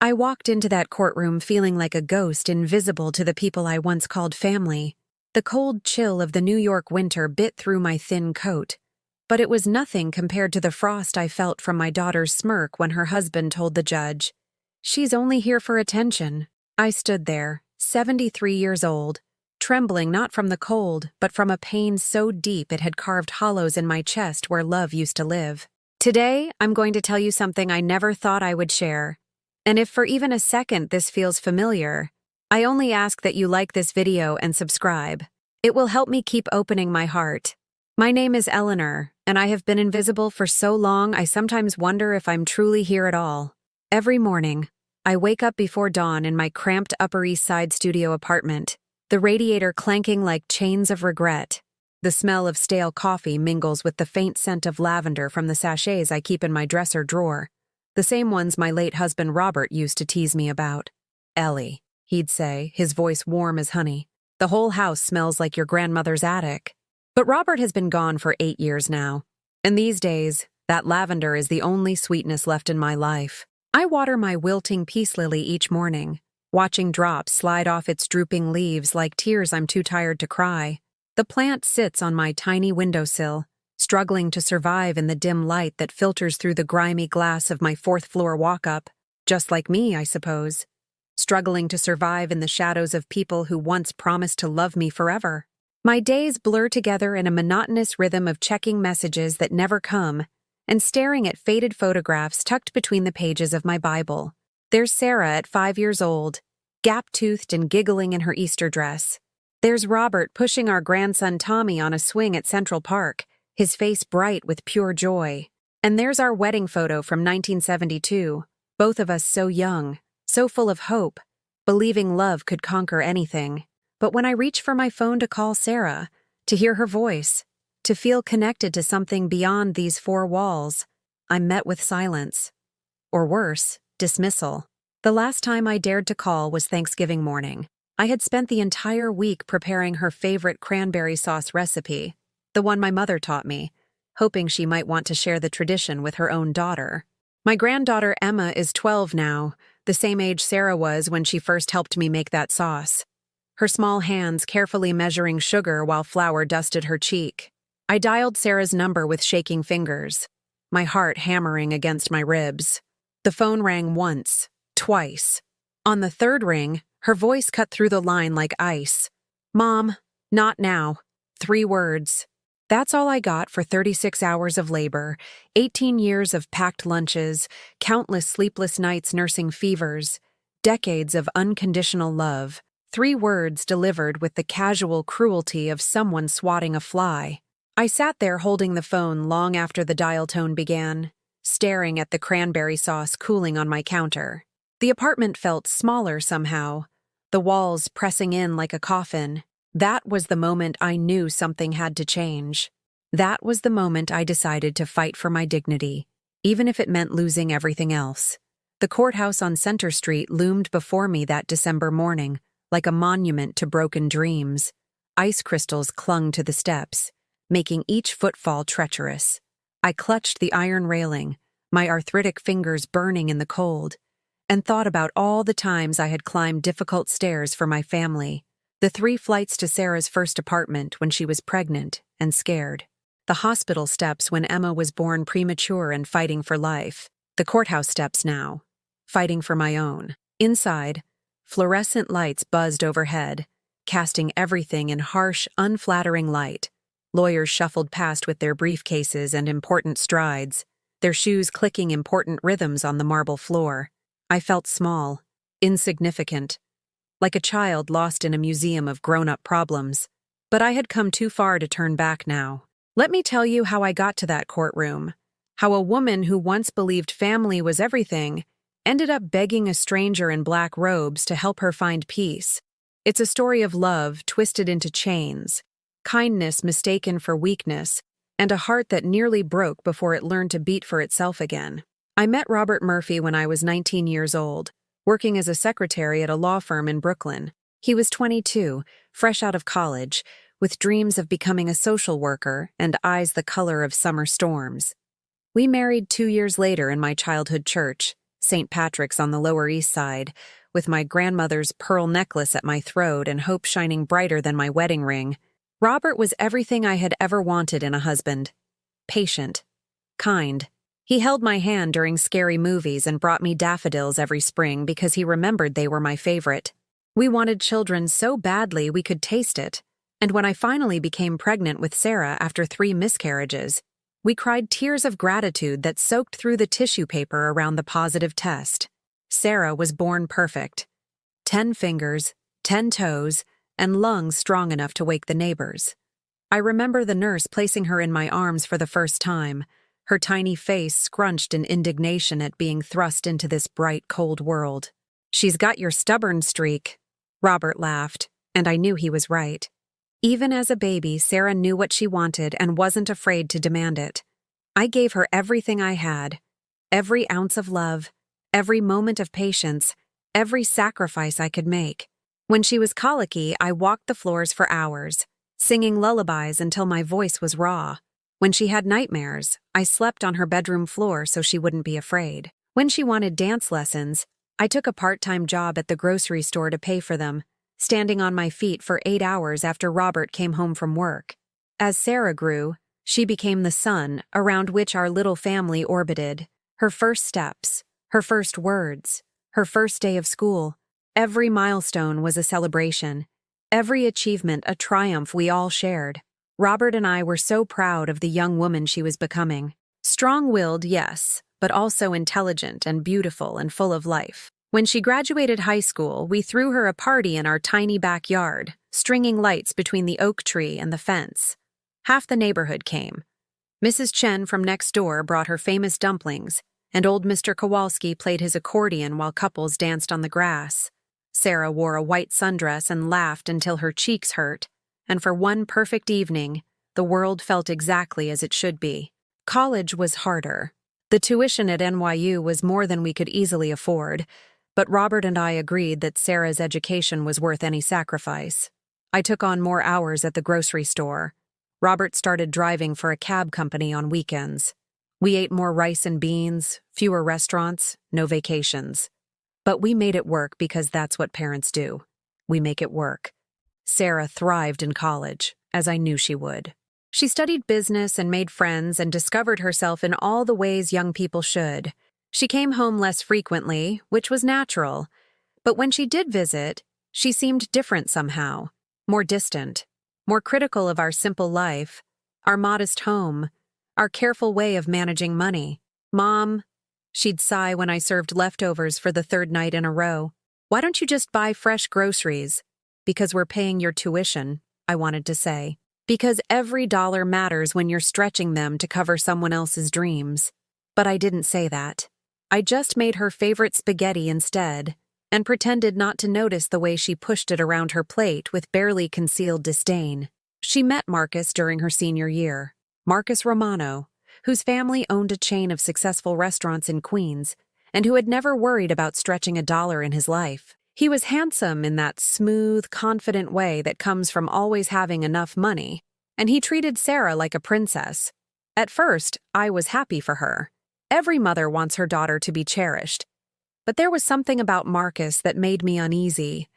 I walked into that courtroom feeling like a ghost invisible to the people I once called family. The cold chill of the New York winter bit through my thin coat, but it was nothing compared to the frost I felt from my daughter's smirk when her husband told the judge, "She's only here for attention." I stood there, 73 years old, trembling not from the cold, but from a pain so deep it had carved hollows in my chest where love used to live. Today, I'm going to tell you something I never thought I would share. And if for even a second this feels familiar, I only ask that you like this video and subscribe. It will help me keep opening my heart. My name is Eleanor, and I have been invisible for so long I sometimes wonder if I'm truly here at all. Every morning, I wake up before dawn in my cramped Upper East Side studio apartment, the radiator clanking like chains of regret. The smell of stale coffee mingles with the faint scent of lavender from the sachets I keep in my dresser drawer, the same ones my late husband Robert used to tease me about. "Ellie," he'd say, his voice warm as honey, "the whole house smells like your grandmother's attic." But Robert has been gone for 8 years now, and these days, that lavender is the only sweetness left in my life. I water my wilting peace lily each morning, watching drops slide off its drooping leaves like tears I'm too tired to cry. The plant sits on my tiny windowsill, struggling to survive in the dim light that filters through the grimy glass of my fourth-floor walk-up, just like me, I suppose, struggling to survive in the shadows of people who once promised to love me forever. My days blur together in a monotonous rhythm of checking messages that never come and staring at faded photographs tucked between the pages of my Bible. There's Sarah at 5 years old, gap-toothed and giggling in her Easter dress. There's Robert pushing our grandson Tommy on a swing at Central Park, his face bright with pure joy. And there's our wedding photo from 1972, both of us so young, so full of hope, believing love could conquer anything. But when I reach for my phone to call Sarah, to hear her voice, to feel connected to something beyond these four walls, I'm met with silence. Or worse, dismissal. The last time I dared to call was Thanksgiving morning. I had spent the entire week preparing her favorite cranberry sauce recipe, the one my mother taught me, hoping she might want to share the tradition with her own daughter. My granddaughter Emma is 12 now, the same age Sarah was when she first helped me make that sauce. Her small hands carefully measuring sugar while flour dusted her cheek. I dialed Sarah's number with shaking fingers, my heart hammering against my ribs. The phone rang once, twice. On the third ring, her voice cut through the line like ice. "Mom, not now." 3 words. That's all I got for 36 hours of labor, 18 years of packed lunches, countless sleepless nights nursing fevers, decades of unconditional love. 3 words delivered with the casual cruelty of someone swatting a fly. I sat there holding the phone long after the dial tone began, staring at the cranberry sauce cooling on my counter. The apartment felt smaller somehow, the walls pressing in like a coffin. That was the moment I knew something had to change. That was the moment I decided to fight for my dignity, even if it meant losing everything else. The courthouse on Center Street loomed before me that December morning, like a monument to broken dreams. Ice crystals clung to the steps, making each footfall treacherous. I clutched the iron railing, my arthritic fingers burning in the cold, and thought about all the times I had climbed difficult stairs for my family. The 3 flights to Sarah's first apartment when she was pregnant and scared. The hospital steps when Emma was born premature and fighting for life. The courthouse steps now, fighting for my own. Inside, fluorescent lights buzzed overhead, casting everything in harsh, unflattering light. Lawyers shuffled past with their briefcases and important strides, their shoes clicking important rhythms on the marble floor. I felt small, insignificant, like a child lost in a museum of grown-up problems. But I had come too far to turn back now. Let me tell you how I got to that courtroom. How a woman who once believed family was everything ended up begging a stranger in black robes to help her find peace. It's a story of love twisted into chains, kindness mistaken for weakness, and a heart that nearly broke before it learned to beat for itself again. I met Robert Murphy when I was 19 years old, working as a secretary at a law firm in Brooklyn. He was 22, fresh out of college, with dreams of becoming a social worker and eyes the color of summer storms. We married 2 years later in my childhood church, St. Patrick's on the Lower East Side, with my grandmother's pearl necklace at my throat and hope shining brighter than my wedding ring. Robert was everything I had ever wanted in a husband. Patient. Kind. He held my hand during scary movies and brought me daffodils every spring because he remembered they were my favorite. We wanted children so badly we could taste it, and when I finally became pregnant with Sarah after 3 miscarriages, we cried tears of gratitude that soaked through the tissue paper around the positive test. Sarah was born perfect. 10 fingers, 10 toes, and lungs strong enough to wake the neighbors. I remember the nurse placing her in my arms for the first time, her tiny face scrunched in indignation at being thrust into this bright, cold world. "She's got your stubborn streak," Robert laughed, and I knew he was right. Even as a baby, Sarah knew what she wanted and wasn't afraid to demand it. I gave her everything I had, every ounce of love, every moment of patience, every sacrifice I could make. When she was colicky, I walked the floors for hours, singing lullabies until my voice was raw. When she had nightmares, I slept on her bedroom floor so she wouldn't be afraid. When she wanted dance lessons, I took a part-time job at the grocery store to pay for them, standing on my feet for 8 hours after Robert came home from work. As Sarah grew, she became the sun around which our little family orbited. Her first steps, her first words, her first day of school. Every milestone was a celebration, every achievement a triumph we all shared. Robert and I were so proud of the young woman she was becoming. Strong-willed, yes, but also intelligent and beautiful and full of life. When she graduated high school, we threw her a party in our tiny backyard, stringing lights between the oak tree and the fence. Half the neighborhood came. Mrs. Chen from next door brought her famous dumplings, and old Mr. Kowalski played his accordion while couples danced on the grass. Sarah wore a white sundress and laughed until her cheeks hurt, and for one perfect evening, the world felt exactly as it should be. College was harder. The tuition at NYU was more than we could easily afford, but Robert and I agreed that Sarah's education was worth any sacrifice. I took on more hours at the grocery store. Robert started driving for a cab company on weekends. We ate more rice and beans, fewer restaurants, no vacations. But we made it work because that's what parents do. We make it work. Sarah thrived in college, as I knew she would. She studied business and made friends and discovered herself in all the ways young people should. She came home less frequently, which was natural. But when she did visit, she seemed different somehow, more distant, more critical of our simple life, our modest home, our careful way of managing money. "Mom," she'd sigh when I served leftovers for the 3rd night in a row, "why don't you just buy fresh groceries?" "Because we're paying your tuition," I wanted to say. "Because every dollar matters when you're stretching them to cover someone else's dreams." But I didn't say that. I just made her favorite spaghetti instead, and pretended not to notice the way she pushed it around her plate with barely concealed disdain. She met Marcus during her senior year, Marcus Romano, whose family owned a chain of successful restaurants in Queens, and who had never worried about stretching a dollar in his life. He was handsome in that smooth, confident way that comes from always having enough money, and he treated Sarah like a princess. At first, I was happy for her. Every mother wants her daughter to be cherished. But there was something about Marcus that made me uneasy,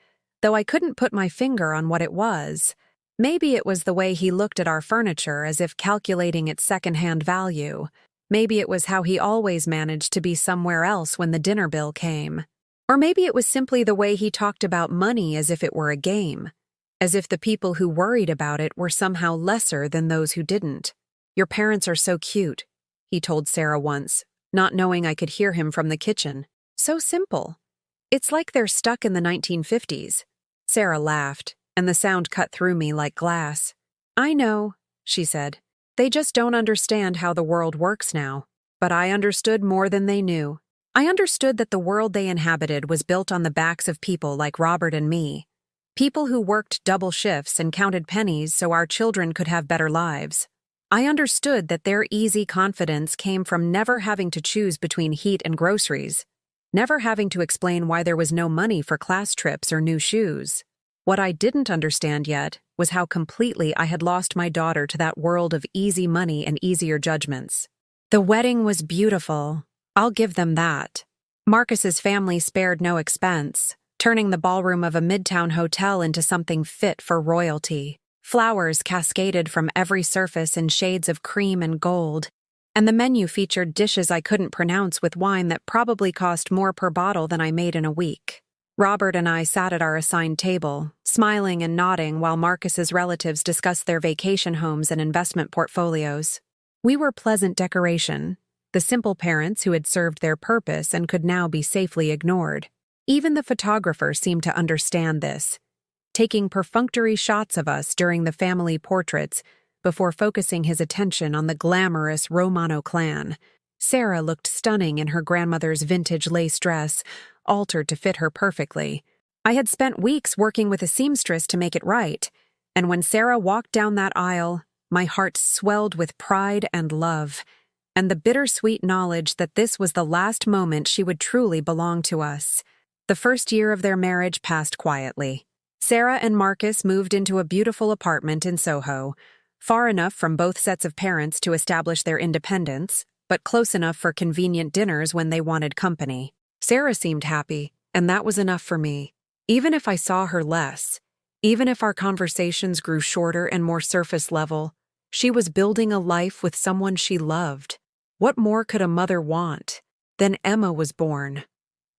though I couldn't put my finger on what it was. Maybe it was the way he looked at our furniture as if calculating its second-hand value. Maybe it was how he always managed to be somewhere else when the dinner bill came. Or maybe it was simply the way he talked about money as if it were a game, as if the people who worried about it were somehow lesser than those who didn't. "Your parents are so cute," he told Sarah once, not knowing I could hear him from the kitchen. "So simple. It's like they're stuck in the 1950s. Sarah laughed, and the sound cut through me like glass. "I know," she said. "They just don't understand how the world works now." But I understood more than they knew. I understood that the world they inhabited was built on the backs of people like Robert and me. People who worked double shifts and counted pennies so our children could have better lives. I understood that their easy confidence came from never having to choose between heat and groceries, never having to explain why there was no money for class trips or new shoes. What I didn't understand yet was how completely I had lost my daughter to that world of easy money and easier judgments. The wedding was beautiful. I'll give them that. Marcus's family spared no expense, turning the ballroom of a midtown hotel into something fit for royalty. Flowers cascaded from every surface in shades of cream and gold, and the menu featured dishes I couldn't pronounce with wine that probably cost more per bottle than I made in a week. Robert and I sat at our assigned table, smiling and nodding while Marcus's relatives discussed their vacation homes and investment portfolios. We were pleasant decoration, the simple parents who had served their purpose and could now be safely ignored. Even the photographer seemed to understand this, taking perfunctory shots of us during the family portraits before focusing his attention on the glamorous Romano clan. Sarah looked stunning in her grandmother's vintage lace dress, altered to fit her perfectly. I had spent weeks working with a seamstress to make it right, and when Sarah walked down that aisle, my heart swelled with pride and love, and the bittersweet knowledge that this was the last moment she would truly belong to us. The first year of their marriage passed quietly. Sarah and Marcus moved into a beautiful apartment in Soho, far enough from both sets of parents to establish their independence, but close enough for convenient dinners when they wanted company. Sarah seemed happy, and that was enough for me. Even if I saw her less, even if our conversations grew shorter and more surface level, she was building a life with someone she loved. What more could a mother want? Then Emma was born.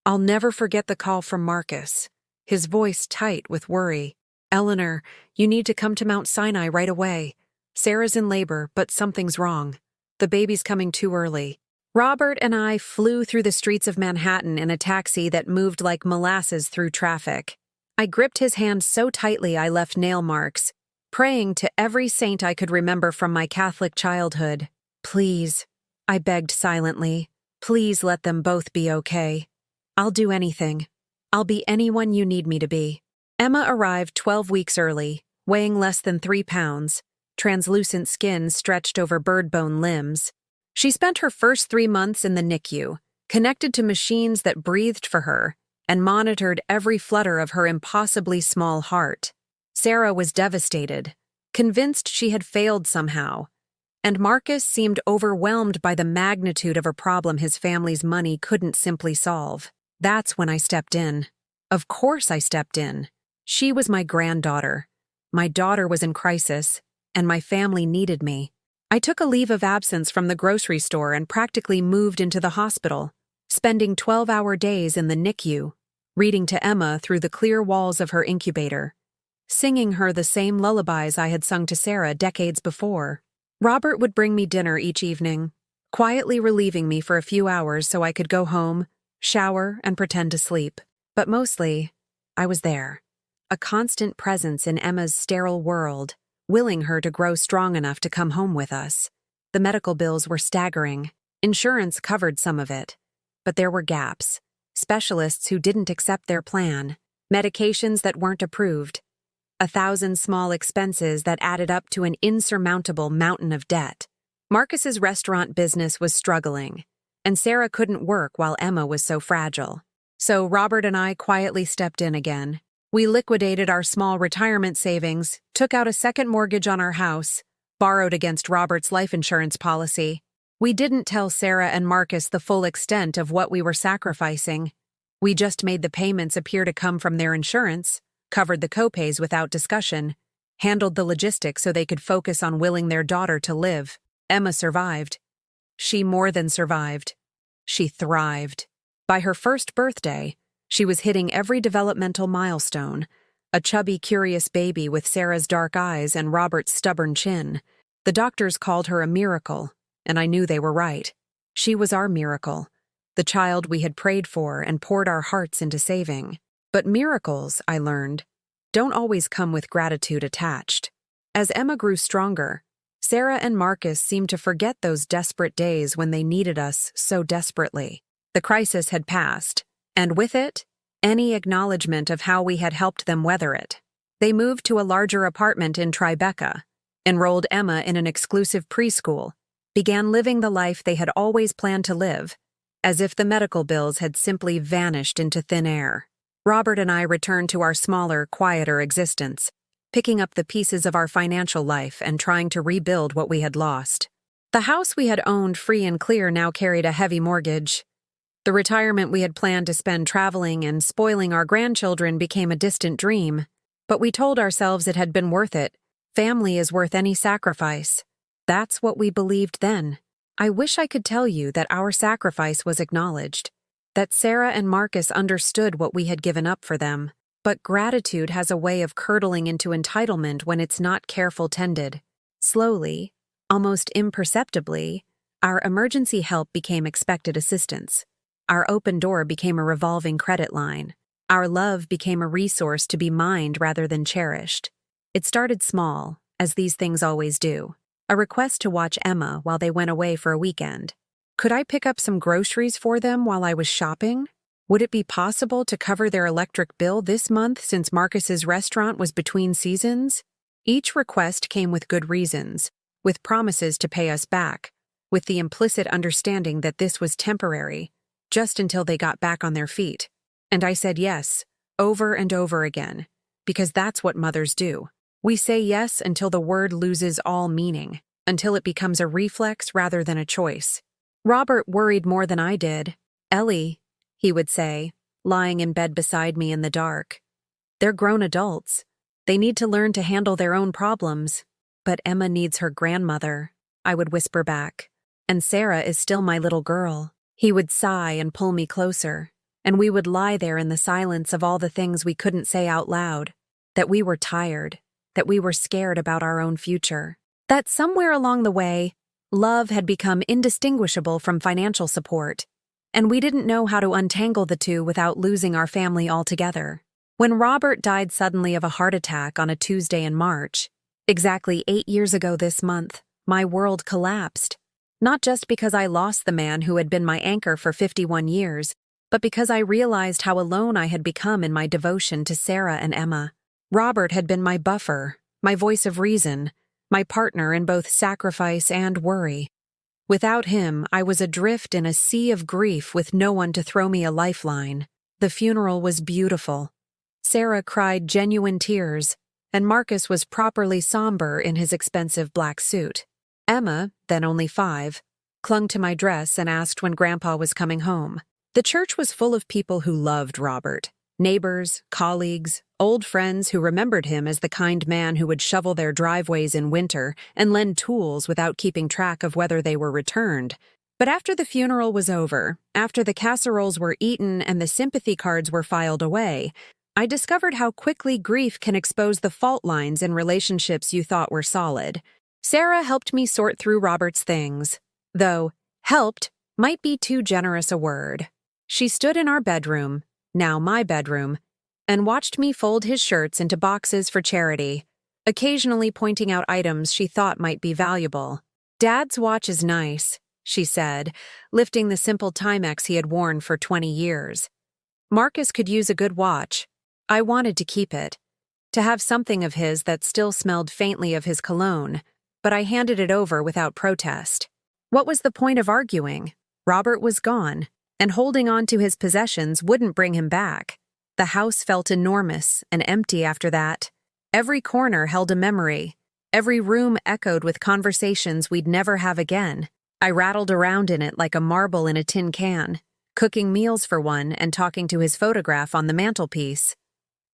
I'll never forget the call from Marcus, his voice tight with worry. "Eleanor, you need to come to Mount Sinai right away. Sarah's in labor, but something's wrong. The baby's coming too early." Robert and I flew through the streets of Manhattan in a taxi that moved like molasses through traffic. I gripped his hand so tightly I left nail marks, praying to every saint I could remember from my Catholic childhood. "Please," I begged silently, "please let them both be okay. I'll do anything. I'll be anyone you need me to be." Emma arrived 12 weeks early, weighing less than 3 pounds, translucent skin stretched over bird-bone limbs. She spent her first 3 months in the NICU, connected to machines that breathed for her and monitored every flutter of her impossibly small heart. Sarah was devastated, convinced she had failed somehow, and Marcus seemed overwhelmed by the magnitude of a problem his family's money couldn't simply solve. That's when I stepped in. Of course I stepped in. She was my granddaughter. My daughter was in crisis, and my family needed me. I took a leave of absence from the grocery store and practically moved into the hospital, spending 12-hour days in the NICU, reading to Emma through the clear walls of her incubator, singing her the same lullabies I had sung to Sarah decades before. Robert would bring me dinner each evening, quietly relieving me for a few hours so I could go home, shower, and pretend to sleep. But mostly, I was there, a constant presence in Emma's sterile world, willing her to grow strong enough to come home with us. The medical bills were staggering. Insurance covered some of it, but there were gaps. Specialists who didn't accept their plan, medications that weren't approved, 1,000 small expenses that added up to an insurmountable mountain of debt. Marcus's restaurant business was struggling, and Sarah couldn't work while Emma was so fragile. So Robert and I quietly stepped in again. We liquidated our small retirement savings, took out a second mortgage on our house, borrowed against Robert's life insurance policy. We didn't tell Sarah and Marcus the full extent of what we were sacrificing. We just made the payments appear to come from their insurance, covered the copays without discussion, handled the logistics so they could focus on willing their daughter to live. Emma survived. She more than survived. She thrived. By her first birthday, she was hitting every developmental milestone, a chubby, curious baby with Sarah's dark eyes and Robert's stubborn chin. The doctors called her a miracle, and I knew they were right. She was our miracle, the child we had prayed for and poured our hearts into saving. But miracles, I learned, don't always come with gratitude attached. As Emma grew stronger, Sarah and Marcus seemed to forget those desperate days when they needed us so desperately. The crisis had passed, and with it, any acknowledgement of how we had helped them weather it. They moved to a larger apartment in Tribeca, enrolled Emma in an exclusive preschool, began living the life they had always planned to live, as if the medical bills had simply vanished into thin air. Robert and I returned to our smaller, quieter existence, picking up the pieces of our financial life and trying to rebuild what we had lost. The house we had owned free and clear now carried a heavy mortgage. The retirement we had planned to spend traveling and spoiling our grandchildren became a distant dream, but we told ourselves it had been worth it. Family is worth any sacrifice. That's what we believed then. I wish I could tell you that our sacrifice was acknowledged, that Sarah and Marcus understood what we had given up for them, but gratitude has a way of curdling into entitlement when it's not careful tended. Slowly, almost imperceptibly, our emergency help became expected assistance. Our open door became a revolving credit line. Our love became a resource to be mined rather than cherished. It started small, as these things always do. A request to watch Emma while they went away for a weekend. Could I pick up some groceries for them while I was shopping? Would it be possible to cover their electric bill this month since Marcus's restaurant was between seasons? Each request came with good reasons, with promises to pay us back, with the implicit understanding that this was temporary, just until they got back on their feet. And I said yes, over and over again, because that's what mothers do. We say yes until the word loses all meaning, until it becomes a reflex rather than a choice. Robert worried more than I did. "Ellie," he would say, lying in bed beside me in the dark. "They're grown adults. They need to learn to handle their own problems. But Emma needs her grandmother," I would whisper back. "And Sarah is still my little girl." He would sigh and pull me closer, and we would lie there in the silence of all the things we couldn't say out loud. That we were tired, that we were scared about our own future. That somewhere along the way, love had become indistinguishable from financial support, and we didn't know how to untangle the two without losing our family altogether. When Robert died suddenly of a heart attack on a Tuesday in March, exactly 8 years ago this month, my world collapsed. Not just because I lost the man who had been my anchor for 51 years, but because I realized how alone I had become in my devotion to Sarah and Emma. Robert had been my buffer, my voice of reason, my partner in both sacrifice and worry. Without him, I was adrift in a sea of grief with no one to throw me a lifeline. The funeral was beautiful. Sarah cried genuine tears, and Marcus was properly somber in his expensive black suit. Emma, then only 5, clung to my dress and asked when Grandpa was coming home. The church was full of people who loved Robert. Neighbors, colleagues, old friends who remembered him as the kind man who would shovel their driveways in winter and lend tools without keeping track of whether they were returned. But after the funeral was over, after the casseroles were eaten and the sympathy cards were filed away, I discovered how quickly grief can expose the fault lines in relationships you thought were solid. Sarah helped me sort through Robert's things, though helped might be too generous a word. She stood in our bedroom, now my bedroom, and watched me fold his shirts into boxes for charity, occasionally pointing out items she thought might be valuable. "Dad's watch is nice," she said, lifting the simple Timex he had worn for 20 years. "Marcus could use a good watch. I wanted to keep it, to have something of his that still smelled faintly of his cologne, but I handed it over without protest. What was the point of arguing? Robert was gone, and holding on to his possessions wouldn't bring him back. The house felt enormous and empty after that. Every corner held a memory. Every room echoed with conversations we'd never have again. I rattled around in it like a marble in a tin can, cooking meals for one and talking to his photograph on the mantelpiece.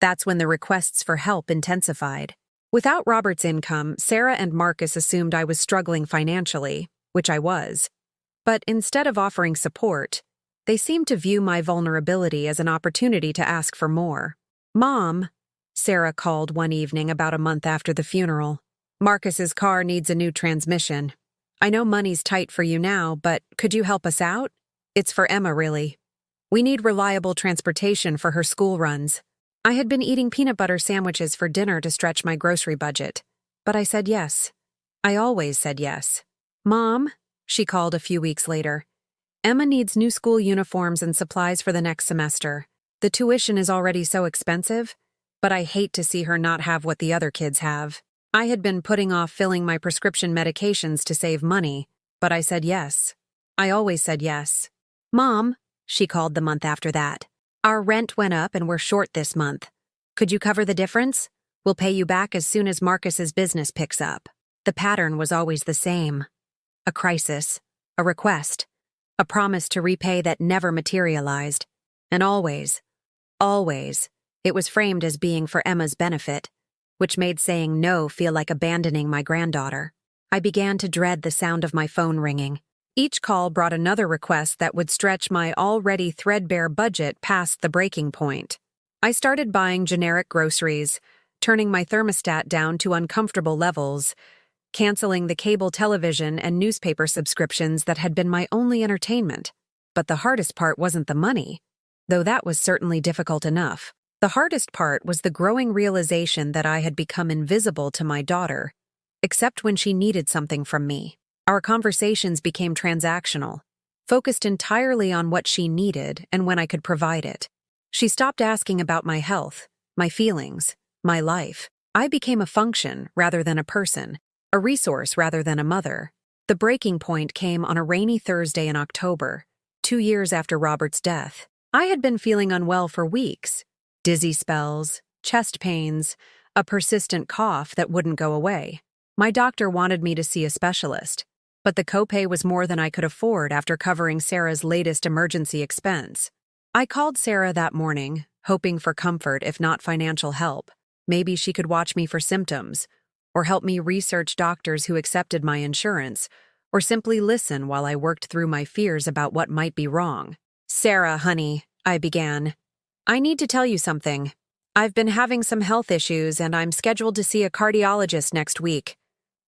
That's when the requests for help intensified. Without Robert's income, Sarah and Marcus assumed I was struggling financially, which I was. But instead of offering support, they seemed to view my vulnerability as an opportunity to ask for more. "Mom," Sarah called one evening about a month after the funeral, "Marcus's car needs a new transmission. I know money's tight for you now, but could you help us out? It's for Emma, really. We need reliable transportation for her school runs." I had been eating peanut butter sandwiches for dinner to stretch my grocery budget, but I said yes. I always said yes. "Mom," she called a few weeks later, "Emma needs new school uniforms and supplies for the next semester. The tuition is already so expensive, but I hate to see her not have what the other kids have." I had been putting off filling my prescription medications to save money, but I said yes. I always said yes. "Mom," she called the month after that, "our rent went up and we're short this month. Could you cover the difference? We'll pay you back as soon as Marcus's business picks up." The pattern was always the same. A crisis, a request, a promise to repay that never materialized. And always, it was framed as being for Emma's benefit, which made saying no feel like abandoning my granddaughter. I began to dread the sound of my phone ringing. Each call brought another request that would stretch my already threadbare budget past the breaking point. I started buying generic groceries, turning my thermostat down to uncomfortable levels, canceling the cable television and newspaper subscriptions that had been my only entertainment. But the hardest part wasn't the money, though that was certainly difficult enough. The hardest part was the growing realization that I had become invisible to my daughter, except when she needed something from me. Our conversations became transactional, focused entirely on what she needed and when I could provide it. She stopped asking about my health, my feelings, my life. I became a function rather than a person, a resource rather than a mother. The breaking point came on a rainy Thursday in October, 2 years after Robert's death. I had been feeling unwell for weeks. Dizzy spells, chest pains, a persistent cough that wouldn't go away. My doctor wanted me to see a specialist, but the copay was more than I could afford after covering Sarah's latest emergency expense. I called Sarah that morning, hoping for comfort if not financial help. Maybe she could watch me for symptoms, or help me research doctors who accepted my insurance, or simply listen while I worked through my fears about what might be wrong. "Sarah, honey," I began, "I need to tell you something. I've been having some health issues and I'm scheduled to see a cardiologist next week.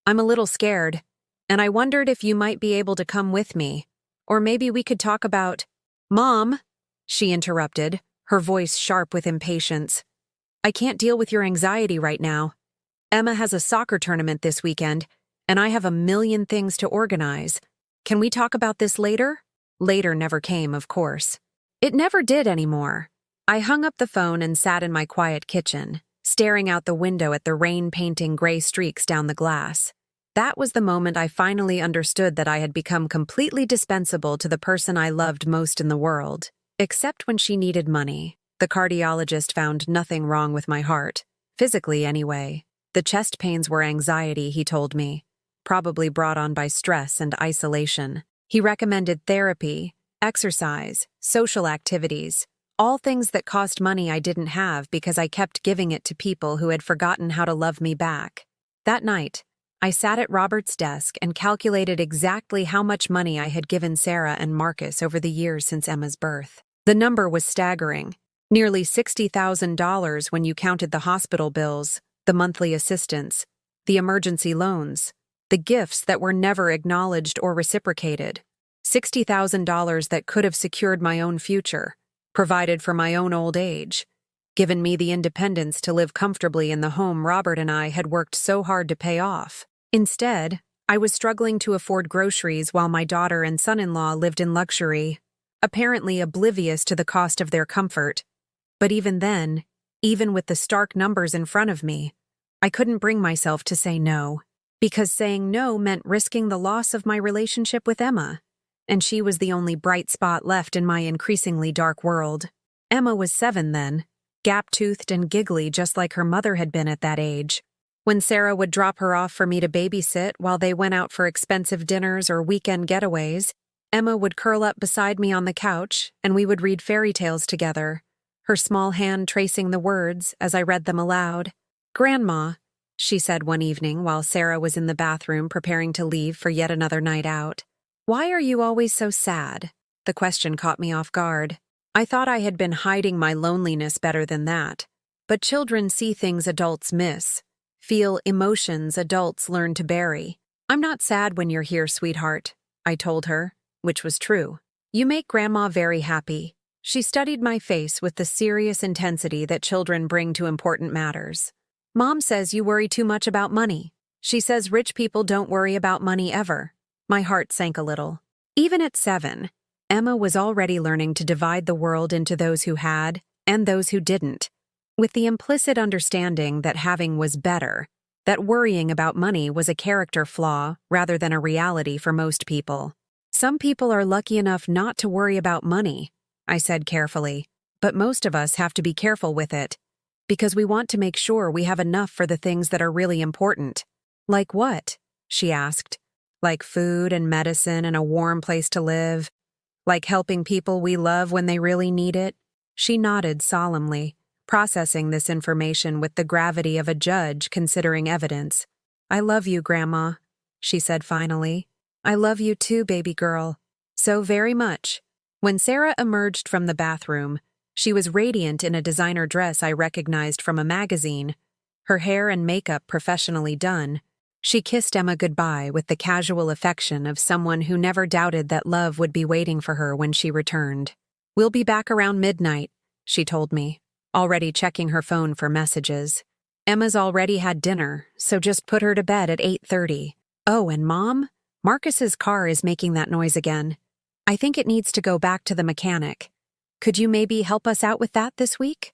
I'm a little scared, and I wondered if you might be able to come with me, or maybe we could talk about—" "Mom," she interrupted, her voice sharp with impatience. "I can't deal with your anxiety right now. Emma has a soccer tournament this weekend, and I have a million things to organize. Can we talk about this later?" Later never came, of course. It never did anymore. I hung up the phone and sat in my quiet kitchen, staring out the window at the rain painting gray streaks down the glass. That was the moment I finally understood that I had become completely dispensable to the person I loved most in the world. Except when she needed money. The cardiologist found nothing wrong with my heart. Physically, anyway. The chest pains were anxiety, he told me, probably brought on by stress and isolation. He recommended therapy, exercise, social activities, all things that cost money I didn't have because I kept giving it to people who had forgotten how to love me back. That night, I sat at Robert's desk and calculated exactly how much money I had given Sarah and Marcus over the years since Emma's birth. The number was staggering. Nearly $60,000 when you counted the hospital bills, the monthly assistance, the emergency loans, the gifts that were never acknowledged or reciprocated. $60,000 that could have secured my own future, provided for my own old age, given me the independence to live comfortably in the home Robert and I had worked so hard to pay off. Instead, I was struggling to afford groceries while my daughter and son-in-law lived in luxury, apparently oblivious to the cost of their comfort. But even then, even with the stark numbers in front of me, I couldn't bring myself to say no, because saying no meant risking the loss of my relationship with Emma, and she was the only bright spot left in my increasingly dark world. Emma was 7 then, gap-toothed and giggly just like her mother had been at that age. When Sarah would drop her off for me to babysit while they went out for expensive dinners or weekend getaways, Emma would curl up beside me on the couch and we would read fairy tales together, her small hand tracing the words as I read them aloud. "Grandma," she said one evening while Sarah was in the bathroom preparing to leave for yet another night out, "why are you always so sad?" The question caught me off guard. I thought I had been hiding my loneliness better than that. But children see things adults miss, feel emotions adults learn to bury. "I'm not sad when you're here, sweetheart," I told her, which was true. "You make Grandma very happy." She studied my face with the serious intensity that children bring to important matters. "Mom says you worry too much about money. She says rich people don't worry about money ever." My heart sank a little. Even at 7, Emma was already learning to divide the world into those who had and those who didn't, with the implicit understanding that having was better, that worrying about money was a character flaw rather than a reality for most people. "Some people are lucky enough not to worry about money," I said carefully, "but most of us have to be careful with it, because we want to make sure we have enough for the things that are really important." "Like what?" she asked. "Like food and medicine and a warm place to live." Like helping people we love when they really need it? She nodded solemnly, processing this information with the gravity of a judge considering evidence. I love you, Grandma, she said finally. I love you too, baby girl. So very much. When Sarah emerged from the bathroom, she was radiant in a designer dress I recognized from a magazine, her hair and makeup professionally done. She kissed Emma goodbye with the casual affection of someone who never doubted that love would be waiting for her when she returned. We'll be back around midnight, she told me, already checking her phone for messages. Emma's already had dinner, so just put her to bed at 8:30. Oh, and Mom? Marcus's car is making that noise again. I think it needs to go back to the mechanic. Could you maybe help us out with that this week?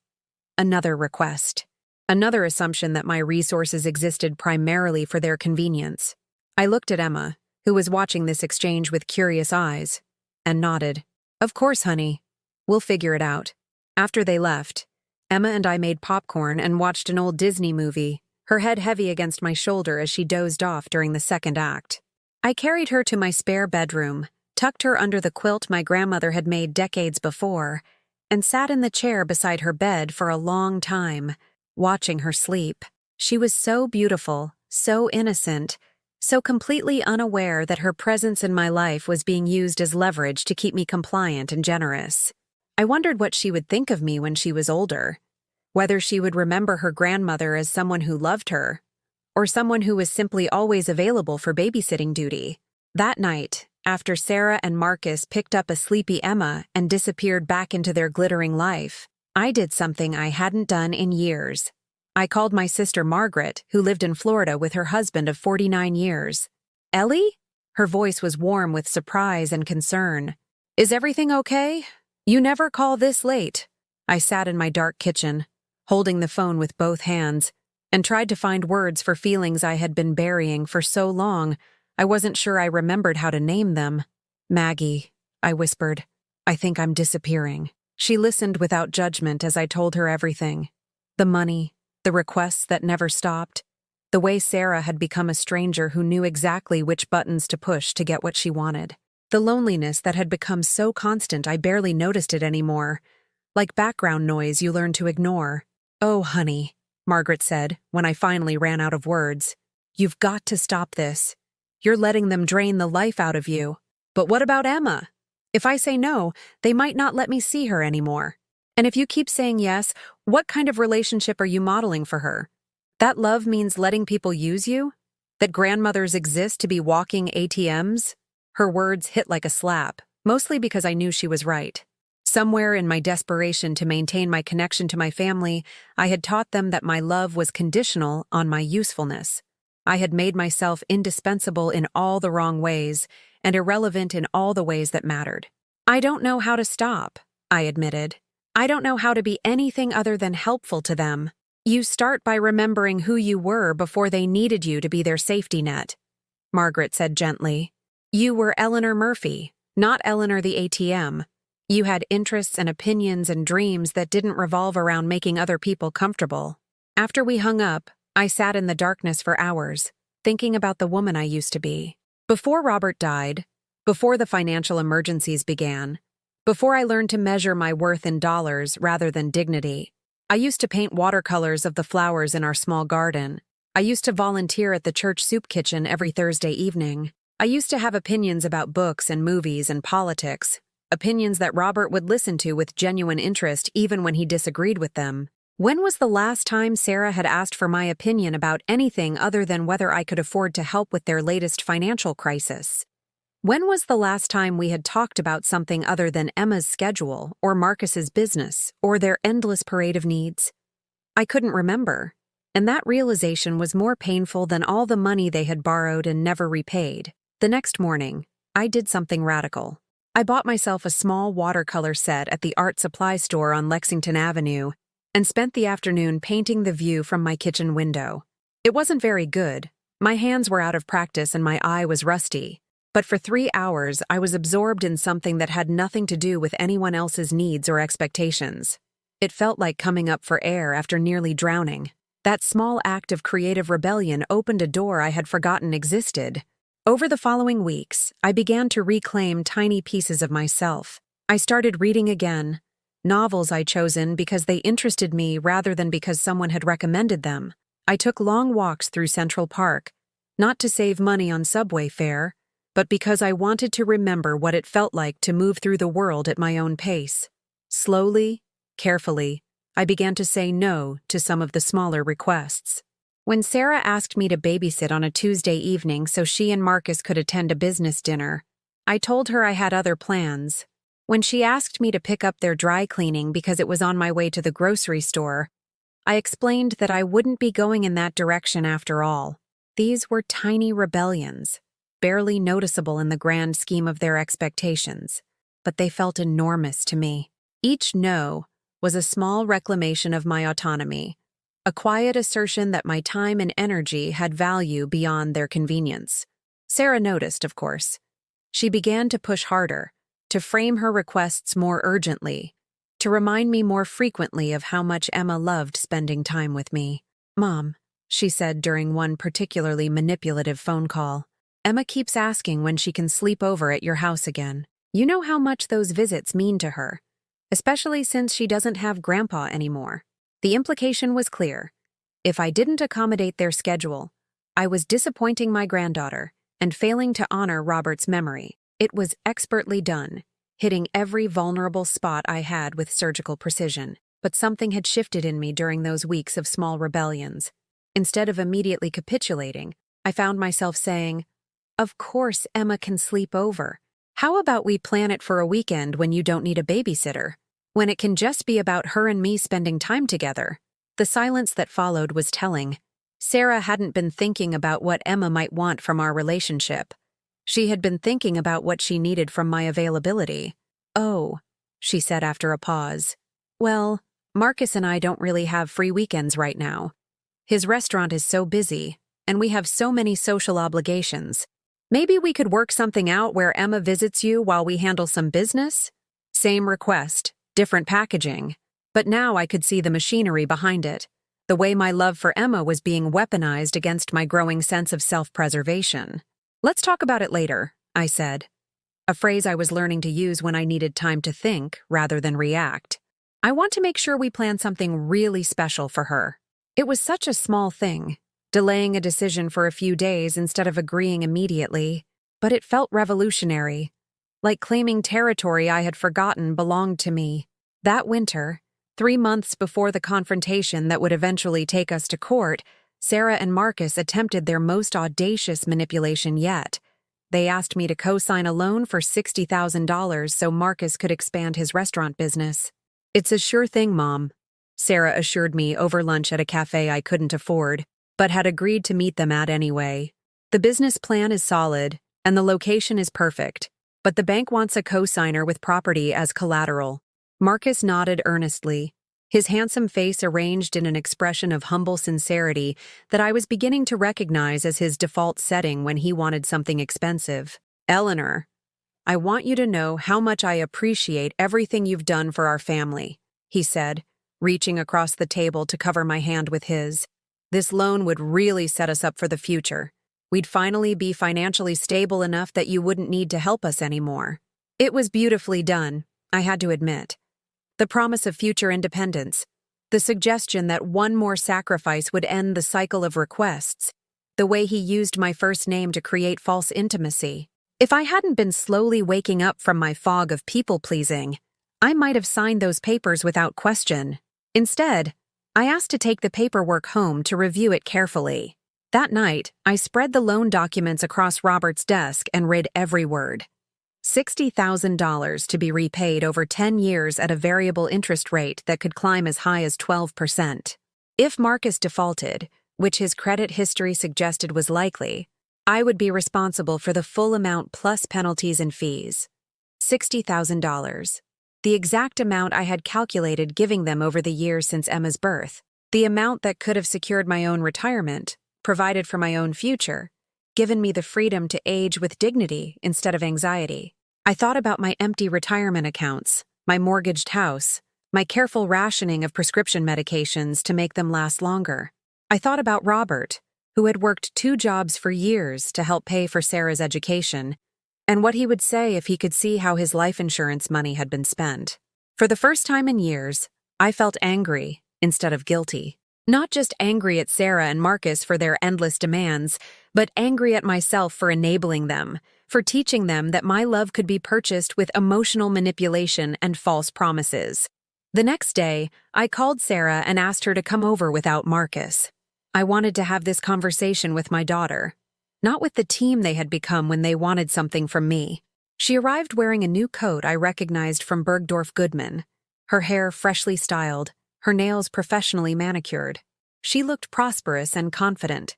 Another request. Another assumption that my resources existed primarily for their convenience. I looked at Emma, who was watching this exchange with curious eyes, and nodded. Of course, honey. We'll figure it out. After they left, Emma and I made popcorn and watched an old Disney movie, her head heavy against my shoulder as she dozed off during the second act. I carried her to my spare bedroom, tucked her under the quilt my grandmother had made decades before, and sat in the chair beside her bed for a long time, watching her sleep. She was so beautiful, so innocent, so completely unaware that her presence in my life was being used as leverage to keep me compliant and generous. I wondered what she would think of me when she was older, whether she would remember her grandmother as someone who loved her, or someone who was simply always available for babysitting duty. That night, after Sarah and Marcus picked up a sleepy Emma and disappeared back into their glittering life, I did something I hadn't done in years. I called my sister Margaret, who lived in Florida with her husband of 49 years. Ellie? Her voice was warm with surprise and concern. Is everything okay? You never call this late. I sat in my dark kitchen, holding the phone with both hands, and tried to find words for feelings I had been burying for so long I wasn't sure I remembered how to name them. Maggie, I whispered. I think I'm disappearing. She listened without judgment as I told her everything. The money, the requests that never stopped, the way Sarah had become a stranger who knew exactly which buttons to push to get what she wanted. The loneliness that had become so constant I barely noticed it anymore, like background noise you learn to ignore. Oh, honey, Margaret said when I finally ran out of words. You've got to stop this. You're letting them drain the life out of you. But what about Emma? If I say no, they might not let me see her anymore. And if you keep saying yes, what kind of relationship are you modeling for her? That love means letting people use you? That grandmothers exist to be walking ATMs? Her words hit like a slap, mostly because I knew she was right. Somewhere in my desperation to maintain my connection to my family, I had taught them that my love was conditional on my usefulness. I had made myself indispensable in all the wrong ways and irrelevant in all the ways that mattered. I don't know how to stop, I admitted. I don't know how to be anything other than helpful to them. You start by remembering who you were before they needed you to be their safety net, Margaret said gently. You were Eleanor Murphy, not Eleanor the ATM. You had interests and opinions and dreams that didn't revolve around making other people comfortable. After we hung up, I sat in the darkness for hours, thinking about the woman I used to be. Before Robert died, before the financial emergencies began, before I learned to measure my worth in dollars rather than dignity, I used to paint watercolors of the flowers in our small garden. I used to volunteer at the church soup kitchen every Thursday evening. I used to have opinions about books and movies and politics, opinions that Robert would listen to with genuine interest even when he disagreed with them. When was the last time Sarah had asked for my opinion about anything other than whether I could afford to help with their latest financial crisis? When was the last time we had talked about something other than Emma's schedule or Marcus's business or their endless parade of needs? I couldn't remember, and that realization was more painful than all the money they had borrowed and never repaid. The next morning, I did something radical. I bought myself a small watercolor set at the art supply store on Lexington Avenue and spent the afternoon painting the view from my kitchen window. It wasn't very good. My hands were out of practice and my eye was rusty. But for 3 hours, I was absorbed in something that had nothing to do with anyone else's needs or expectations. It felt like coming up for air after nearly drowning. That small act of creative rebellion opened a door I had forgotten existed. Over the following weeks, I began to reclaim tiny pieces of myself. I started reading again, novels I'd chosen because they interested me rather than because someone had recommended them. I took long walks through Central Park, not to save money on subway fare, but because I wanted to remember what it felt like to move through the world at my own pace. Slowly, carefully, I began to say no to some of the smaller requests. When Sarah asked me to babysit on a Tuesday evening so she and Marcus could attend a business dinner, I told her I had other plans. When she asked me to pick up their dry cleaning because it was on my way to the grocery store, I explained that I wouldn't be going in that direction after all. These were tiny rebellions, barely noticeable in the grand scheme of their expectations, but they felt enormous to me. Each no was a small reclamation of my autonomy, a quiet assertion that my time and energy had value beyond their convenience. Sarah noticed, of course. She began to push harder, to frame her requests more urgently, to remind me more frequently of how much Emma loved spending time with me. "Mom," she said during one particularly manipulative phone call, "Emma keeps asking when she can sleep over at your house again. You know how much those visits mean to her, especially since she doesn't have Grandpa anymore." The implication was clear. If I didn't accommodate their schedule, I was disappointing my granddaughter and failing to honor Robert's memory. It was expertly done, hitting every vulnerable spot I had with surgical precision. But something had shifted in me during those weeks of small rebellions. Instead of immediately capitulating, I found myself saying, "Of course Emma can sleep over. How about we plan it for a weekend when you don't need a babysitter? When it can just be about her and me spending time together?" The silence that followed was telling. Sarah hadn't been thinking about what Emma might want from our relationship. She had been thinking about what she needed from my availability. "Oh," she said after a pause. "Well, Marcus and I don't really have free weekends right now. His restaurant is so busy, and we have so many social obligations. Maybe we could work something out where Emma visits you while we handle some business?" Same request, different packaging. But now I could see the machinery behind it, the way my love for Emma was being weaponized against my growing sense of self-preservation. "Let's talk about it later," I said, a phrase I was learning to use when I needed time to think rather than react. "I want to make sure we plan something really special for her." It was such a small thing, delaying a decision for a few days instead of agreeing immediately, but it felt revolutionary, like claiming territory I had forgotten belonged to me. That winter, 3 months before the confrontation that would eventually take us to court, Sarah and Marcus attempted their most audacious manipulation yet. They asked me to co-sign a loan for $60,000 so Marcus could expand his restaurant business. "It's a sure thing, Mom," Sarah assured me over lunch at a cafe I couldn't afford, but had agreed to meet them at anyway. "The business plan is solid, and the location is perfect, but the bank wants a co-signer with property as collateral." Marcus nodded earnestly, his handsome face arranged in an expression of humble sincerity that I was beginning to recognize as his default setting when he wanted something expensive. "Eleanor, I want you to know how much I appreciate everything you've done for our family," he said, reaching across the table to cover my hand with his. "This loan would really set us up for the future. We'd finally be financially stable enough that you wouldn't need to help us anymore." It was beautifully done, I had to admit. The promise of future independence, the suggestion that one more sacrifice would end the cycle of requests, the way he used my first name to create false intimacy. If I hadn't been slowly waking up from my fog of people-pleasing, I might have signed those papers without question. Instead, I asked to take the paperwork home to review it carefully. That night, I spread the loan documents across Robert's desk and read every word. $60,000 to be repaid over 10 years at a variable interest rate that could climb as high as 12%. If Marcus defaulted, which his credit history suggested was likely, I would be responsible for the full amount plus penalties and fees. $60,000. The exact amount I had calculated giving them over the years since Emma's birth. The amount that could have secured my own retirement, provided for my own future, given me the freedom to age with dignity instead of anxiety. I thought about my empty retirement accounts, my mortgaged house, my careful rationing of prescription medications to make them last longer. I thought about Robert, who had worked 2 jobs for years to help pay for Sarah's education, and what he would say if he could see how his life insurance money had been spent. For the first time in years, I felt angry instead of guilty. Not just angry at Sarah and Marcus for their endless demands, but angry at myself for enabling them, for teaching them that my love could be purchased with emotional manipulation and false promises. The next day, I called Sarah and asked her to come over without Marcus. I wanted to have this conversation with my daughter, not with the team they had become when they wanted something from me. She arrived wearing a new coat I recognized from Bergdorf Goodman, her hair freshly styled, her nails professionally manicured. She looked prosperous and confident.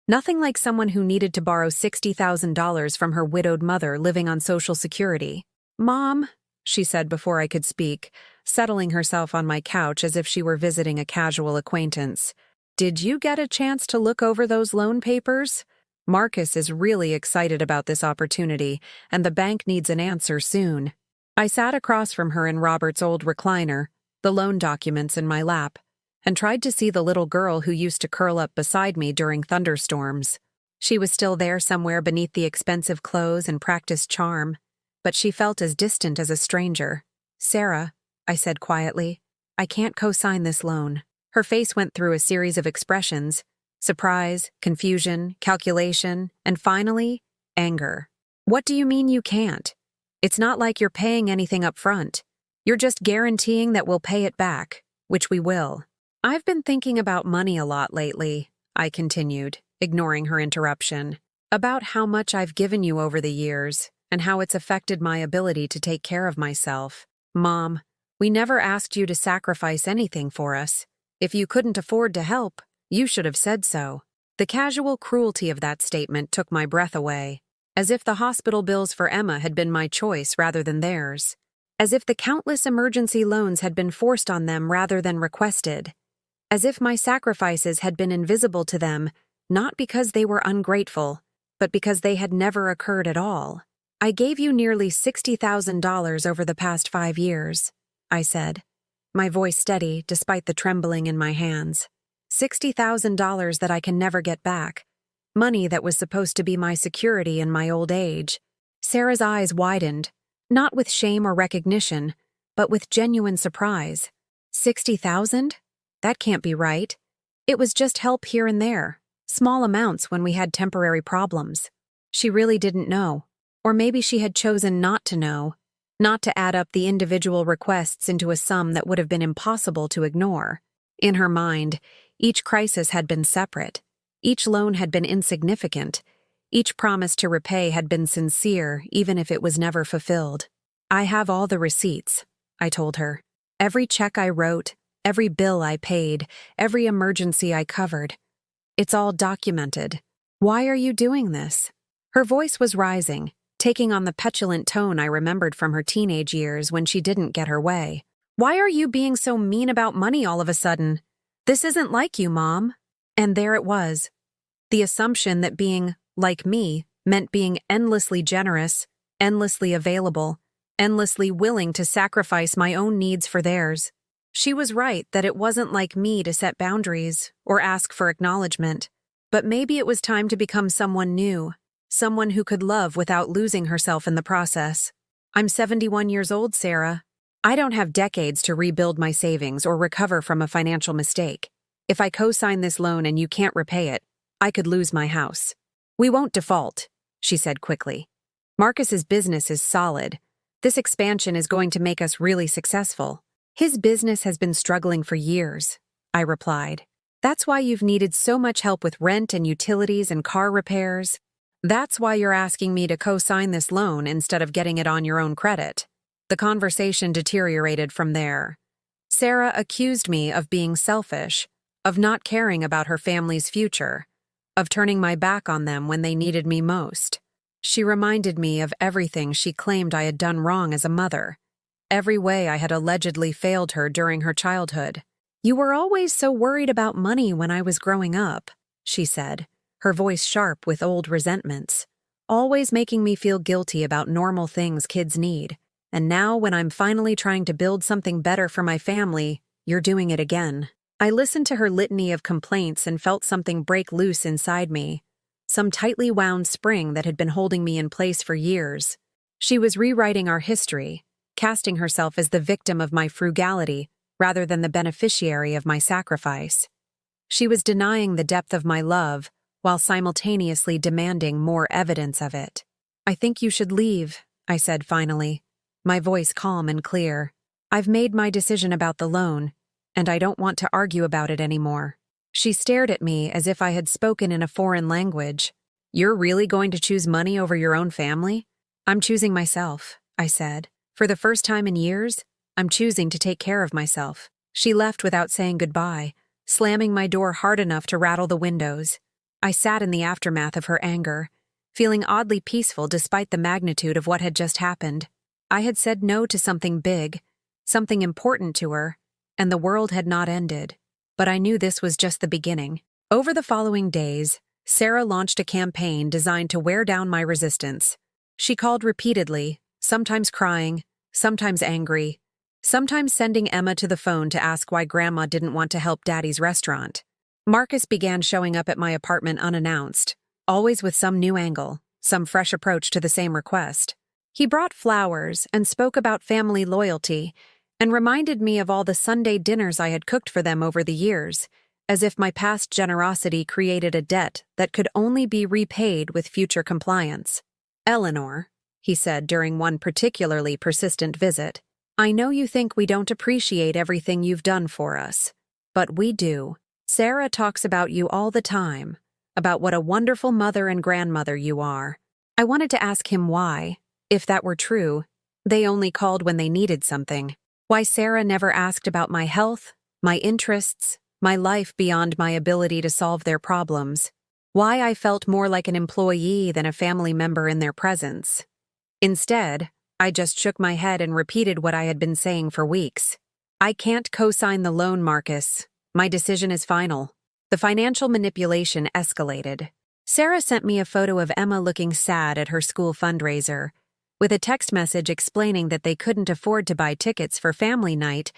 Nothing like someone who needed to borrow $60,000 from her widowed mother living on Social Security. "Mom," she said before I could speak, settling herself on my couch as if she were visiting a casual acquaintance. "Did you get a chance to look over those loan papers? Marcus is really excited about this opportunity, and the bank needs an answer soon." I sat across from her in Robert's old recliner, the loan documents in my lap, and tried to see the little girl who used to curl up beside me during thunderstorms. She was still there somewhere beneath the expensive clothes and practiced charm, but she felt as distant as a stranger. "Sarah," I said quietly, "I can't co-sign this loan." Her face went through a series of expressions: surprise, confusion, calculation, and finally, anger. "What do you mean you can't? It's not like you're paying anything up front. You're just guaranteeing that we'll pay it back, which we will." "I've been thinking about money a lot lately," I continued, ignoring her interruption. "About how much I've given you over the years, and how it's affected my ability to take care of myself. Mom, we never asked you to sacrifice anything for us. If you couldn't afford to help, you should have said so." The casual cruelty of that statement took my breath away, as if the hospital bills for Emma had been my choice rather than theirs, as if the countless emergency loans had been forced on them rather than requested, as if my sacrifices had been invisible to them, not because they were ungrateful, but because they had never occurred at all. "I gave you nearly $60,000 over the past 5 years, I said, my voice steady despite the trembling in my hands. $60,000 that I can never get back. Money that was supposed to be my security in my old age. Sarah's eyes widened, not with shame or recognition, but with genuine surprise. 60,000? That can't be right. It was just help here and there, small amounts when we had temporary problems. She really didn't know. Or maybe she had chosen not to know, not to add up the individual requests into a sum that would have been impossible to ignore. In her mind, each crisis had been separate. Each loan had been insignificant. Each promise to repay had been sincere, even if it was never fulfilled. "I have all the receipts," I told her. "Every check I wrote, every bill I paid, every emergency I covered. It's all documented. Why are you doing this?" Her voice was rising, taking on the petulant tone I remembered from her teenage years when she didn't get her way. "Why are you being so mean about money all of a sudden? This isn't like you, Mom." And there it was. The assumption that being like me meant being endlessly generous, endlessly available, endlessly willing to sacrifice my own needs for theirs. She was right that it wasn't like me to set boundaries or ask for acknowledgement, but maybe it was time to become someone new, someone who could love without losing herself in the process. "I'm 71 years old, Sarah. I don't have decades to rebuild my savings or recover from a financial mistake. If I co-sign this loan and you can't repay it, I could lose my house." "We won't default," she said quickly. "Marcus's business is solid. This expansion is going to make us really successful." "His business has been struggling for years," I replied. "That's why you've needed so much help with rent and utilities and car repairs. That's why you're asking me to co-sign this loan instead of getting it on your own credit." The conversation deteriorated from there. Sarah accused me of being selfish, of not caring about her family's future, of turning my back on them when they needed me most. She reminded me of everything she claimed I had done wrong as a mother, every way I had allegedly failed her during her childhood. "You were always so worried about money when I was growing up," she said, her voice sharp with old resentments, "always making me feel guilty about normal things kids need. And now when I'm finally trying to build something better for my family, you're doing it again." I listened to her litany of complaints and felt something break loose inside me, some tightly wound spring that had been holding me in place for years. She was rewriting our history, casting herself as the victim of my frugality rather than the beneficiary of my sacrifice. She was denying the depth of my love while simultaneously demanding more evidence of it. "I think you should leave," I said finally, my voice calm and clear. "I've made my decision about the loan, and I don't want to argue about it anymore." She stared at me as if I had spoken in a foreign language. "You're really going to choose money over your own family?" "I'm choosing myself," I said. "For the first time in years, I'm choosing to take care of myself." She left without saying goodbye, slamming my door hard enough to rattle the windows. I sat in the aftermath of her anger, feeling oddly peaceful despite the magnitude of what had just happened. I had said no to something big, something important to her, and the world had not ended. But I knew this was just the beginning. Over the following days, Sarah launched a campaign designed to wear down my resistance. She called repeatedly, sometimes crying, sometimes angry, sometimes sending Emma to the phone to ask why Grandma didn't want to help Daddy's restaurant. Marcus began showing up at my apartment unannounced, always with some new angle, some fresh approach to the same request. He brought flowers and spoke about family loyalty and reminded me of all the Sunday dinners I had cooked for them over the years, as if my past generosity created a debt that could only be repaid with future compliance. "Eleanor," he said during one particularly persistent visit, "I know you think we don't appreciate everything you've done for us, but we do. Sarah talks about you all the time, about what a wonderful mother and grandmother you are." I wanted to ask him why, if that were true, they only called when they needed something. Why Sarah never asked about my health, my interests, my life beyond my ability to solve their problems. Why I felt more like an employee than a family member in their presence. Instead, I just shook my head and repeated what I had been saying for weeks. "I can't co-sign the loan, Marcus. My decision is final." The financial manipulation escalated. Sarah sent me a photo of Emma looking sad at her school fundraiser, with a text message explaining that they couldn't afford to buy tickets for family night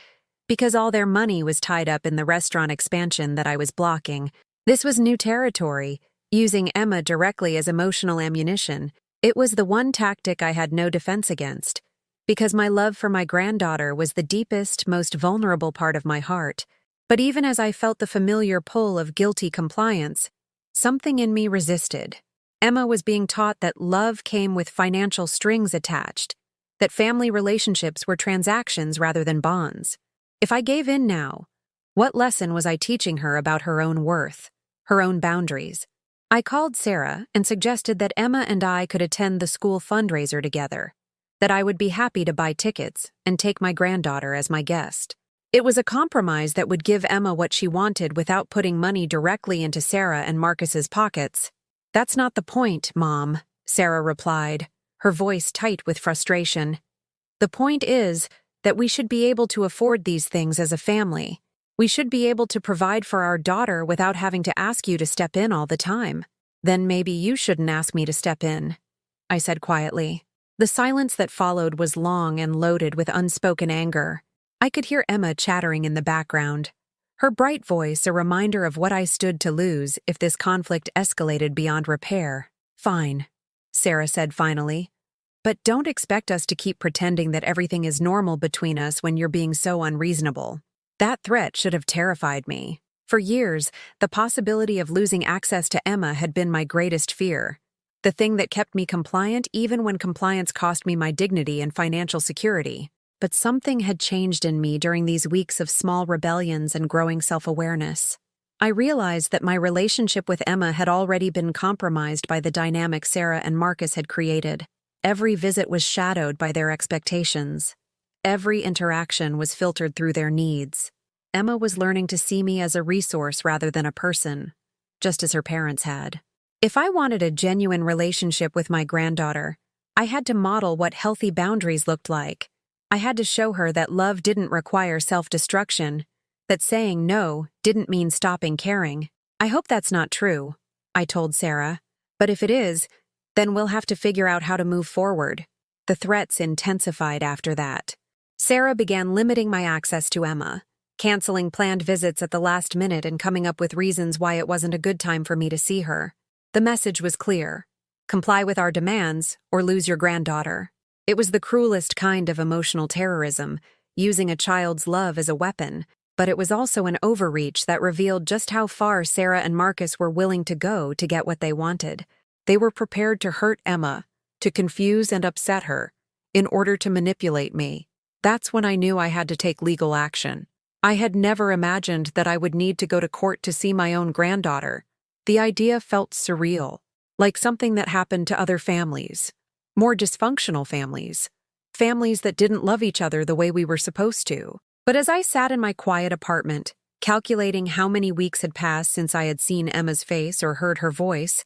because all their money was tied up in the restaurant expansion that I was blocking. This was new territory, using Emma directly as emotional ammunition. It was the one tactic I had no defense against, because my love for my granddaughter was the deepest, most vulnerable part of my heart. But even as I felt the familiar pull of guilty compliance, something in me resisted. Emma was being taught that love came with financial strings attached, that family relationships were transactions rather than bonds. If I gave in now, what lesson was I teaching her about her own worth, her own boundaries? I called Sarah and suggested that Emma and I could attend the school fundraiser together, that I would be happy to buy tickets and take my granddaughter as my guest. It was a compromise that would give Emma what she wanted without putting money directly into Sarah and Marcus's pockets. "That's not the point, Mom," Sarah replied, her voice tight with frustration. "The point is that we should be able to afford these things as a family. We should be able to provide for our daughter without having to ask you to step in all the time." "Then maybe you shouldn't ask me to step in," I said quietly. The silence that followed was long and loaded with unspoken anger. I could hear Emma chattering in the background, her bright voice a reminder of what I stood to lose if this conflict escalated beyond repair. "Fine," Sarah said finally. "But don't expect us to keep pretending that everything is normal between us when you're being so unreasonable." That threat should have terrified me. For years, the possibility of losing access to Emma had been my greatest fear, the thing that kept me compliant even when compliance cost me my dignity and financial security. But something had changed in me during these weeks of small rebellions and growing self-awareness. I realized that my relationship with Emma had already been compromised by the dynamic Sarah and Marcus had created. Every visit was shadowed by their expectations. Every interaction was filtered through their needs. Emma was learning to see me as a resource rather than a person, just as her parents had. If I wanted a genuine relationship with my granddaughter, I had to model what healthy boundaries looked like. I had to show her that love didn't require self-destruction, that saying no didn't mean stopping caring. "I hope that's not true," I told Sarah. "But if it is, then we'll have to figure out how to move forward." The threats intensified after that. Sarah began limiting my access to Emma, canceling planned visits at the last minute and coming up with reasons why it wasn't a good time for me to see her. The message was clear: comply with our demands or lose your granddaughter. It was the cruelest kind of emotional terrorism, using a child's love as a weapon, but it was also an overreach that revealed just how far Sarah and Marcus were willing to go to get what they wanted. They were prepared to hurt Emma, to confuse and upset her, in order to manipulate me. That's when I knew I had to take legal action. I had never imagined that I would need to go to court to see my own granddaughter. The idea felt surreal, like something that happened to other families, more dysfunctional families, families that didn't love each other the way we were supposed to. But as I sat in my quiet apartment, calculating how many weeks had passed since I had seen Emma's face or heard her voice,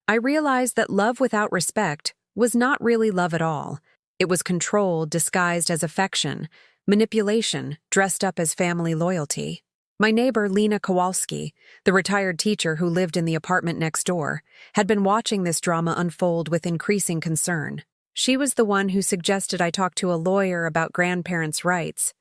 I realized that love without respect was not really love at all. It was control disguised as affection, manipulation dressed up as family loyalty. My neighbor, Lena Kowalski, the retired teacher who lived in the apartment next door, had been watching this drama unfold with increasing concern. She was the one who suggested I talk to a lawyer about grandparents' rights,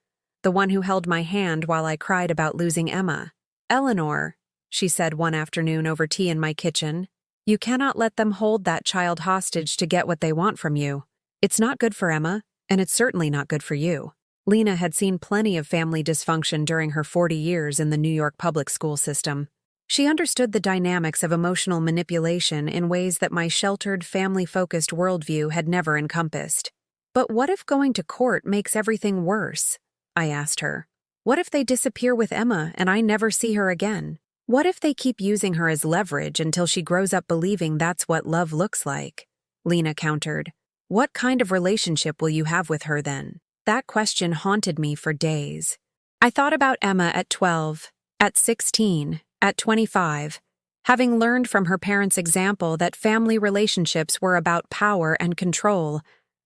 the one who held my hand while I cried about losing Emma. "Eleanor," she said one afternoon over tea in my kitchen, "you cannot let them hold that child hostage to get what they want from you. It's not good for Emma, and it's certainly not good for you." Lena had seen plenty of family dysfunction during her 40 years in the New York public school system. She understood the dynamics of emotional manipulation in ways that my sheltered, family-focused worldview had never encompassed. "But what if going to court makes everything worse?" I asked her. "What if they disappear with Emma and I never see her again? What if they keep using her as leverage until she grows up believing that's what love looks like?" Lena countered. "What kind of relationship will you have with her then?" That question haunted me for days. I thought about Emma at 12, at 16, at 25, having learned from her parents' example that family relationships were about power and control,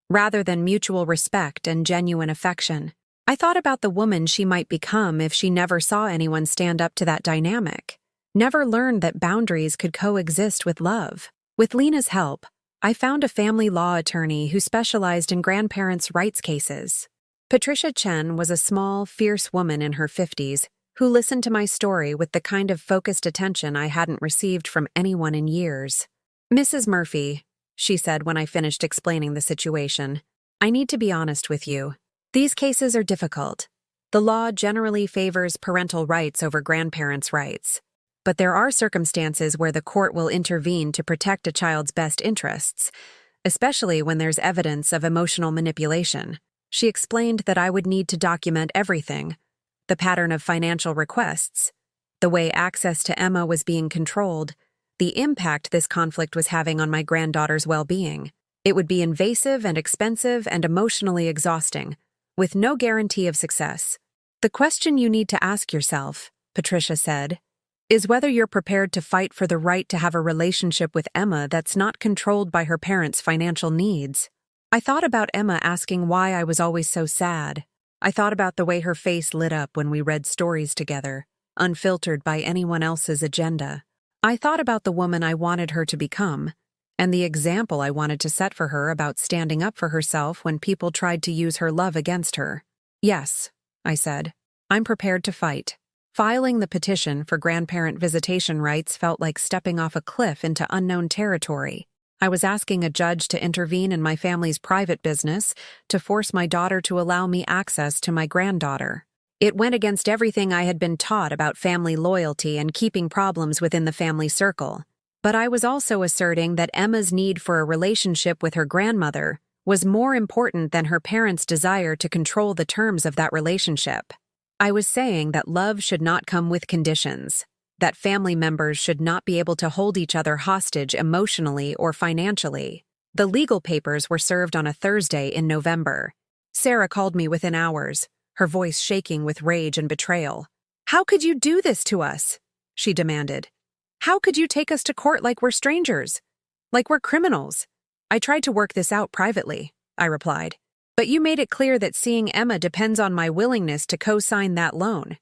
rather than mutual respect and genuine affection. I thought about the woman she might become if she never saw anyone stand up to that dynamic, never learned that boundaries could coexist with love. With Lena's help, I found a family law attorney who specialized in grandparents' rights cases. Patricia Chen was a small, fierce woman in her 50s who listened to my story with the kind of focused attention I hadn't received from anyone in years. "Mrs. Murphy," she said when I finished explaining the situation, "I need to be honest with you. These cases are difficult. The law generally favors parental rights over grandparents' rights. But there are circumstances where the court will intervene to protect a child's best interests, especially when there's evidence of emotional manipulation." She explained that I would need to document everything: the pattern of financial requests, the way access to Emma was being controlled, the impact this conflict was having on my granddaughter's well-being. It would be invasive and expensive and emotionally exhausting, with no guarantee of success. "The question you need to ask yourself," Patricia said, "is whether you're prepared to fight for the right to have a relationship with Emma that's not controlled by her parents' financial needs." I thought about Emma asking why I was always so sad. I thought about the way her face lit up when we read stories together, unfiltered by anyone else's agenda. I thought about the woman I wanted her to become, and the example I wanted to set for her about standing up for herself when people tried to use her love against her. "Yes," I said, "I'm prepared to fight." Filing the petition for grandparent visitation rights felt like stepping off a cliff into unknown territory. I was asking a judge to intervene in my family's private business to force my daughter to allow me access to my granddaughter. It went against everything I had been taught about family loyalty and keeping problems within the family circle. But I was also asserting that Emma's need for a relationship with her grandmother was more important than her parents' desire to control the terms of that relationship. I was saying that love should not come with conditions, that family members should not be able to hold each other hostage emotionally or financially. The legal papers were served on a Thursday in November. Sarah called me within hours, her voice shaking with rage and betrayal. "How could you do this to us?" she demanded. "How could you take us to court like we're strangers? Like we're criminals?" "I tried to work this out privately," I replied. "But you made it clear that seeing Emma depends on my willingness to co-sign that loan.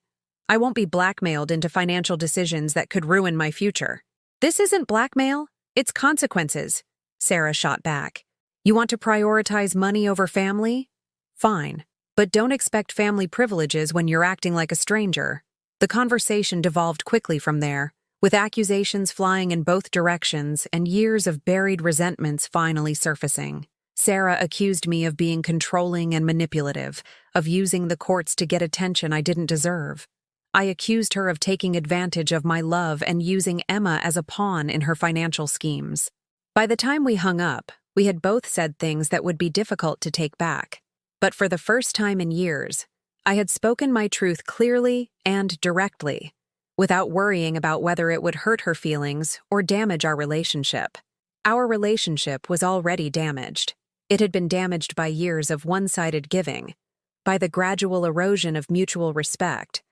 I won't be blackmailed into financial decisions that could ruin my future." "This isn't blackmail, it's consequences," Sarah shot back. "You want to prioritize money over family? Fine. But don't expect family privileges when you're acting like a stranger. The conversation devolved quickly from there, with accusations flying in both directions and years of buried resentments finally surfacing. Sarah accused me of being controlling and manipulative, of using the courts to get attention I didn't deserve. I accused her of taking advantage of my love and using Emma as a pawn in her financial schemes. By the time we hung up, we had both said things that would be difficult to take back. But for the first time in years, I had spoken my truth clearly and directly, without worrying about whether it would hurt her feelings or damage our relationship. Our relationship was already damaged. It had been damaged by years of one-sided giving, by the gradual erosion of mutual respect,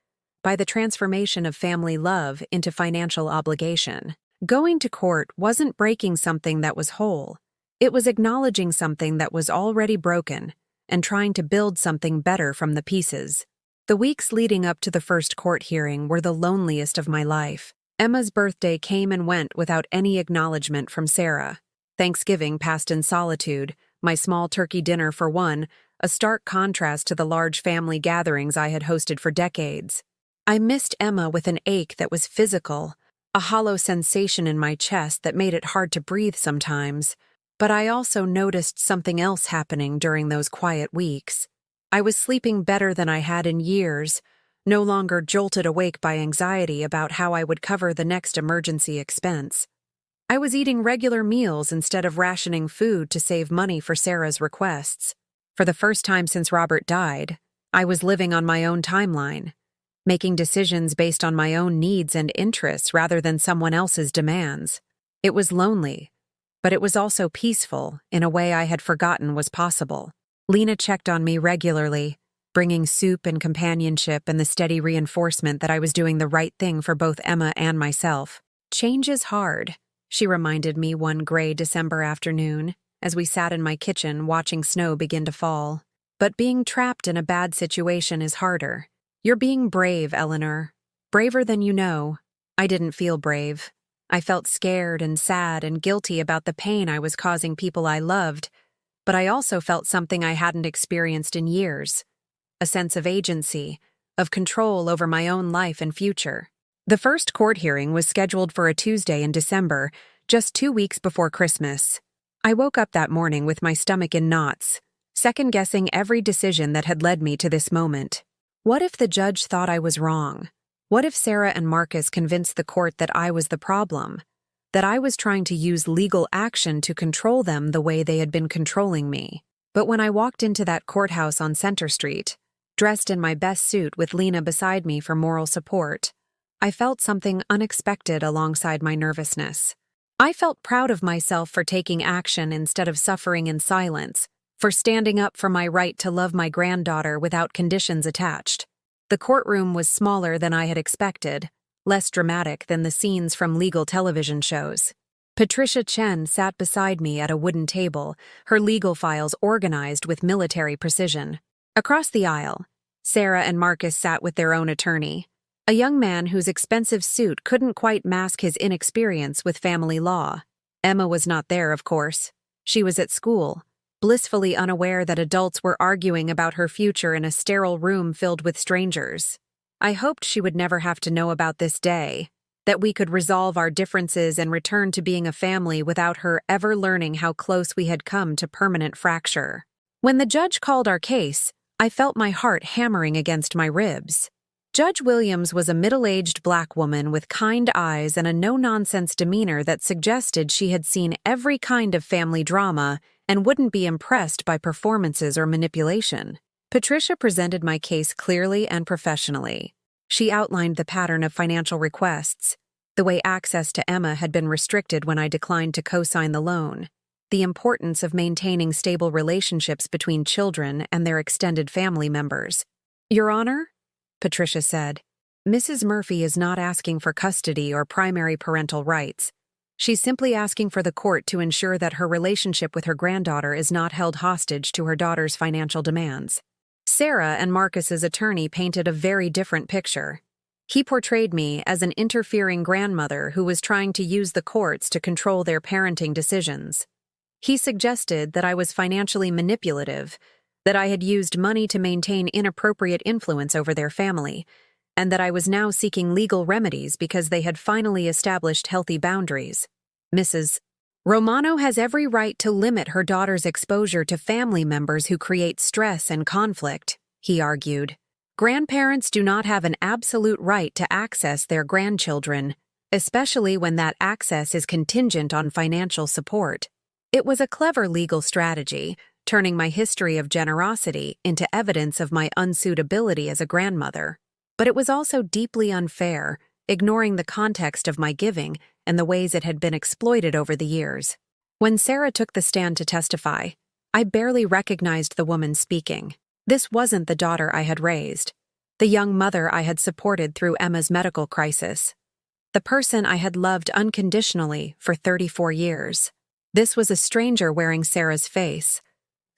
by the transformation of family love into financial obligation. Going to court wasn't breaking something that was whole. It was acknowledging something that was already broken and trying to build something better from the pieces. The weeks leading up to the first court hearing were the loneliest of my life. Emma's birthday came and went without any acknowledgement from Sarah. Thanksgiving passed in solitude, my small turkey dinner for one, a stark contrast to the large family gatherings I had hosted for decades. I missed Emma with an ache that was physical, a hollow sensation in my chest that made it hard to breathe sometimes. But I also noticed something else happening during those quiet weeks. I was sleeping better than I had in years, no longer jolted awake by anxiety about how I would cover the next emergency expense. I was eating regular meals instead of rationing food to save money for Sarah's requests. For the first time since Robert died, I was living on my own timeline, making decisions based on my own needs and interests rather than someone else's demands. It was lonely, but it was also peaceful in a way I had forgotten was possible. Lena checked on me regularly, bringing soup and companionship and the steady reinforcement that I was doing the right thing for both Emma and myself. "Change is hard," she reminded me one gray December afternoon, as we sat in my kitchen watching snow begin to fall. "But being trapped in a bad situation is harder. You're being brave, Eleanor. Braver than you know." I didn't feel brave. I felt scared and sad and guilty about the pain I was causing people I loved, but I also felt something I hadn't experienced in years, a sense of agency, of control over my own life and future. The first court hearing was scheduled for a Tuesday in December, just 2 weeks before Christmas. I woke up that morning with my stomach in knots, second-guessing every decision that had led me to this moment. What if the judge thought I was wrong? What if Sarah and Marcus convinced the court that I was the problem, that I was trying to use legal action to control them the way they had been controlling me? But when I walked into that courthouse on Center Street, dressed in my best suit with Lena beside me for moral support, I felt something unexpected alongside my nervousness. I felt proud of myself for taking action instead of suffering in silence, for standing up for my right to love my granddaughter without conditions attached. The courtroom was smaller than I had expected, less dramatic than the scenes from legal television shows. Patricia Chen sat beside me at a wooden table, her legal files organized with military precision. Across the aisle, Sarah and Marcus sat with their own attorney, a young man whose expensive suit couldn't quite mask his inexperience with family law. Emma was not there, of course. She was at school, blissfully unaware that adults were arguing about her future in a sterile room filled with strangers. I hoped she would never have to know about this day, that we could resolve our differences and return to being a family without her ever learning how close we had come to permanent fracture. When the judge called our case, I felt my heart hammering against my ribs. Judge Williams was a middle-aged black woman with kind eyes and a no-nonsense demeanor that suggested she had seen every kind of family drama and wouldn't be impressed by performances or manipulation. Patricia presented my case clearly and professionally. She outlined the pattern of financial requests, the way access to Emma had been restricted when I declined to co-sign the loan, the importance of maintaining stable relationships between children and their extended family members. "Your Honor," Patricia said, "Mrs. Murphy is not asking for custody or primary parental rights. She's simply asking for the court to ensure that her relationship with her granddaughter is not held hostage to her daughter's financial demands." Sarah and Marcus's attorney painted a very different picture. He portrayed me as an interfering grandmother who was trying to use the courts to control their parenting decisions. He suggested that I was financially manipulative, that I had used money to maintain inappropriate influence over their family, and that I was now seeking legal remedies because they had finally established healthy boundaries. Mrs. Romano has every right to limit her daughter's exposure to family members who create stress and conflict, he argued. Grandparents do not have an absolute right to access their grandchildren, especially when that access is contingent on financial support. It was a clever legal strategy, turning my history of generosity into evidence of my unsuitability as a grandmother. But it was also deeply unfair, ignoring the context of my giving and the ways it had been exploited over the years. When Sarah took the stand to testify, I barely recognized the woman speaking. This wasn't the daughter I had raised, the young mother I had supported through Emma's medical crisis, the person I had loved unconditionally for 34 years. This was a stranger wearing Sarah's face,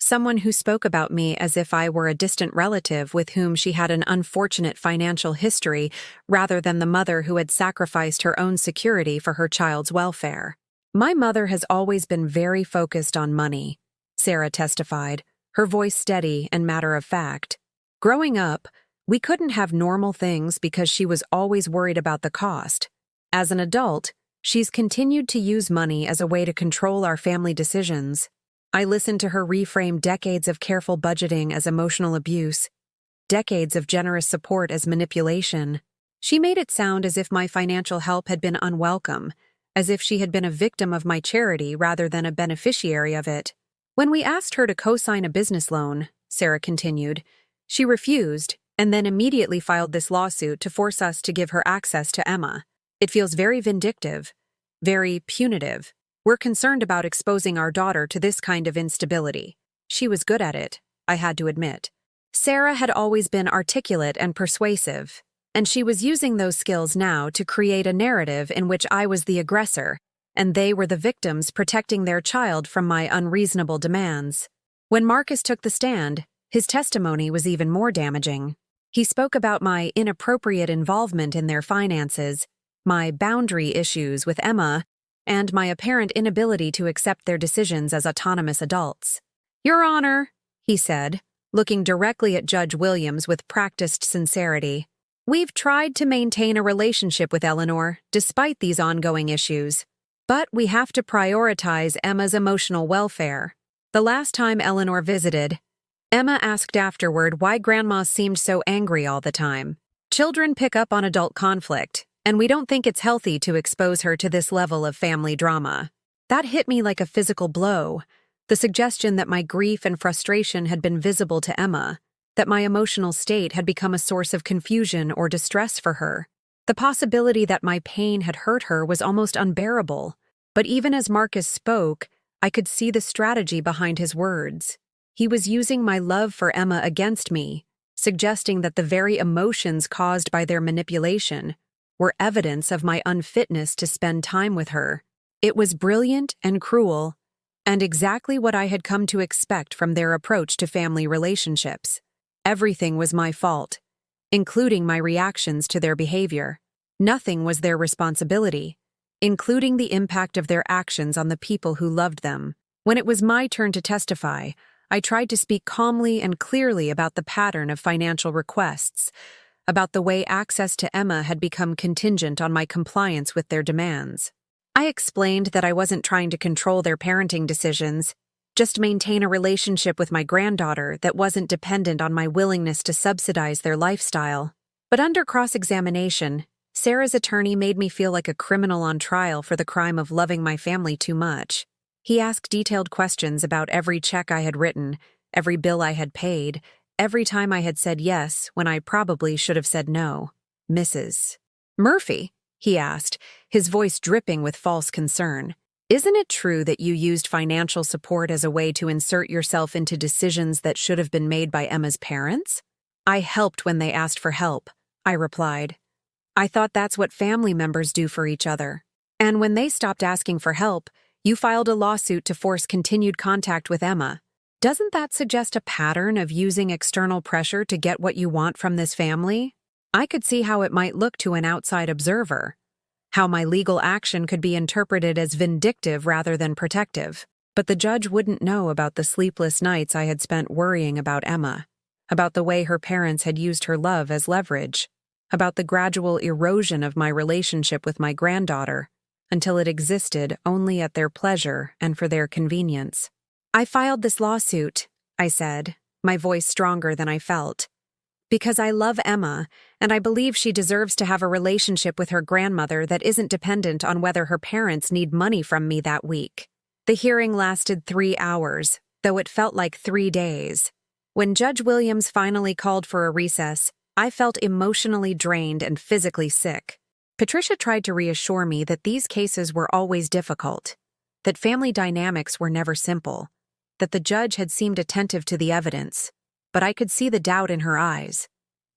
someone who spoke about me as if I were a distant relative with whom she had an unfortunate financial history rather than the mother who had sacrificed her own security for her child's welfare. My mother has always been very focused on money, Sarah testified, her voice steady and matter-of-fact. Growing up, we couldn't have normal things because she was always worried about the cost. As an adult, she's continued to use money as a way to control our family decisions. I listened to her reframe decades of careful budgeting as emotional abuse, decades of generous support as manipulation. She made it sound as if my financial help had been unwelcome, as if she had been a victim of my charity rather than a beneficiary of it. When we asked her to co-sign a business loan, Sarah continued, she refused and then immediately filed this lawsuit to force us to give her access to Emma. It feels very vindictive, very punitive. We're concerned about exposing our daughter to this kind of instability. She was good at it, I had to admit. Sarah had always been articulate and persuasive, and she was using those skills now to create a narrative in which I was the aggressor, and they were the victims protecting their child from my unreasonable demands. When Marcus took the stand, his testimony was even more damaging. He spoke about my inappropriate involvement in their finances, my boundary issues with Emma, and my apparent inability to accept their decisions as autonomous adults. Your Honor, he said, looking directly at Judge Williams with practiced sincerity, we've tried to maintain a relationship with Eleanor despite these ongoing issues, but we have to prioritize Emma's emotional welfare. The last time Eleanor visited, Emma asked afterward why Grandma seemed so angry all the time. Children pick up on adult conflict, and we don't think it's healthy to expose her to this level of family drama. That hit me like a physical blow, the suggestion that my grief and frustration had been visible to Emma, that my emotional state had become a source of confusion or distress for her. The possibility that my pain had hurt her was almost unbearable, but even as Marcus spoke, I could see the strategy behind his words. He was using my love for Emma against me, suggesting that the very emotions caused by their manipulation were evidence of my unfitness to spend time with her. It was brilliant and cruel, and exactly what I had come to expect from their approach to family relationships. Everything was my fault, including my reactions to their behavior. Nothing was their responsibility, including the impact of their actions on the people who loved them. When it was my turn to testify, I tried to speak calmly and clearly about the pattern of financial requests, about the way access to Emma had become contingent on my compliance with their demands. I explained that I wasn't trying to control their parenting decisions, just maintain a relationship with my granddaughter that wasn't dependent on my willingness to subsidize their lifestyle. But under cross-examination, Sarah's attorney made me feel like a criminal on trial for the crime of loving my family too much. He asked detailed questions about every check I had written, every bill I had paid, every time I had said yes when I probably should have said no. Mrs. Murphy, he asked, his voice dripping with false concern. Isn't it true that you used financial support as a way to insert yourself into decisions that should have been made by Emma's parents? I helped when they asked for help, I replied. I thought that's what family members do for each other. And when they stopped asking for help, you filed a lawsuit to force continued contact with Emma. Doesn't that suggest a pattern of using external pressure to get what you want from this family? I could see how it might look to an outside observer, how my legal action could be interpreted as vindictive rather than protective. But the judge wouldn't know about the sleepless nights I had spent worrying about Emma, about the way her parents had used her love as leverage, about the gradual erosion of my relationship with my granddaughter, until it existed only at their pleasure and for their convenience. "I filed this lawsuit," I said, my voice stronger than I felt, "because I love Emma, and I believe she deserves to have a relationship with her grandmother that isn't dependent on whether her parents need money from me that week." The hearing lasted 3 hours, though it felt like 3 days. When Judge Williams finally called for a recess, I felt emotionally drained and physically sick. Patricia tried to reassure me that these cases were always difficult, that family dynamics were never simple, that the judge had seemed attentive to the evidence, but I could see the doubt in her eyes,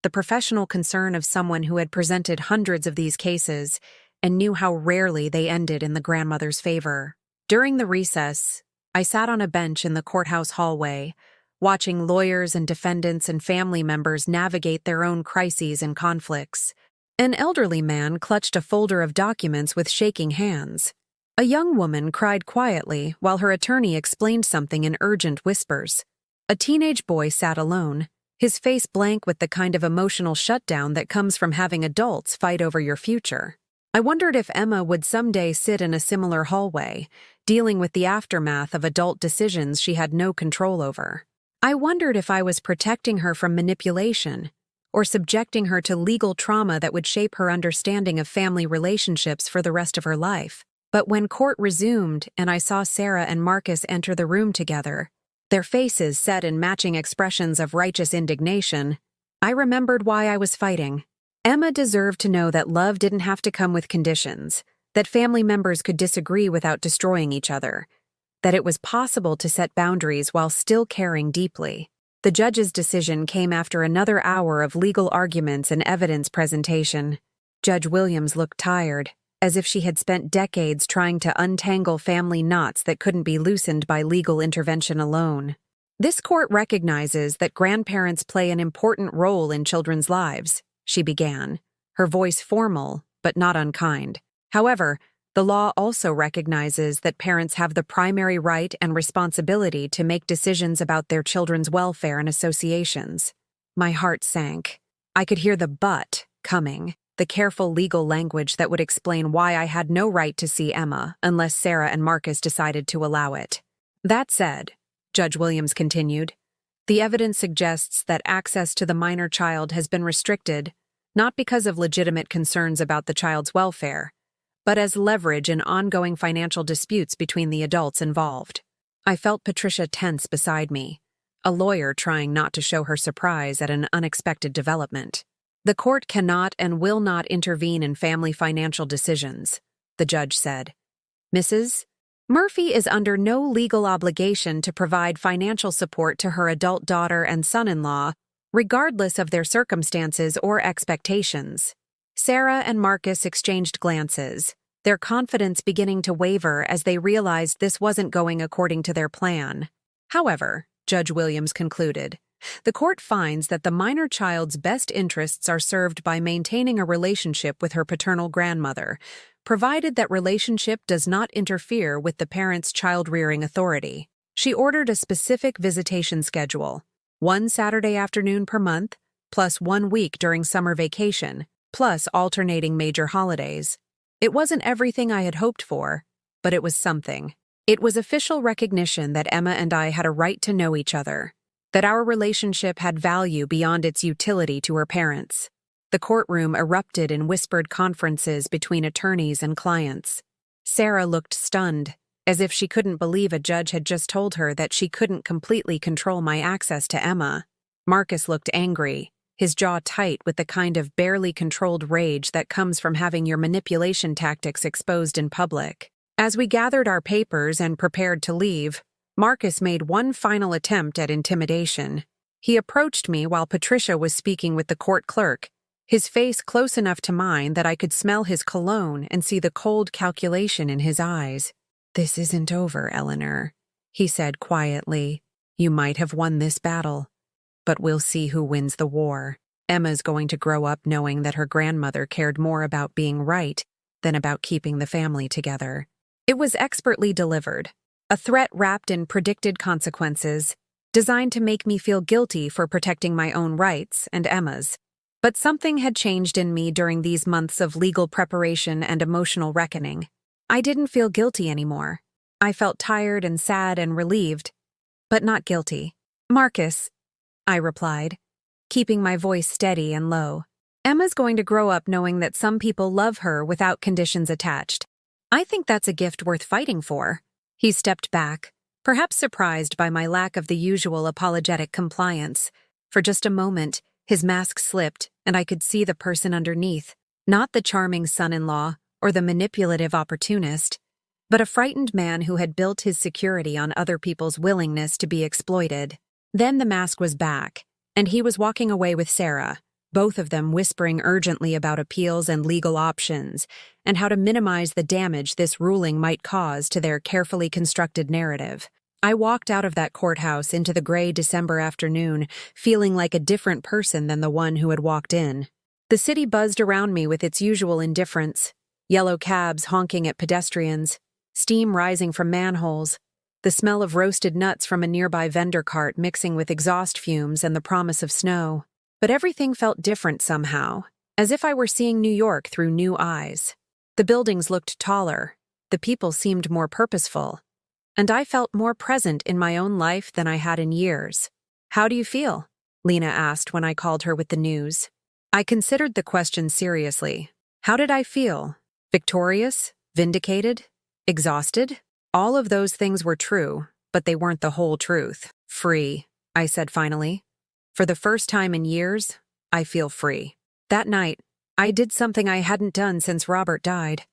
the professional concern of someone who had presented hundreds of these cases and knew how rarely they ended in the grandmother's favor. During the recess, I sat on a bench in the courthouse hallway, watching lawyers and defendants and family members navigate their own crises and conflicts. An elderly man clutched a folder of documents with shaking hands. A young woman cried quietly while her attorney explained something in urgent whispers. A teenage boy sat alone, his face blank with the kind of emotional shutdown that comes from having adults fight over your future. I wondered if Emma would someday sit in a similar hallway, dealing with the aftermath of adult decisions she had no control over. I wondered if I was protecting her from manipulation, or subjecting her to legal trauma that would shape her understanding of family relationships for the rest of her life. But when court resumed and I saw Sarah and Marcus enter the room together, their faces set in matching expressions of righteous indignation, I remembered why I was fighting. Emma deserved to know that love didn't have to come with conditions, that family members could disagree without destroying each other, that it was possible to set boundaries while still caring deeply. The judge's decision came after another hour of legal arguments and evidence presentation. Judge Williams looked tired, as if she had spent decades trying to untangle family knots that couldn't be loosened by legal intervention alone. "This court recognizes that grandparents play an important role in children's lives," she began, her voice formal but not unkind. "However, the law also recognizes that parents have the primary right and responsibility to make decisions about their children's welfare and associations." My heart sank. I could hear the "but" coming, the careful legal language that would explain why I had no right to see Emma unless Sarah and Marcus decided to allow it. "That said," Judge Williams continued, "the evidence suggests that access to the minor child has been restricted, not because of legitimate concerns about the child's welfare, but as leverage in ongoing financial disputes between the adults involved." I felt Patricia tense beside me, a lawyer trying not to show her surprise at an unexpected development. "The court cannot and will not intervene in family financial decisions," the judge said. "Mrs. Murphy is under no legal obligation to provide financial support to her adult daughter and son-in-law, regardless of their circumstances or expectations." Sarah and Marcus exchanged glances, their confidence beginning to waver as they realized this wasn't going according to their plan. "However," Judge Williams concluded, "the court finds that the minor child's best interests are served by maintaining a relationship with her paternal grandmother, provided that relationship does not interfere with the parent's child-rearing authority." She ordered a specific visitation schedule, 1 Saturday afternoon per month, plus 1 week during summer vacation, plus alternating major holidays. It wasn't everything I had hoped for, but it was something. It was official recognition that Emma and I had a right to know each other, that our relationship had value beyond its utility to her parents. The courtroom erupted in whispered conferences between attorneys and clients. Sarah looked stunned, as if she couldn't believe a judge had just told her that she couldn't completely control my access to Emma. Marcus looked angry, his jaw tight with the kind of barely controlled rage that comes from having your manipulation tactics exposed in public. As we gathered our papers and prepared to leave, Marcus made one final attempt at intimidation. He approached me while Patricia was speaking with the court clerk, his face close enough to mine that I could smell his cologne and see the cold calculation in his eyes. "This isn't over, Eleanor," he said quietly. "You might have won this battle, but we'll see who wins the war. Emma's going to grow up knowing that her grandmother cared more about being right than about keeping the family together." It was expertly delivered, a threat wrapped in predicted consequences, designed to make me feel guilty for protecting my own rights and Emma's. But something had changed in me during these months of legal preparation and emotional reckoning. I didn't feel guilty anymore. I felt tired and sad and relieved, but not guilty. "Marcus," I replied, keeping my voice steady and low. "Emma's going to grow up knowing that some people love her without conditions attached. I think that's a gift worth fighting for." He stepped back, perhaps surprised by my lack of the usual apologetic compliance. For just a moment, his mask slipped, and I could see the person underneath, not the charming son-in-law or the manipulative opportunist, but a frightened man who had built his security on other people's willingness to be exploited. Then the mask was back, and he was walking away with Sarah, both of them whispering urgently about appeals and legal options, and how to minimize the damage this ruling might cause to their carefully constructed narrative. I walked out of that courthouse into the gray December afternoon, feeling like a different person than the one who had walked in. The city buzzed around me with its usual indifference: yellow cabs honking at pedestrians, steam rising from manholes, the smell of roasted nuts from a nearby vendor cart mixing with exhaust fumes and the promise of snow. But everything felt different somehow, as if I were seeing New York through new eyes. The buildings looked taller, the people seemed more purposeful, and I felt more present in my own life than I had in years. "How do you feel?" Lena asked when I called her with the news. I considered the question seriously. How did I feel? Victorious? Vindicated? Exhausted? All of those things were true, but they weren't the whole truth. "Free," I said finally. "For the first time in years, I feel free." That night, I did something I hadn't done since Robert died.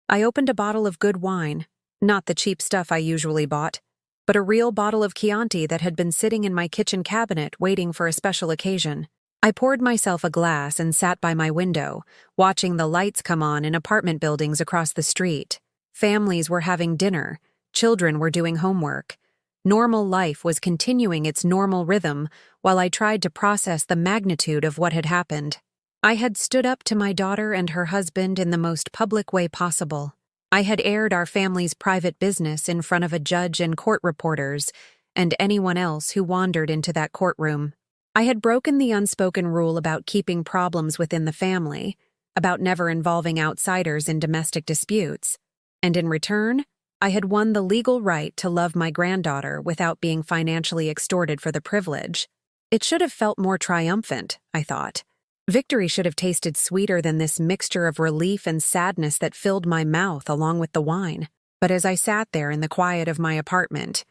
I opened a bottle of good wine, not the cheap stuff I usually bought, but a real bottle of Chianti that had been sitting in my kitchen cabinet waiting for a special occasion. I poured myself a glass and sat by my window, watching the lights come on in apartment buildings across the street. Families were having dinner, children were doing homework. Normal life was continuing its normal rhythm while I tried to process the magnitude of what had happened. I had stood up to my daughter and her husband in the most public way possible. I had aired our family's private business in front of a judge and court reporters and anyone else who wandered into that courtroom. I had broken the unspoken rule about keeping problems within the family, about never involving outsiders in domestic disputes, and in return, I had won the legal right to love my granddaughter without being financially extorted for the privilege. It should have felt more triumphant, I thought. Victory should have tasted sweeter than this mixture of relief and sadness that filled my mouth along with the wine. But as I sat there in the quiet of my apartment,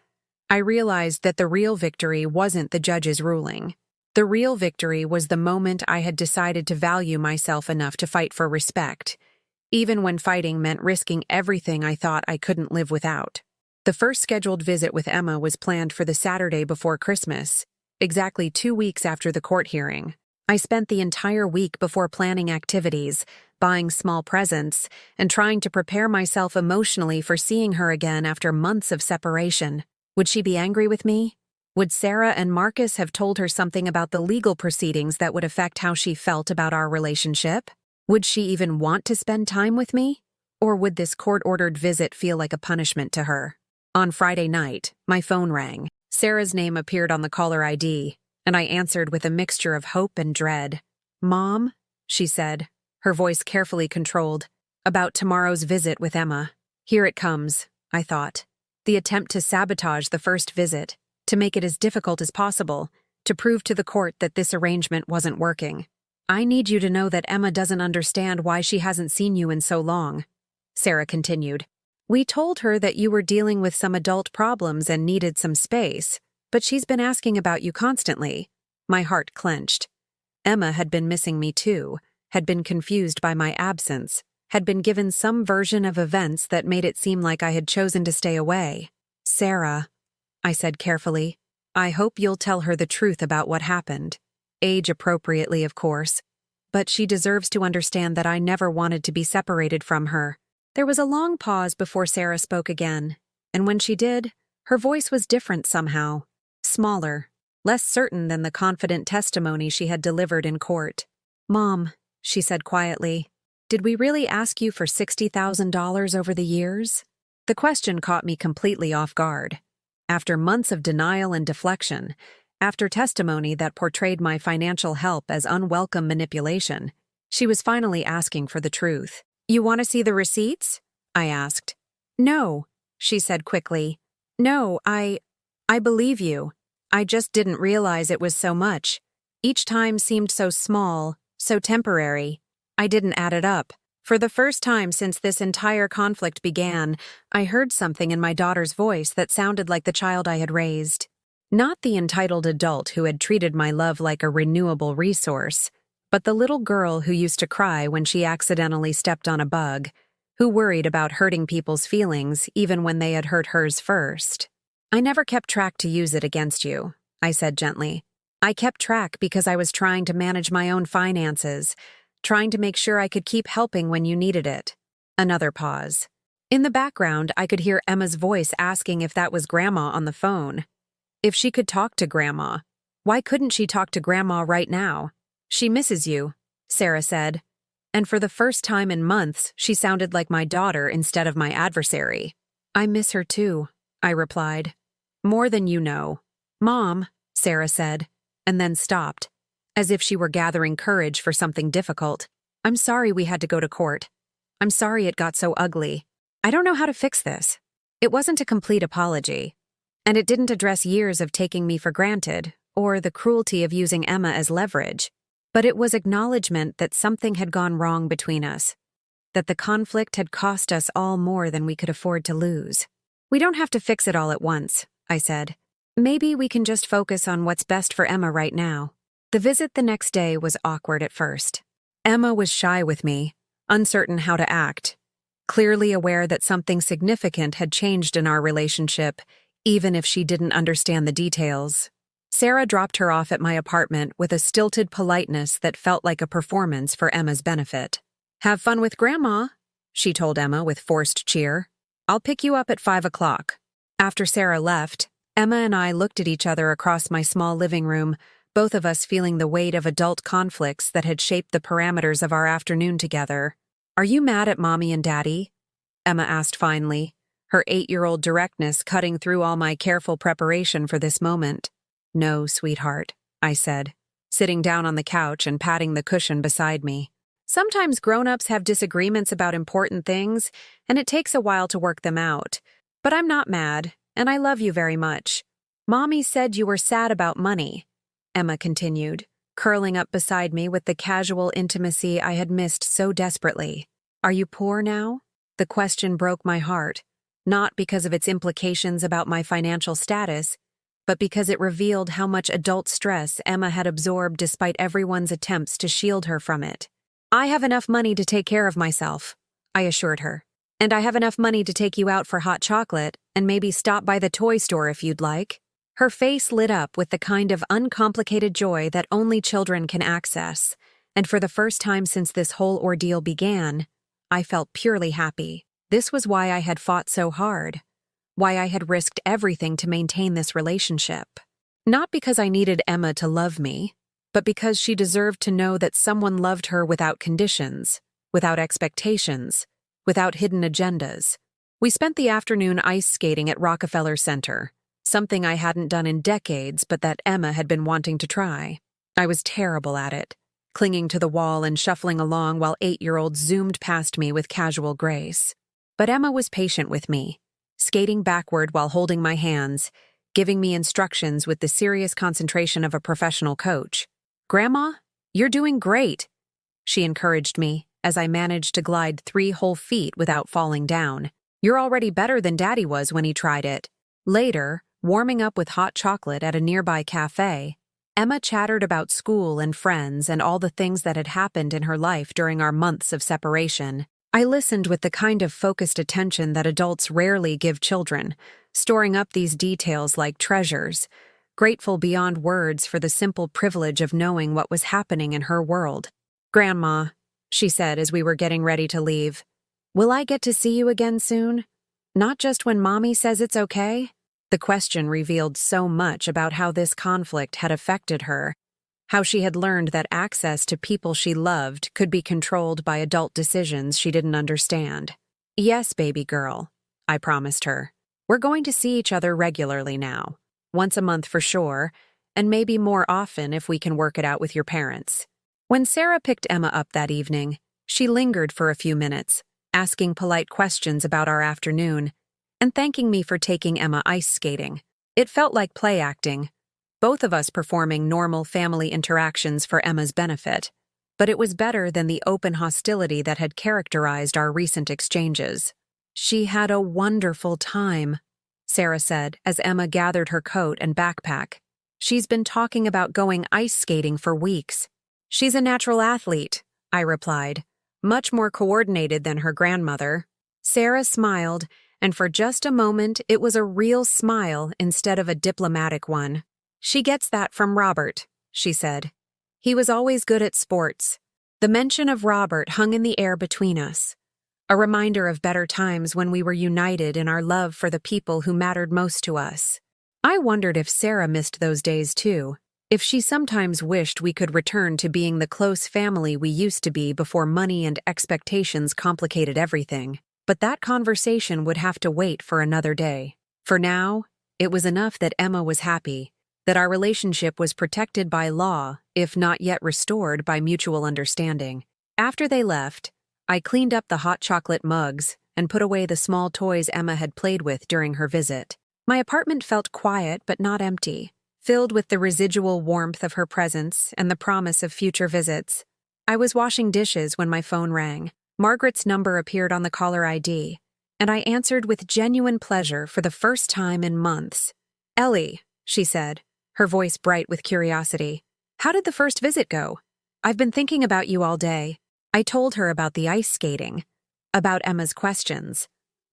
I realized that the real victory wasn't the judge's ruling. The real victory was the moment I had decided to value myself enough to fight for respect, even when fighting meant risking everything I thought I couldn't live without. The first scheduled visit with Emma was planned for the Saturday before Christmas, exactly 2 weeks after the court hearing. I spent the entire week before planning activities, buying small presents, and trying to prepare myself emotionally for seeing her again after months of separation. Would she be angry with me? Would Sarah and Marcus have told her something about the legal proceedings that would affect how she felt about our relationship? Would she even want to spend time with me? Or would this court-ordered visit feel like a punishment to her? On Friday night, my phone rang. Sarah's name appeared on the caller ID, and I answered with a mixture of hope and dread. "Mom," she said, her voice carefully controlled, "about tomorrow's visit with Emma." Here it comes, I thought. The attempt to sabotage the first visit, to make it as difficult as possible, to prove to the court that this arrangement wasn't working. "I need you to know that Emma doesn't understand why she hasn't seen you in so long," Sarah continued. "We told her that you were dealing with some adult problems and needed some space, but she's been asking about you constantly." My heart clenched. Emma had been missing me too, had been confused by my absence, had been given some version of events that made it seem like I had chosen to stay away. "Sarah," I said carefully, "I hope you'll tell her the truth about what happened. Age appropriately, of course. But she deserves to understand that I never wanted to be separated from her." There was a long pause before Sarah spoke again, and when she did, her voice was different somehow. Smaller, less certain than the confident testimony she had delivered in court. "Mom," she said quietly, "did we really ask you for $60,000 over the years?" The question caught me completely off guard. After months of denial and deflection, after testimony that portrayed my financial help as unwelcome manipulation, she was finally asking for the truth. "You want to see the receipts?" I asked. "No," she said quickly. "No, I believe you. I just didn't realize it was so much. Each time seemed so small, so temporary. I didn't add it up. For the first time since this entire conflict began, I heard something in my daughter's voice that sounded like the child I had raised. Not the entitled adult who had treated my love like a renewable resource, but the little girl who used to cry when she accidentally stepped on a bug, who worried about hurting people's feelings even when they had hurt hers first. "I never kept track to use it against you," I said gently. "I kept track because I was trying to manage my own finances, trying to make sure I could keep helping when you needed it." Another pause. In the background, I could hear Emma's voice asking if that was Grandma on the phone. If she could talk to Grandma, why couldn't she talk to Grandma right now? "She misses you," Sarah said. And for the first time in months, she sounded like my daughter instead of my adversary. "I miss her too," I replied. "More than you know." "Mom," Sarah said, and then stopped, as if she were gathering courage for something difficult. "I'm sorry we had to go to court. I'm sorry it got so ugly. I don't know how to fix this." It wasn't a complete apology, and it didn't address years of taking me for granted or the cruelty of using Emma as leverage, but it was acknowledgement that something had gone wrong between us, that the conflict had cost us all more than we could afford to lose. "We don't have to fix it all at once," I said. "Maybe we can just focus on what's best for Emma right now." The visit the next day was awkward at first. Emma was shy with me, uncertain how to act, clearly aware that something significant had changed in our relationship, even if she didn't understand the details. Sarah dropped her off at my apartment with a stilted politeness that felt like a performance for Emma's benefit. "Have fun with Grandma," she told Emma with forced cheer. "I'll pick you up at 5 o'clock. After Sarah left, Emma and I looked at each other across my small living room, both of us feeling the weight of adult conflicts that had shaped the parameters of our afternoon together. "Are you mad at Mommy and Daddy?" Emma asked finally, her 8-year-old directness cutting through all my careful preparation for this moment. "No, sweetheart," I said, sitting down on the couch and patting the cushion beside me. "Sometimes grown-ups have disagreements about important things, and it takes a while to work them out. But I'm not mad, and I love you very much. Mommy said you were sad about money," Emma continued, curling up beside me with the casual intimacy I had missed so desperately. "Are you poor now?" The question broke my heart, not because of its implications about my financial status, but because it revealed how much adult stress Emma had absorbed despite everyone's attempts to shield her from it. "I have enough money to take care of myself," I assured her. "And I have enough money to take you out for hot chocolate and maybe stop by the toy store if you'd like." Her face lit up with the kind of uncomplicated joy that only children can access, and for the first time since this whole ordeal began, I felt purely happy. This was why I had fought so hard, why I had risked everything to maintain this relationship. Not because I needed Emma to love me, but because she deserved to know that someone loved her without conditions, without expectations, without hidden agendas. We spent the afternoon ice skating at Rockefeller Center, something I hadn't done in decades but that Emma had been wanting to try. I was terrible at it, clinging to the wall and shuffling along while 8-year-olds zoomed past me with casual grace. But Emma was patient with me, skating backward while holding my hands, giving me instructions with the serious concentration of a professional coach. "Grandma, you're doing great," she encouraged me as I managed to glide 3 whole feet without falling down. "You're already better than Daddy was when he tried it." Later, warming up with hot chocolate at a nearby cafe, Emma chattered about school and friends and all the things that had happened in her life during our months of separation. I listened with the kind of focused attention that adults rarely give children, storing up these details like treasures, grateful beyond words for the simple privilege of knowing what was happening in her world. "Grandma," she said as we were getting ready to leave, "will I get to see you again soon? Not just when Mommy says it's okay?" The question revealed so much about how this conflict had affected her, how she had learned that access to people she loved could be controlled by adult decisions she didn't understand. "Yes, baby girl," I promised her. We're going to see each other regularly now. Once a month for sure, and maybe more often if we can work it out with your parents. When Sarah picked Emma up that evening, she lingered for a few minutes, asking polite questions about our afternoon, and thanking me for taking Emma ice skating. It felt like play acting, both of us performing normal family interactions for Emma's benefit, but it was better than the open hostility that had characterized our recent exchanges. She had a wonderful time, Sarah said as Emma gathered her coat and backpack. She's been talking about going ice skating for weeks. She's a natural athlete, I replied, much more coordinated than her grandmother. Sarah smiled, and for just a moment it was a real smile instead of a diplomatic one. She gets that from Robert, she said. He was always good at sports. The mention of Robert hung in the air between us, a reminder of better times when we were united in our love for the people who mattered most to us. I wondered if Sarah missed those days too, if she sometimes wished we could return to being the close family we used to be before money and expectations complicated everything. But that conversation would have to wait for another day. For now, it was enough that Emma was happy, that our relationship was protected by law, if not yet restored by mutual understanding. After they left, I cleaned up the hot chocolate mugs and put away the small toys Emma had played with during her visit. My apartment felt quiet but not empty, filled with the residual warmth of her presence and the promise of future visits. I was washing dishes when my phone rang. Margaret's number appeared on the caller ID, and I answered with genuine pleasure for the first time in months. "Ellie," she said, her voice bright with curiosity. "How did the first visit go? I've been thinking about you all day." I told her about the ice skating, about Emma's questions,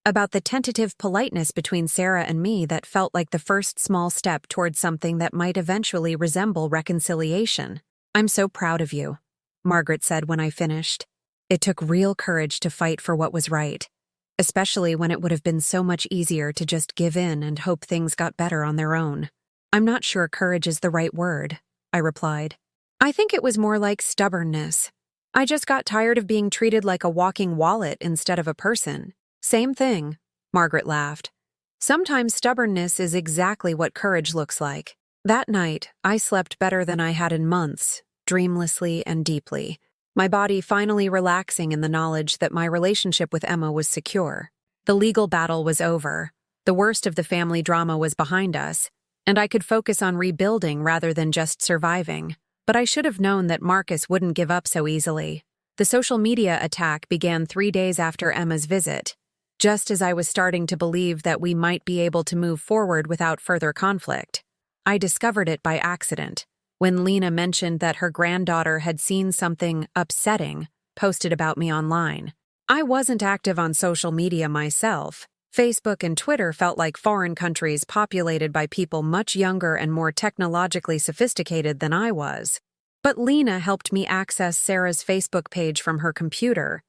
about the tentative politeness between Sarah and me that felt like the first small step towards something that might eventually resemble reconciliation. "I'm so proud of you," Margaret said when I finished. It took real courage to fight for what was right, especially when it would have been so much easier to just give in and hope things got better on their own. "I'm not sure courage is the right word," I replied. "I think it was more like stubbornness. I just got tired of being treated like a walking wallet instead of a person." "Same thing," Margaret laughed. "Sometimes stubbornness is exactly what courage looks like." That night, I slept better than I had in months, dreamlessly and deeply, my body finally relaxing in the knowledge that my relationship with Emma was secure. The legal battle was over, the worst of the family drama was behind us, and I could focus on rebuilding rather than just surviving. But I should have known that Marcus wouldn't give up so easily. The social media attack began 3 days after Emma's visit, just as I was starting to believe that we might be able to move forward without further conflict. I discovered it by accident, when Lena mentioned that her granddaughter had seen something upsetting posted about me online. I wasn't active on social media myself. Facebook and Twitter felt like foreign countries populated by people much younger and more technologically sophisticated than I was. But Lena helped me access Sarah's Facebook page from her computer,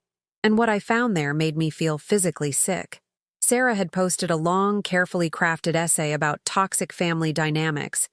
and what I found there made me feel physically sick. Sarah had posted a long, carefully crafted essay about toxic family dynamics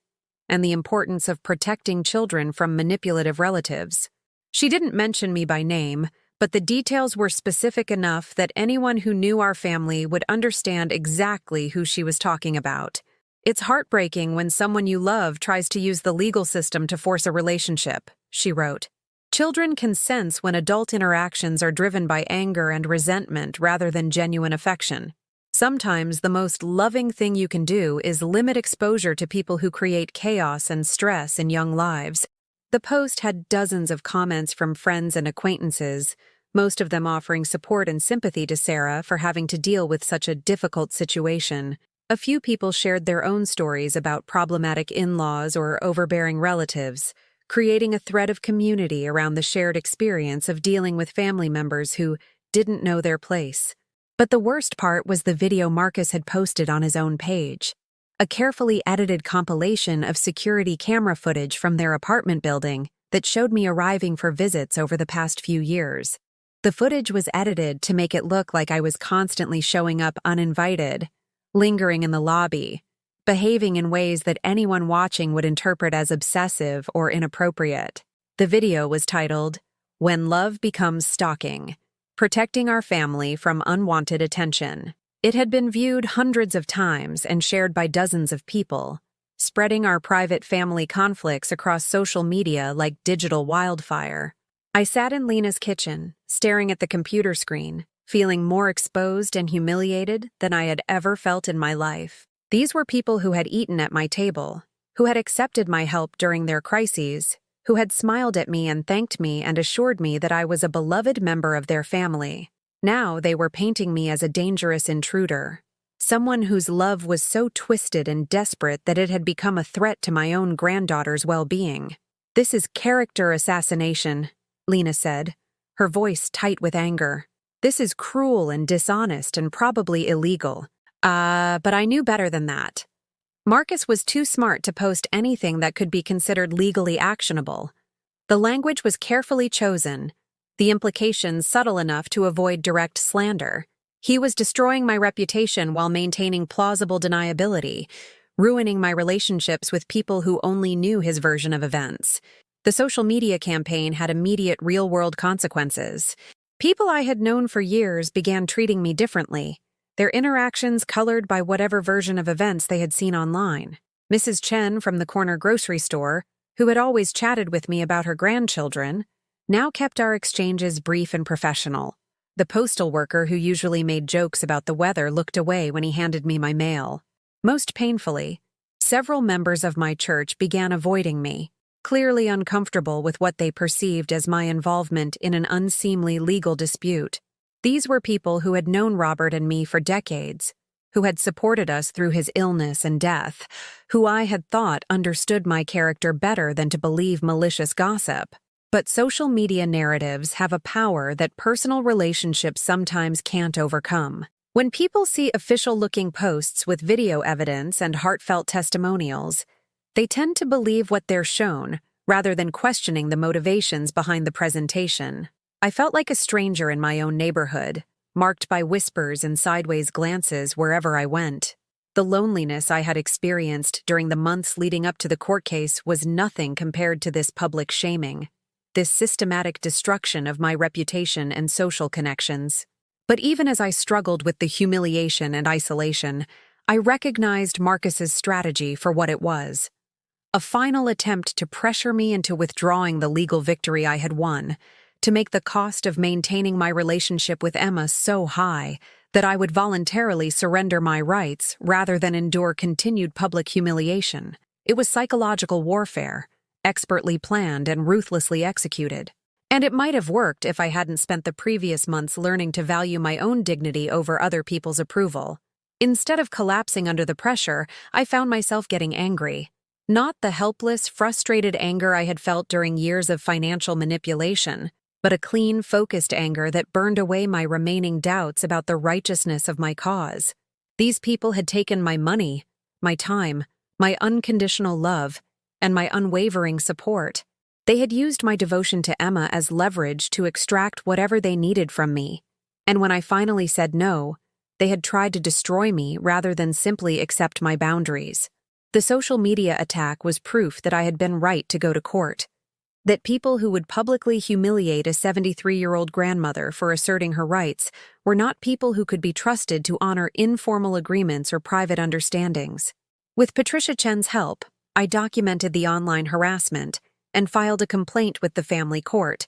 and the importance of protecting children from manipulative relatives. She didn't mention me by name, but the details were specific enough that anyone who knew our family would understand exactly who she was talking about. "It's heartbreaking when someone you love tries to use the legal system to force a relationship," she wrote. "Children can sense when adult interactions are driven by anger and resentment rather than genuine affection. Sometimes the most loving thing you can do is limit exposure to people who create chaos and stress in young lives." The post had dozens of comments from friends and acquaintances, most of them offering support and sympathy to Sarah for having to deal with such a difficult situation. A few people shared their own stories about problematic in-laws or overbearing relatives, creating a thread of community around the shared experience of dealing with family members who didn't know their place. But the worst part was the video Marcus had posted on his own page. A carefully edited compilation of security camera footage from their apartment building that showed me arriving for visits over the past few years. The footage was edited to make it look like I was constantly showing up uninvited, lingering in the lobby, behaving in ways that anyone watching would interpret as obsessive or inappropriate. The video was titled, "When Love Becomes Stalking: Protecting Our Family from Unwanted Attention." It had been viewed hundreds of times and shared by dozens of people, spreading our private family conflicts across social media like digital wildfire. I sat in Lena's kitchen, staring at the computer screen, feeling more exposed and humiliated than I had ever felt in my life. These were people who had eaten at my table, who had accepted my help during their crises, who had smiled at me and thanked me and assured me that I was a beloved member of their family. Now they were painting me as a dangerous intruder, someone whose love was so twisted and desperate that it had become a threat to my own granddaughter's well-being. "This is character assassination," Lena said, her voice tight with anger. "This is cruel and dishonest and probably illegal." But I knew better than that. Marcus was too smart to post anything that could be considered legally actionable. The language was carefully chosen, the implications subtle enough to avoid direct slander. He was destroying my reputation while maintaining plausible deniability, ruining my relationships with people who only knew his version of events. The social media campaign had immediate real-world consequences. People I had known for years began treating me differently, their interactions colored by whatever version of events they had seen online. Mrs. Chen from the corner grocery store, who had always chatted with me about her grandchildren, now kept our exchanges brief and professional. The postal worker who usually made jokes about the weather looked away when he handed me my mail. Most painfully, several members of my church began avoiding me, clearly uncomfortable with what they perceived as my involvement in an unseemly legal dispute. These were people who had known Robert and me for decades, who had supported us through his illness and death, who I had thought understood my character better than to believe malicious gossip. But social media narratives have a power that personal relationships sometimes can't overcome. When people see official-looking posts with video evidence and heartfelt testimonials, they tend to believe what they're shown, rather than questioning the motivations behind the presentation. I felt like a stranger in my own neighborhood, marked by whispers and sideways glances wherever I went. The loneliness I had experienced during the months leading up to the court case was nothing compared to this public shaming, this systematic destruction of my reputation and social connections. But even as I struggled with the humiliation and isolation, I recognized Marcus's strategy for what it was. A final attempt to pressure me into withdrawing the legal victory I had won, to make the cost of maintaining my relationship with Emma so high that I would voluntarily surrender my rights rather than endure continued public humiliation. It was psychological warfare, expertly planned and ruthlessly executed. And it might have worked if I hadn't spent the previous months learning to value my own dignity over other people's approval. Instead of collapsing under the pressure, I found myself getting angry. Not the helpless, frustrated anger I had felt during years of financial manipulation, but a clean, focused anger that burned away my remaining doubts about the righteousness of my cause. These people had taken my money, my time, my unconditional love, and my unwavering support. They had used my devotion to Emma as leverage to extract whatever they needed from me. And when I finally said no, they had tried to destroy me rather than simply accept my boundaries. The social media attack was proof that I had been right to go to court, that people who would publicly humiliate a 73-year-old grandmother for asserting her rights were not people who could be trusted to honor informal agreements or private understandings. With Patricia Chen's help, I documented the online harassment and filed a complaint with the family court,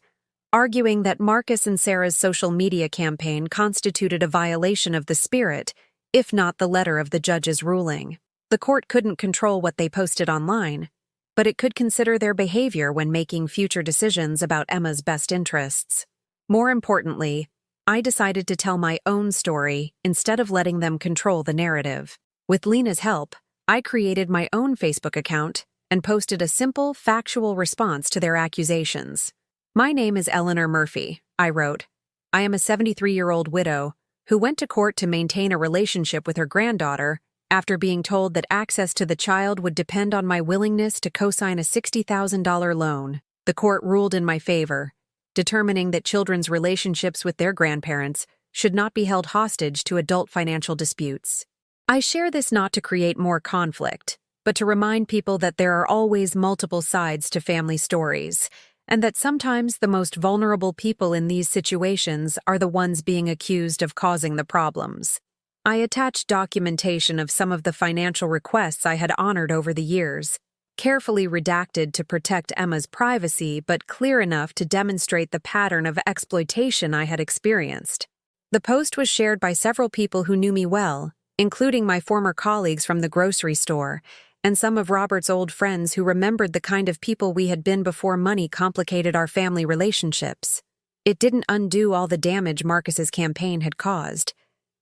arguing that Marcus and Sarah's social media campaign constituted a violation of the spirit, if not the letter of the judge's ruling. The court couldn't control what they posted online, but it could consider their behavior when making future decisions about Emma's best interests. More importantly, I decided to tell my own story instead of letting them control the narrative. With Lena's help, I created my own Facebook account and posted a simple, factual response to their accusations. "My name is Eleanor Murphy," I wrote. "I am a 73-year-old widow who went to court to maintain a relationship with her granddaughter after being told that access to the child would depend on my willingness to co-sign a $60,000 loan. The court ruled in my favor, determining that children's relationships with their grandparents should not be held hostage to adult financial disputes." I share this not to create more conflict, but to remind people that there are always multiple sides to family stories, and that sometimes the most vulnerable people in these situations are the ones being accused of causing the problems. I attached documentation of some of the financial requests I had honored over the years, carefully redacted to protect Emma's privacy but clear enough to demonstrate the pattern of exploitation I had experienced. The post was shared by several people who knew me well, including my former colleagues from the grocery store, and some of Robert's old friends who remembered the kind of people we had been before money complicated our family relationships. It didn't undo all the damage Marcus's campaign had caused,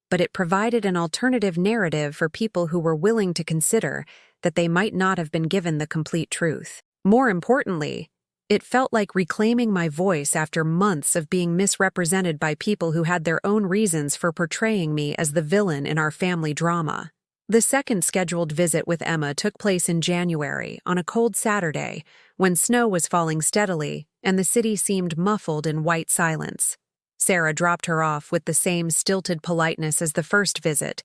but it provided an alternative narrative for people who were willing to consider that they might not have been given the complete truth. More importantly, it felt like reclaiming my voice after months of being misrepresented by people who had their own reasons for portraying me as the villain in our family drama. The second scheduled visit with Emma took place in January, on a cold Saturday, when snow was falling steadily and the city seemed muffled in white silence. Sarah dropped her off with the same stilted politeness as the first visit,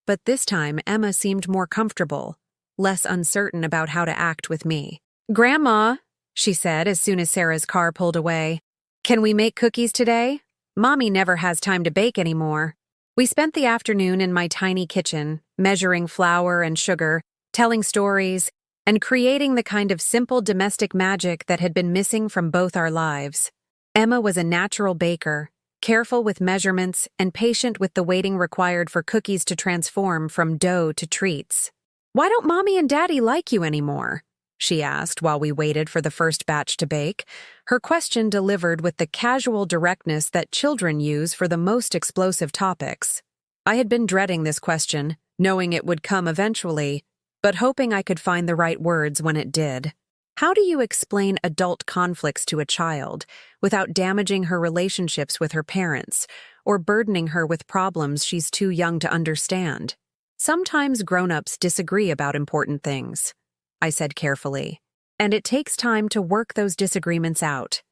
but this time Emma seemed more comfortable, less uncertain about how to act with me. "Grandma," she said as soon as Sarah's car pulled away, "can we make cookies today? Mommy never has time to bake anymore." We spent the afternoon in my tiny kitchen, measuring flour and sugar, telling stories, and creating the kind of simple domestic magic that had been missing from both our lives. Emma was a natural baker, careful with measurements and patient with the waiting required for cookies to transform from dough to treats. "Why don't Mommy and Daddy like you anymore?" she asked while we waited for the first batch to bake, her question delivered with the casual directness that children use for the most explosive topics. I had been dreading this question, knowing it would come eventually, but hoping I could find the right words when it did. How do you explain adult conflicts to a child without damaging her relationships with her parents or burdening her with problems she's too young to understand? Sometimes grown-ups disagree about important things, I said carefully, and it takes time to work those disagreements out.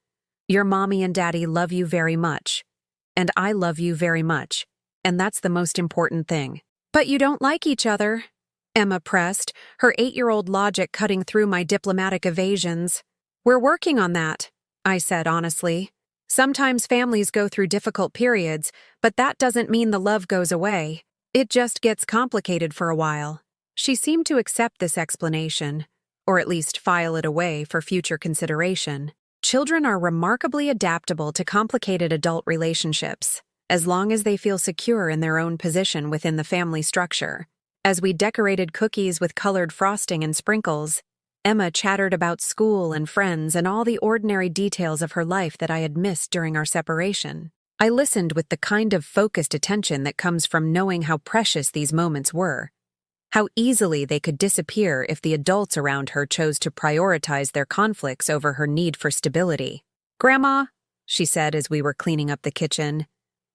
Your mommy and daddy love you very much, and I love you very much, and that's the most important thing. But you don't like each other, Emma pressed, her 8-year-old logic cutting through my diplomatic evasions. We're working on that, I said honestly. Sometimes families go through difficult periods, but that doesn't mean the love goes away. It just gets complicated for a while. She seemed to accept this explanation, or at least file it away for future consideration. Children are remarkably adaptable to complicated adult relationships, as long as they feel secure in their own position within the family structure. As we decorated cookies with colored frosting and sprinkles, Emma chattered about school and friends and all the ordinary details of her life that I had missed during our separation. I listened with the kind of focused attention that comes from knowing how precious these moments were, how easily they could disappear if the adults around her chose to prioritize their conflicts over her need for stability. "Grandma," she said as we were cleaning up the kitchen,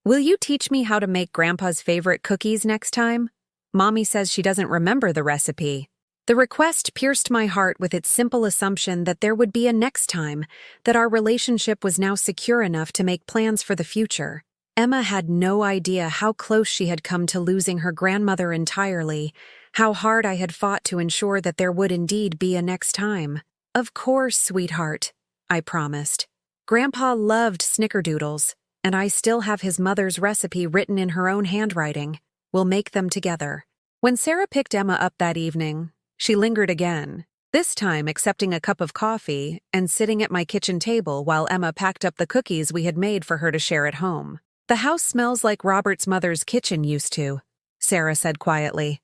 "will you teach me how to make Grandpa's favorite cookies next time? Mommy says she doesn't remember the recipe." The request pierced my heart with its simple assumption that there would be a next time, that our relationship was now secure enough to make plans for the future. Emma had no idea how close she had come to losing her grandmother entirely, how hard I had fought to ensure that there would indeed be a next time. "Of course, sweetheart," I promised. "Grandpa loved snickerdoodles, and I still have his mother's recipe written in her own handwriting. We'll make them together." When Sarah picked Emma up that evening, she lingered again, this time accepting a cup of coffee and sitting at my kitchen table while Emma packed up the cookies we had made for her to share at home. "The house smells like Robert's mother's kitchen used to," Sarah said quietly,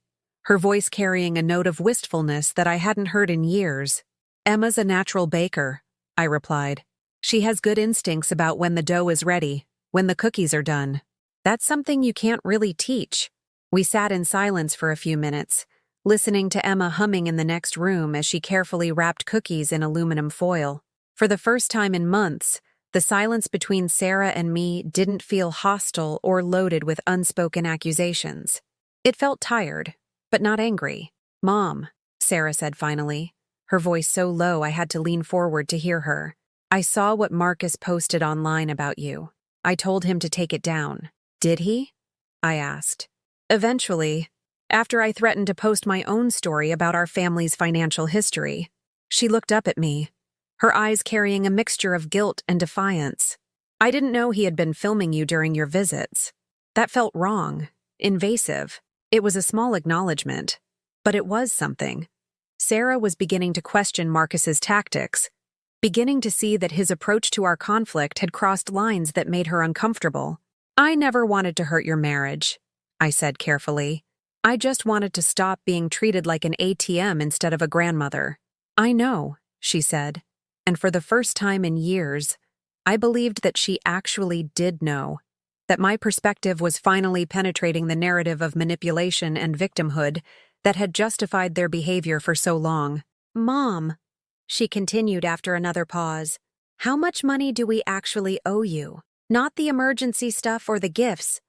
her voice carrying a note of wistfulness that I hadn't heard in years. "Emma's a natural baker," I replied. "She has good instincts about when the dough is ready, when the cookies are done. That's something you can't really teach." We sat in silence for a few minutes, listening to Emma humming in the next room as she carefully wrapped cookies in aluminum foil. For the first time in months, the silence between Sarah and me didn't feel hostile or loaded with unspoken accusations. It felt tired, but not angry. "Mom," Sarah said finally, her voice so low I had to lean forward to hear her. "I saw what Marcus posted online about you. I told him to take it down." "Did he?" I asked. "Eventually, after I threatened to post my own story about our family's financial history." She looked up at me, her eyes carrying a mixture of guilt and defiance. "I didn't know he had been filming you during your visits. That felt wrong. invasive. It was a small acknowledgement, but it was something. Sarah was beginning to question Marcus's tactics, beginning to see that his approach to our conflict had crossed lines that made her uncomfortable. "I never wanted to hurt your marriage," I said carefully. "I just wanted to stop being treated like an ATM instead of a grandmother." "I know," she said, and for the first time in years, I believed that she actually did know, that my perspective was finally penetrating the narrative of manipulation and victimhood that had justified their behavior for so long. "Mom," she continued after another pause, "how much money do we actually owe you? Not the emergency stuff or the gifts,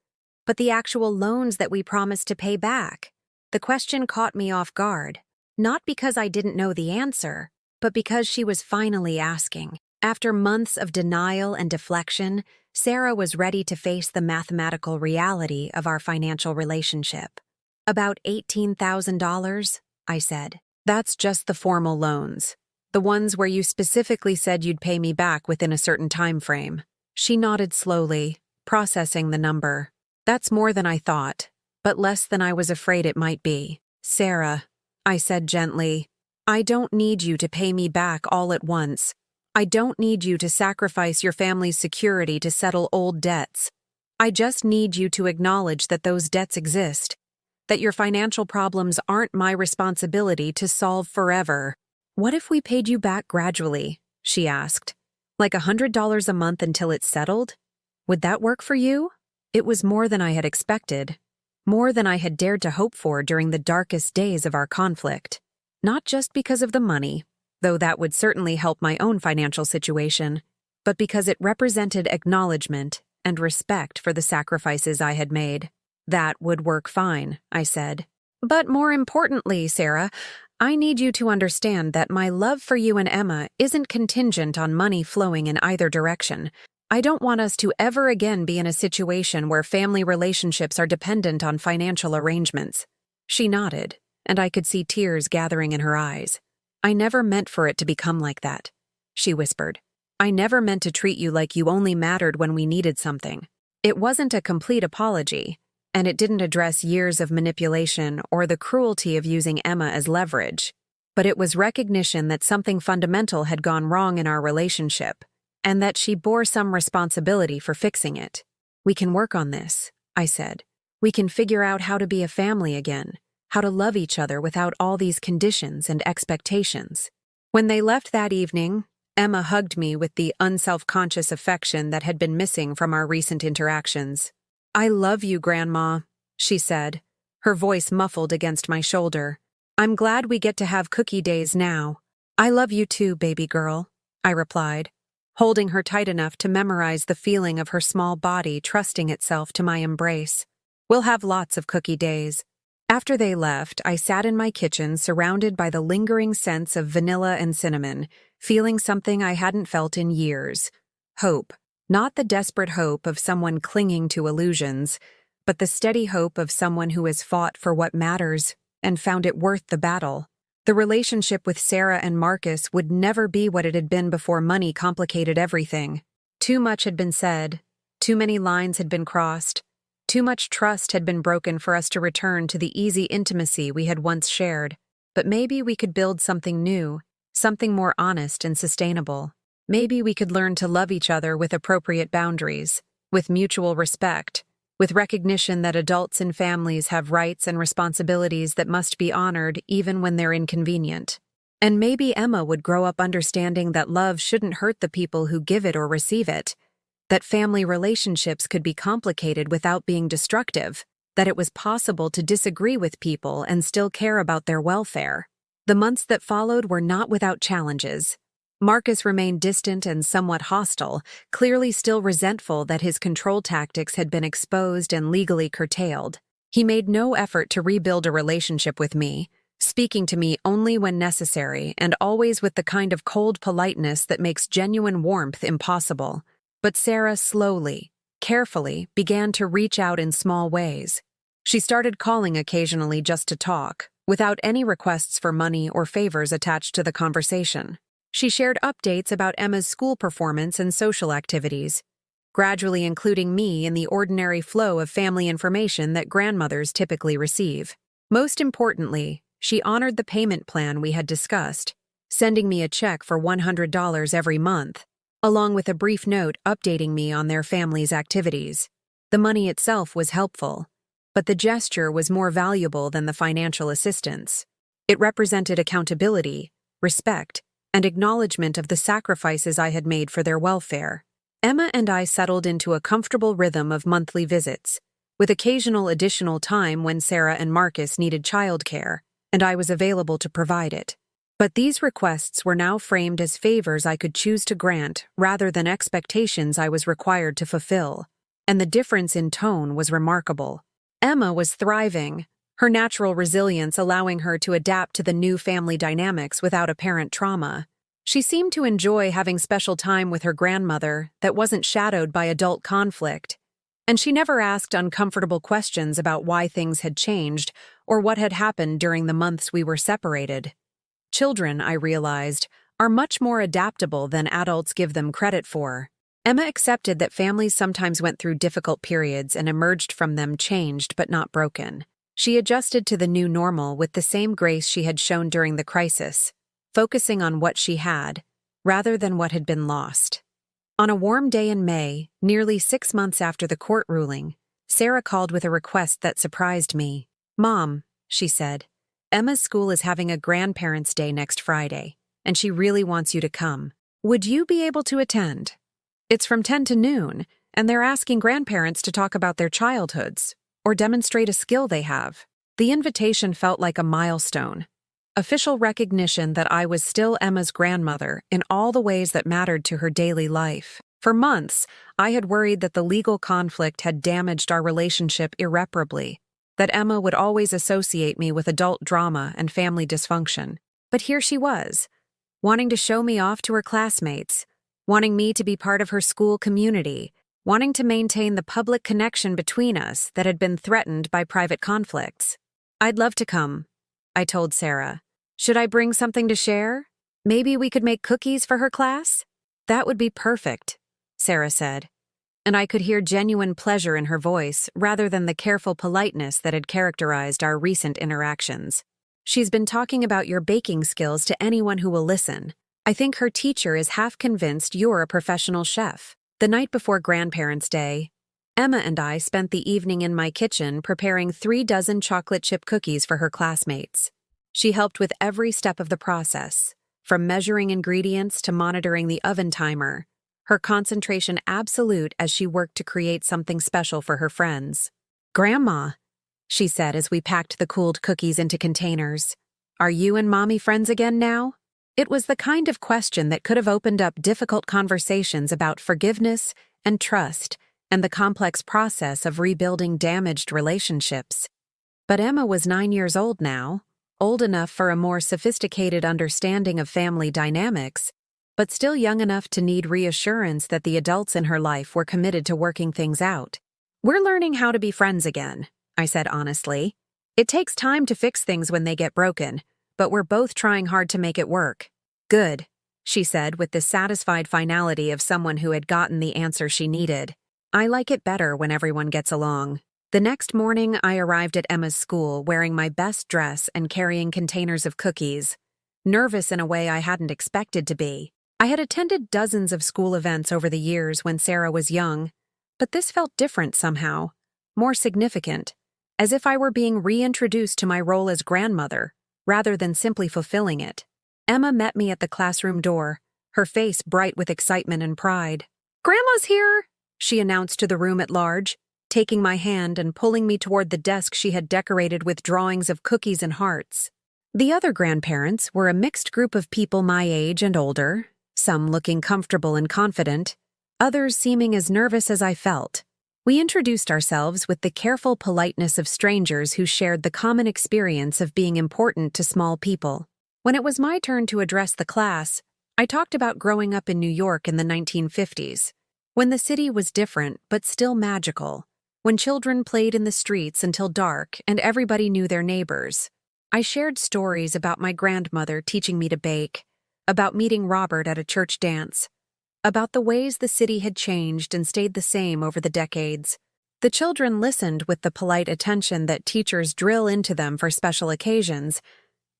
but the actual loans that we promised to pay back." The question caught me off guard, not because I didn't know the answer, but because she was finally asking. After months of denial and deflection, Sarah was ready to face the mathematical reality of our financial relationship. "About $18,000, I said. "That's just the formal loans. The ones where you specifically said you'd pay me back within a certain time frame." She nodded slowly, processing the number. "That's more than I thought, but less than I was afraid it might be." "Sarah," I said gently, "I don't need you to pay me back all at once. I don't need you to sacrifice your family's security to settle old debts. I just need you to acknowledge that those debts exist, that your financial problems aren't my responsibility to solve forever." "What if we paid you back gradually?" she asked. "Like $100 a month until it's settled? Would that work for you?" It was more than I had expected, more than I had dared to hope for during the darkest days of our conflict. Not just because of the money, though that would certainly help my own financial situation, but because it represented acknowledgement and respect for the sacrifices I had made. "That would work fine," I said. "But more importantly, Sarah, I need you to understand that my love for you and Emma isn't contingent on money flowing in either direction. I don't want us to ever again be in a situation where family relationships are dependent on financial arrangements." She nodded, and I could see tears gathering in her eyes. "I never meant for it to become like that," she whispered. "I never meant to treat you like you only mattered when we needed something." It wasn't a complete apology, and it didn't address years of manipulation or the cruelty of using Emma as leverage, but it was recognition that something fundamental had gone wrong in our relationship, and that she bore some responsibility for fixing it. "We can work on this," I said. "We can figure out how to be a family again, how to love each other without all these conditions and expectations." When they left that evening, Emma hugged me with the unself-conscious affection that had been missing from our recent interactions. "I love you, Grandma," she said, her voice muffled against my shoulder. "I'm glad we get to have cookie days now." "I love you too, baby girl," I replied, holding her tight enough to memorize the feeling of her small body trusting itself to my embrace. "We'll have lots of cookie days." After they left, I sat in my kitchen surrounded by the lingering scents of vanilla and cinnamon, feeling something I hadn't felt in years. Hope. Not the desperate hope of someone clinging to illusions, but the steady hope of someone who has fought for what matters and found it worth the battle. The relationship with Sarah and Marcus would never be what it had been before money complicated everything. Too much had been said, too many lines had been crossed, too much trust had been broken for us to return to the easy intimacy we had once shared. But maybe we could build something new, something more honest and sustainable. Maybe we could learn to love each other with appropriate boundaries, with mutual respect, with recognition that adults and families have rights and responsibilities that must be honored even when they're inconvenient. And maybe Emma would grow up understanding that love shouldn't hurt the people who give it or receive it, that family relationships could be complicated without being destructive, that it was possible to disagree with people and still care about their welfare. The months that followed were not without challenges. Marcus remained distant and somewhat hostile, clearly still resentful that his control tactics had been exposed and legally curtailed. He made no effort to rebuild a relationship with me, speaking to me only when necessary and always with the kind of cold politeness that makes genuine warmth impossible. But Sarah slowly, carefully, began to reach out in small ways. She started calling occasionally just to talk, without any requests for money or favors attached to the conversation. She shared updates about Emma's school performance and social activities, gradually including me in the ordinary flow of family information that grandmothers typically receive. Most importantly, she honored the payment plan we had discussed, sending me a check for $100 every month, along with a brief note updating me on their family's activities. The money itself was helpful, but the gesture was more valuable than the financial assistance. It represented accountability, respect, and acknowledgement of the sacrifices I had made for their welfare. Emma and I settled into a comfortable rhythm of monthly visits, with occasional additional time when Sarah and Marcus needed childcare, and I was available to provide it. But these requests were now framed as favors I could choose to grant rather than expectations I was required to fulfill, and the difference in tone was remarkable. Emma was thriving, her natural resilience allowing her to adapt to the new family dynamics without apparent trauma. She seemed to enjoy having special time with her grandmother that wasn't shadowed by adult conflict, and she never asked uncomfortable questions about why things had changed or what had happened during the months we were separated. Children, I realized, are much more adaptable than adults give them credit for. Emma accepted that families sometimes went through difficult periods and emerged from them changed but not broken. She adjusted to the new normal with the same grace she had shown during the crisis, focusing on what she had, rather than what had been lost. On a warm day in May, nearly 6 months after the court ruling, Sarah called with a request that surprised me. "Mom," she said, "Emma's school is having a grandparents' day next Friday, and she really wants you to come. Would you be able to attend? It's from 10 to noon, and they're asking grandparents to talk about their childhoods, or demonstrate a skill they have." The invitation felt like a milestone. Official recognition that I was still Emma's grandmother in all the ways that mattered to her daily life. For months, I had worried that the legal conflict had damaged our relationship irreparably, that Emma would always associate me with adult drama and family dysfunction. But here she was, wanting to show me off to her classmates, wanting me to be part of her school community, wanting to maintain the public connection between us that had been threatened by private conflicts. "I'd love to come," I told Sarah. "Should I bring something to share? Maybe we could make cookies for her class?" "That would be perfect," Sarah said, and I could hear genuine pleasure in her voice rather than the careful politeness that had characterized our recent interactions. "She's been talking about your baking skills to anyone who will listen. I think her teacher is half convinced you're a professional chef." The night before Grandparents' Day, Emma and I spent the evening in my kitchen preparing 3 dozen chocolate chip cookies for her classmates. She helped with every step of the process, from measuring ingredients to monitoring the oven timer, her concentration absolute as she worked to create something special for her friends. "Grandma," she said as we packed the cooled cookies into containers, "are you and Mommy friends again now?" It was the kind of question that could have opened up difficult conversations about forgiveness and trust and the complex process of rebuilding damaged relationships. But Emma was 9 years old now, old enough for a more sophisticated understanding of family dynamics, but still young enough to need reassurance that the adults in her life were committed to working things out. "We're learning how to be friends again," I said honestly. "It takes time to fix things when they get broken, but we're both trying hard to make it work." "Good," she said with the satisfied finality of someone who had gotten the answer she needed. "I like it better when everyone gets along." The next morning, I arrived at Emma's school wearing my best dress and carrying containers of cookies, nervous in a way I hadn't expected to be. I had attended dozens of school events over the years when Sarah was young, but this felt different somehow, more significant, as if I were being reintroduced to my role as grandmother, rather than simply fulfilling it. Emma met me at the classroom door, her face bright with excitement and pride. "Grandma's here," she announced to the room at large, taking my hand and pulling me toward the desk she had decorated with drawings of cookies and hearts. The other grandparents were a mixed group of people my age and older, some looking comfortable and confident, others seeming as nervous as I felt. We introduced ourselves with the careful politeness of strangers who shared the common experience of being important to small people. When it was my turn to address the class, I talked about growing up in New York in the 1950s, when the city was different but still magical, when children played in the streets until dark and everybody knew their neighbors. I shared stories about my grandmother teaching me to bake, about meeting Robert at a church dance, about the ways the city had changed and stayed the same over the decades. The children listened with the polite attention that teachers drill into them for special occasions,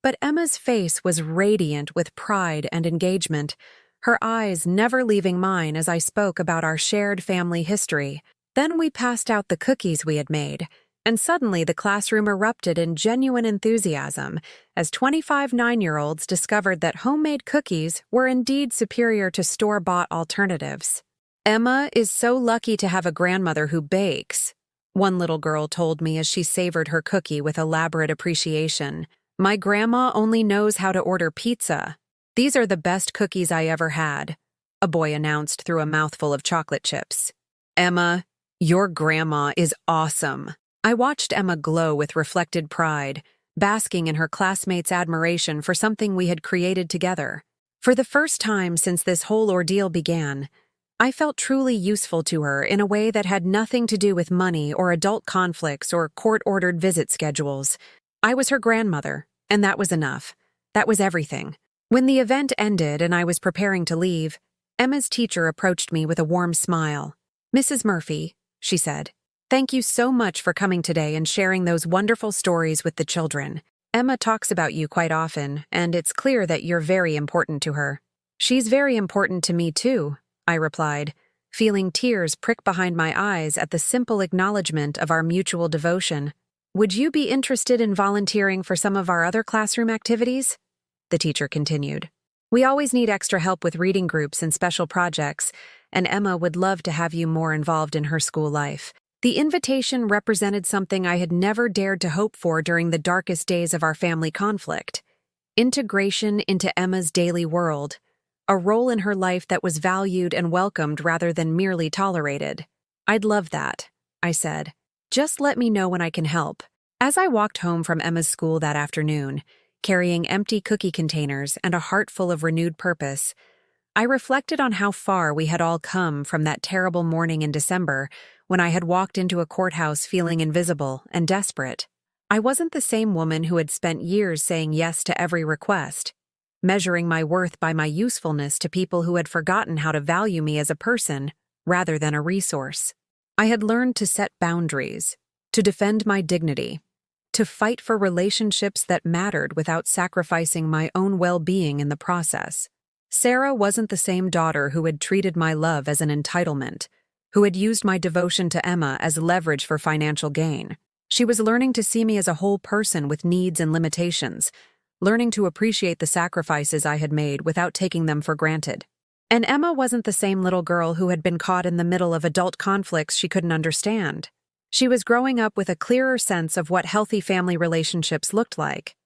but Emma's face was radiant with pride and engagement, her eyes never leaving mine as I spoke about our shared family history. Then we passed out the cookies we had made, and suddenly the classroom erupted in genuine enthusiasm as 25 9-year-olds discovered that homemade cookies were indeed superior to store-bought alternatives. "Emma is so lucky to have a grandmother who bakes," one little girl told me as she savored her cookie with elaborate appreciation. "My grandma only knows how to order pizza. These are the best cookies I ever had," a boy announced through a mouthful of chocolate chips. "Emma, your grandma is awesome." I watched Emma glow with reflected pride, basking in her classmates' admiration for something we had created together. For the first time since this whole ordeal began, I felt truly useful to her in a way that had nothing to do with money or adult conflicts or court-ordered visit schedules. I was her grandmother, and that was enough. That was everything. When the event ended and I was preparing to leave, Emma's teacher approached me with a warm smile. "Mrs. Murphy," she said, "thank you so much for coming today and sharing those wonderful stories with the children. Emma talks about you quite often, and it's clear that you're very important to her." "She's very important to me too," I replied, feeling tears prick behind my eyes at the simple acknowledgement of our mutual devotion. "Would you be interested in volunteering for some of our other classroom activities?" the teacher continued. "We always need extra help with reading groups and special projects, and Emma would love to have you more involved in her school life." The invitation represented something I had never dared to hope for during the darkest days of our family conflict. Integration into Emma's daily world, a role in her life that was valued and welcomed rather than merely tolerated. "I'd love that," I said. "Just let me know when I can help." As I walked home from Emma's school that afternoon, carrying empty cookie containers and a heart full of renewed purpose, I reflected on how far we had all come from that terrible morning in December when I had walked into a courthouse feeling invisible and desperate. I wasn't the same woman who had spent years saying yes to every request, measuring my worth by my usefulness to people who had forgotten how to value me as a person rather than a resource. I had learned to set boundaries, to defend my dignity, to fight for relationships that mattered without sacrificing my own well-being in the process. Sarah wasn't the same daughter who had treated my love as an entitlement, who had used my devotion to Emma as leverage for financial gain. She was learning to see me as a whole person with needs and limitations, learning to appreciate the sacrifices I had made without taking them for granted. And Emma wasn't the same little girl who had been caught in the middle of adult conflicts she couldn't understand. She was growing up with a clearer sense of what healthy family relationships looked like,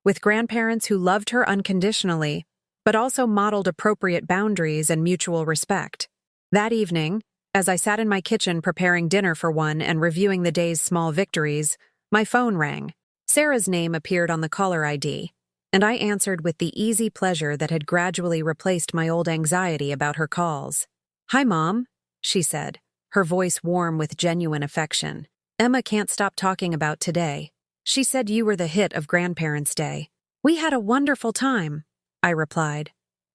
with grandparents who loved her unconditionally, but also modeled appropriate boundaries and mutual respect. That evening, as I sat in my kitchen preparing dinner for one and reviewing the day's small victories, my phone rang. Sarah's name appeared on the caller ID, and I answered with the easy pleasure that had gradually replaced my old anxiety about her calls. "Hi, Mom," she said, her voice warm with genuine affection. "Emma can't stop talking about today. She said you were the hit of Grandparents' Day." "We had a wonderful time," I replied.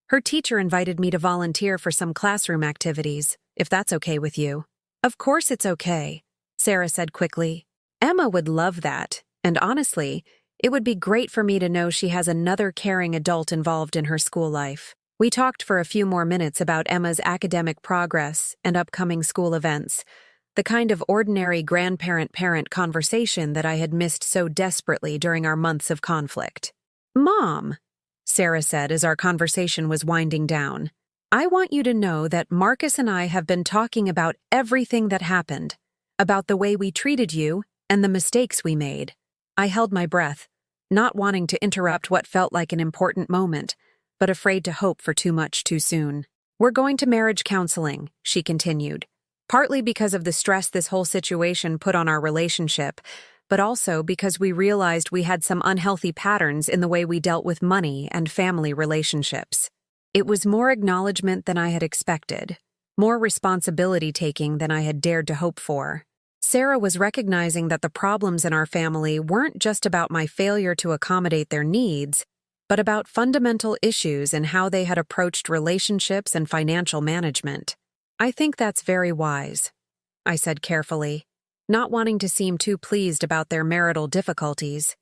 "Her teacher invited me to volunteer for some classroom activities, if that's okay with you." "Of course it's okay," Sarah said quickly. "Emma would love that, and honestly, it would be great for me to know she has another caring adult involved in her school life." We talked for a few more minutes about Emma's academic progress and upcoming school events, the kind of ordinary grandparent-parent conversation that I had missed so desperately during our months of conflict. "Mom," Sarah said as our conversation was winding down, "I want you to know that Marcus and I have been talking about everything that happened, about the way we treated you and the mistakes we made." I held my breath, not wanting to interrupt what felt like an important moment, but afraid to hope for too much too soon. "We're going to marriage counseling," she continued, "partly because of the stress this whole situation put on our relationship, but also because we realized we had some unhealthy patterns in the way we dealt with money and family relationships. It was more acknowledgement than I had expected, more responsibility-taking than I had dared to hope for. Sarah was recognizing that the problems in our family weren't just about my failure to accommodate their needs, but about fundamental issues and how they had approached relationships and financial management. "I think that's very wise," I said carefully, not wanting to seem too pleased about their marital difficulties,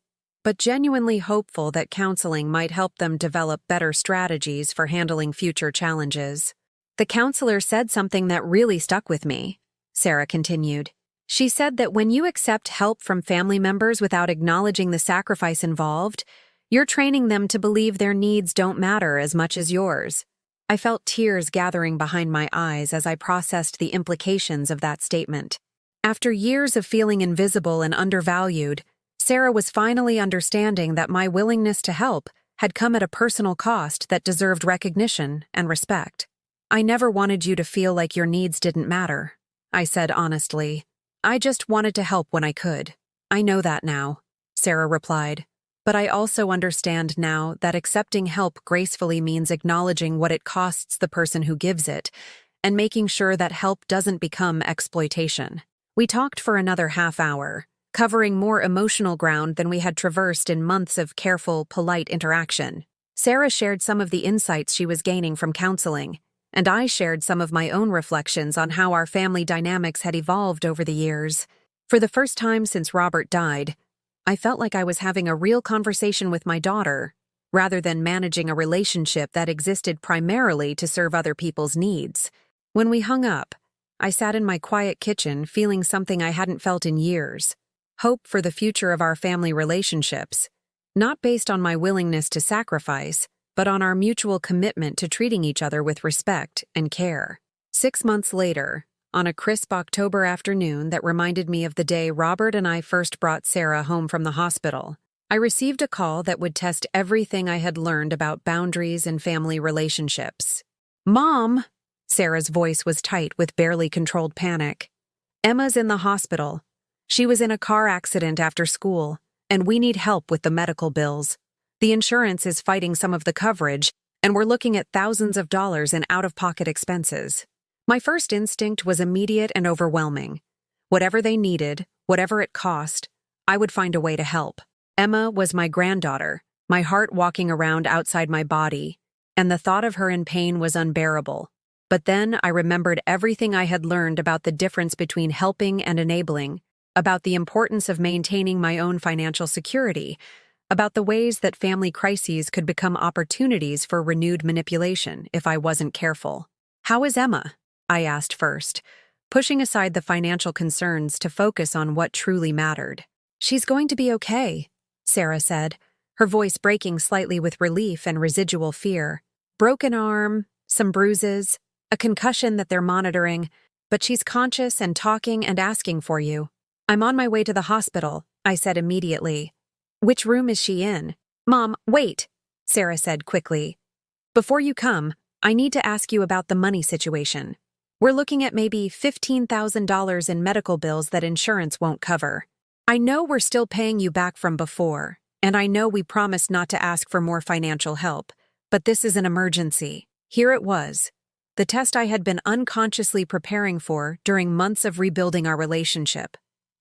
but genuinely hopeful that counseling might help them develop better strategies for handling future challenges. "The counselor said something that really stuck with me," Sarah continued. "She said that when you accept help from family members without acknowledging the sacrifice involved, you're training them to believe their needs don't matter as much as yours." I felt tears gathering behind my eyes as I processed the implications of that statement. After years of feeling invisible and undervalued, Sarah was finally understanding that my willingness to help had come at a personal cost that deserved recognition and respect. "I never wanted you to feel like your needs didn't matter," I said honestly. "I just wanted to help when I could." "I know that now," Sarah replied. "But I also understand now that accepting help gracefully means acknowledging what it costs the person who gives it and making sure that help doesn't become exploitation." We talked for another half hour, covering more emotional ground than we had traversed in months of careful, polite interaction. Sarah shared some of the insights she was gaining from counseling, and I shared some of my own reflections on how our family dynamics had evolved over the years. For the first time since Robert died, I felt like I was having a real conversation with my daughter, rather than managing a relationship that existed primarily to serve other people's needs. When we hung up, I sat in my quiet kitchen feeling something I hadn't felt in years: hope for the future of our family relationships, not based on my willingness to sacrifice, but on our mutual commitment to treating each other with respect and care. 6 months later, on a crisp October afternoon that reminded me of the day Robert and I first brought Sarah home from the hospital, I received a call that would test everything I had learned about boundaries and family relationships. "Mom!" Sarah's voice was tight with barely controlled panic. "Emma's in the hospital. She was in a car accident after school, and we need help with the medical bills. The insurance is fighting some of the coverage, and we're looking at thousands of dollars in out-of-pocket expenses." My first instinct was immediate and overwhelming. Whatever they needed, whatever it cost, I would find a way to help. Emma was my granddaughter, my heart walking around outside my body, and the thought of her in pain was unbearable. But then I remembered everything I had learned about the difference between helping and enabling, about the importance of maintaining my own financial security, about the ways that family crises could become opportunities for renewed manipulation if I wasn't careful. "How is Emma?" I asked first, pushing aside the financial concerns to focus on what truly mattered. "She's going to be okay," Sarah said, her voice breaking slightly with relief and residual fear. "Broken arm, some bruises, a concussion that they're monitoring, but she's conscious and talking and asking for you." "I'm on my way to the hospital," I said immediately. "Which room is she in?" "Mom, wait," Sarah said quickly. "Before you come, I need to ask you about the money situation. We're looking at maybe $15,000 in medical bills that insurance won't cover. I know we're still paying you back from before, and I know we promised not to ask for more financial help, but this is an emergency." Here it was, the test I had been unconsciously preparing for during months of rebuilding our relationship.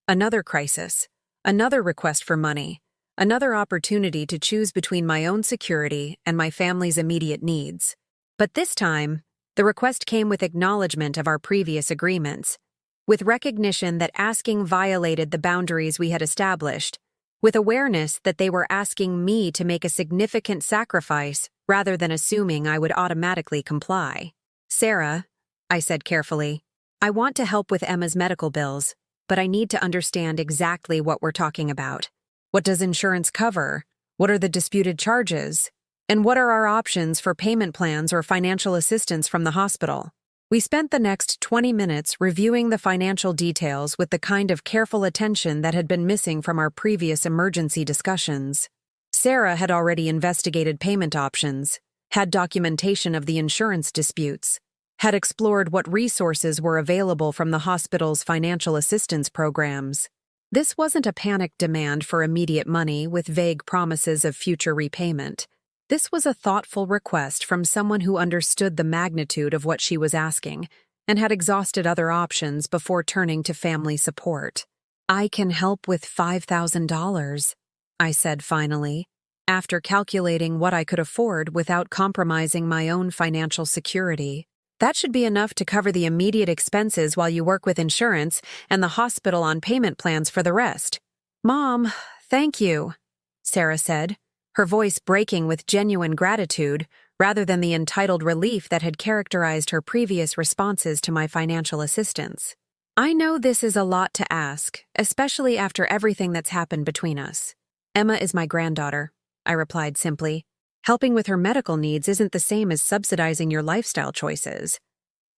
Another crisis, another request for money, another opportunity to choose between my own security and my family's immediate needs. But this time, the request came with acknowledgement of our previous agreements, with recognition that asking violated the boundaries we had established, with awareness that they were asking me to make a significant sacrifice rather than assuming I would automatically comply. "Sarah," I said carefully, "I want to help with Emma's medical bills, but I need to understand exactly what we're talking about. What does insurance cover? What are the disputed charges? And what are our options for payment plans or financial assistance from the hospital?" We spent the next 20 minutes reviewing the financial details with the kind of careful attention that had been missing from our previous emergency discussions. Sarah had already investigated payment options, had documentation of the insurance disputes, had explored what resources were available from the hospital's financial assistance programs. This wasn't a panicked demand for immediate money with vague promises of future repayment. This was a thoughtful request from someone who understood the magnitude of what she was asking and had exhausted other options before turning to family support. "I can help with $5,000, I said finally. after calculating what I could afford without compromising my own financial security. That should be enough to cover the immediate expenses while you work with insurance and the hospital on payment plans for the rest. Mom, thank you, Sarah said, her voice breaking with genuine gratitude rather than the entitled relief that had characterized her previous responses to my financial assistance. I know this is a lot to ask, especially after everything that's happened between us. Emma is my granddaughter, I replied simply. Helping with her medical needs isn't the same as subsidizing your lifestyle choices.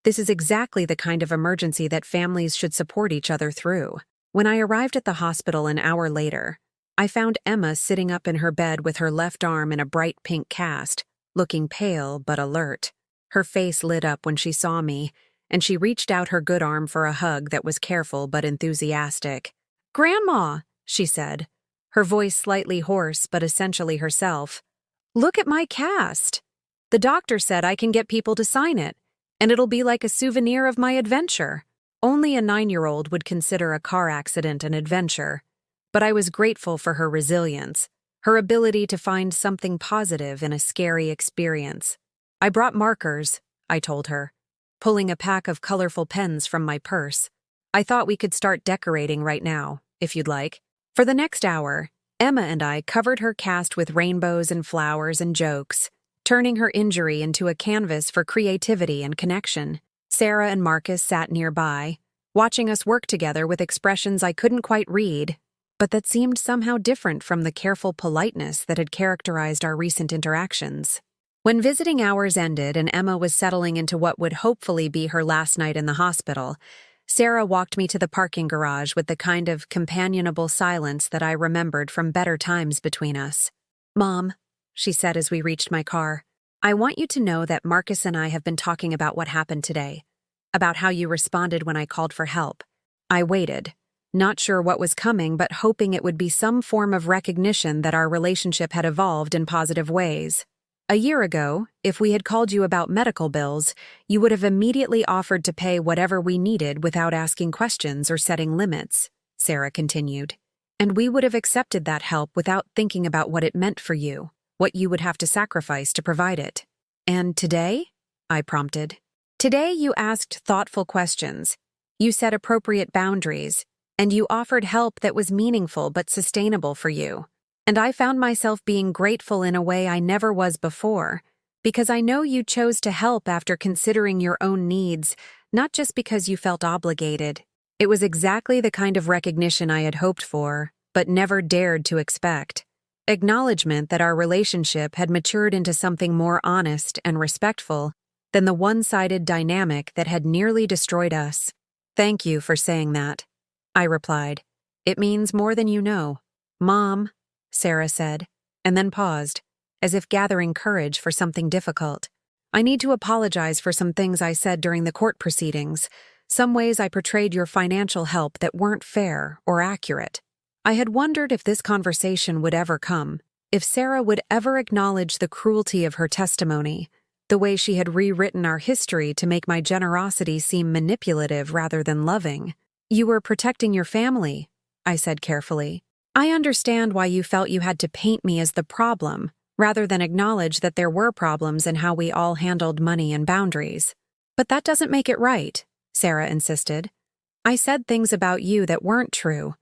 This is exactly the kind of emergency that families should support each other through. When I arrived at the hospital an hour later, I found Emma sitting up in her bed with her left arm in a bright pink cast, looking pale but alert. Her face lit up when she saw me, and she reached out her good arm for a hug that was careful but enthusiastic. "Grandma," she said, her voice slightly hoarse but essentially herself. "Look at my cast. The doctor said I can get people to sign it, and it'll be like a souvenir of my adventure." Only a 9-year-old would consider a car accident an adventure, but I was grateful for her resilience, her ability to find something positive in a scary experience. "I brought markers," I told her, pulling a pack of colorful pens from my purse. "I thought we could start decorating right now, if you'd like." For the next hour, Emma and I covered her cast with rainbows and flowers and jokes, turning her injury into a canvas for creativity and connection. Sarah and Marcus sat nearby, watching us work together with expressions I couldn't quite read, but that seemed somehow different from the careful politeness that had characterized our recent interactions. When visiting hours ended and Emma was settling into what would hopefully be her last night in the hospital, Sarah walked me to the parking garage with the kind of companionable silence that I remembered from better times between us. "Mom," she said as we reached my car, "I want you to know that Marcus and I have been talking about what happened today, about how you responded when I called for help." I waited, not sure what was coming but hoping it would be some form of recognition that our relationship had evolved in positive ways. "A year ago, if we had called you about medical bills, you would have immediately offered to pay whatever we needed without asking questions or setting limits," Sarah continued. "And we would have accepted that help without thinking about what it meant for you, what you would have to sacrifice to provide it." "And today?" I prompted. "Today you asked thoughtful questions, you set appropriate boundaries, and you offered help that was meaningful but sustainable for you. And I found myself being grateful in a way I never was before, because I know you chose to help after considering your own needs, not just because you felt obligated." It was exactly the kind of recognition I had hoped for, but never dared to expect. Acknowledgement that our relationship had matured into something more honest and respectful than the one-sided dynamic that had nearly destroyed us. "Thank you for saying that," I replied. "It means more than you know." "Mom," Sarah said, and then paused, as if gathering courage for something difficult. "I need to apologize for some things I said during the court proceedings, some ways I portrayed your financial help that weren't fair or accurate. I had wondered if this conversation would ever come, if Sarah would ever acknowledge the cruelty of her testimony, the way she had rewritten our history to make my generosity seem manipulative rather than loving." "You were protecting your family," I said carefully. "I understand why you felt you had to paint me as the problem, rather than acknowledge that there were problems in how we all handled money and boundaries. But that doesn't make it right," Sarah insisted. "I said things about you that weren't true,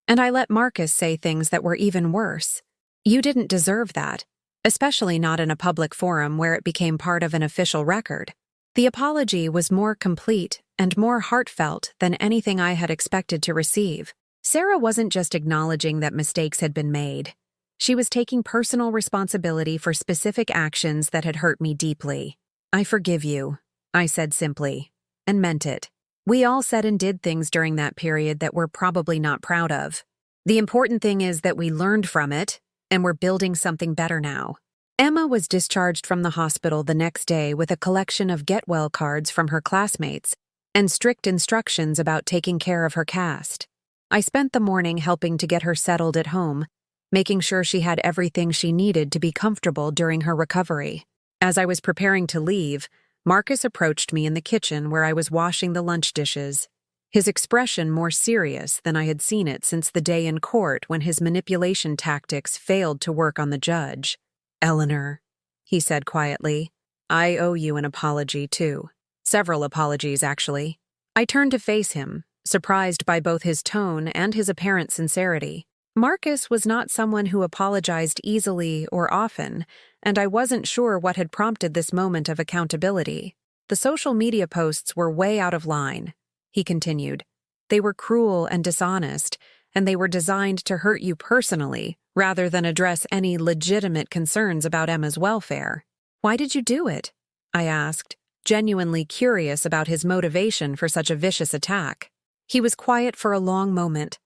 and I let Marcus say things that were even worse. You didn't deserve that, especially not in a public forum where it became part of an official record." The apology was more complete and more heartfelt than anything I had expected to receive. Sarah wasn't just acknowledging that mistakes had been made. She was taking personal responsibility for specific actions that had hurt me deeply. "I forgive you," I said simply, and meant it. We all said and did things during that period that we're probably not proud of. The important thing is that we learned from it, and we're building something better now. Emma was discharged from the hospital the next day with a collection of get-well cards from her classmates and strict instructions about taking care of her cast. I spent the morning helping to get her settled at home, making sure she had everything she needed to be comfortable during her recovery. As I was preparing to leave, Marcus approached me in the kitchen where I was washing the lunch dishes. his expression more serious than I had seen it since the day in court when his manipulation tactics failed to work on the judge. "Eleanor," he said quietly, "I owe you an apology, too. Several apologies, actually." I turned to face him, surprised by both his tone and his apparent sincerity. Marcus was not someone who apologized easily or often, and I wasn't sure what had prompted this moment of accountability. "The social media posts were way out of line," he continued. "They were cruel and dishonest, and they were designed to hurt you personally, rather than address any legitimate concerns about Emma's welfare." "Why did you do it?" I asked, genuinely curious about his motivation for such a vicious attack. He was quiet for a long moment,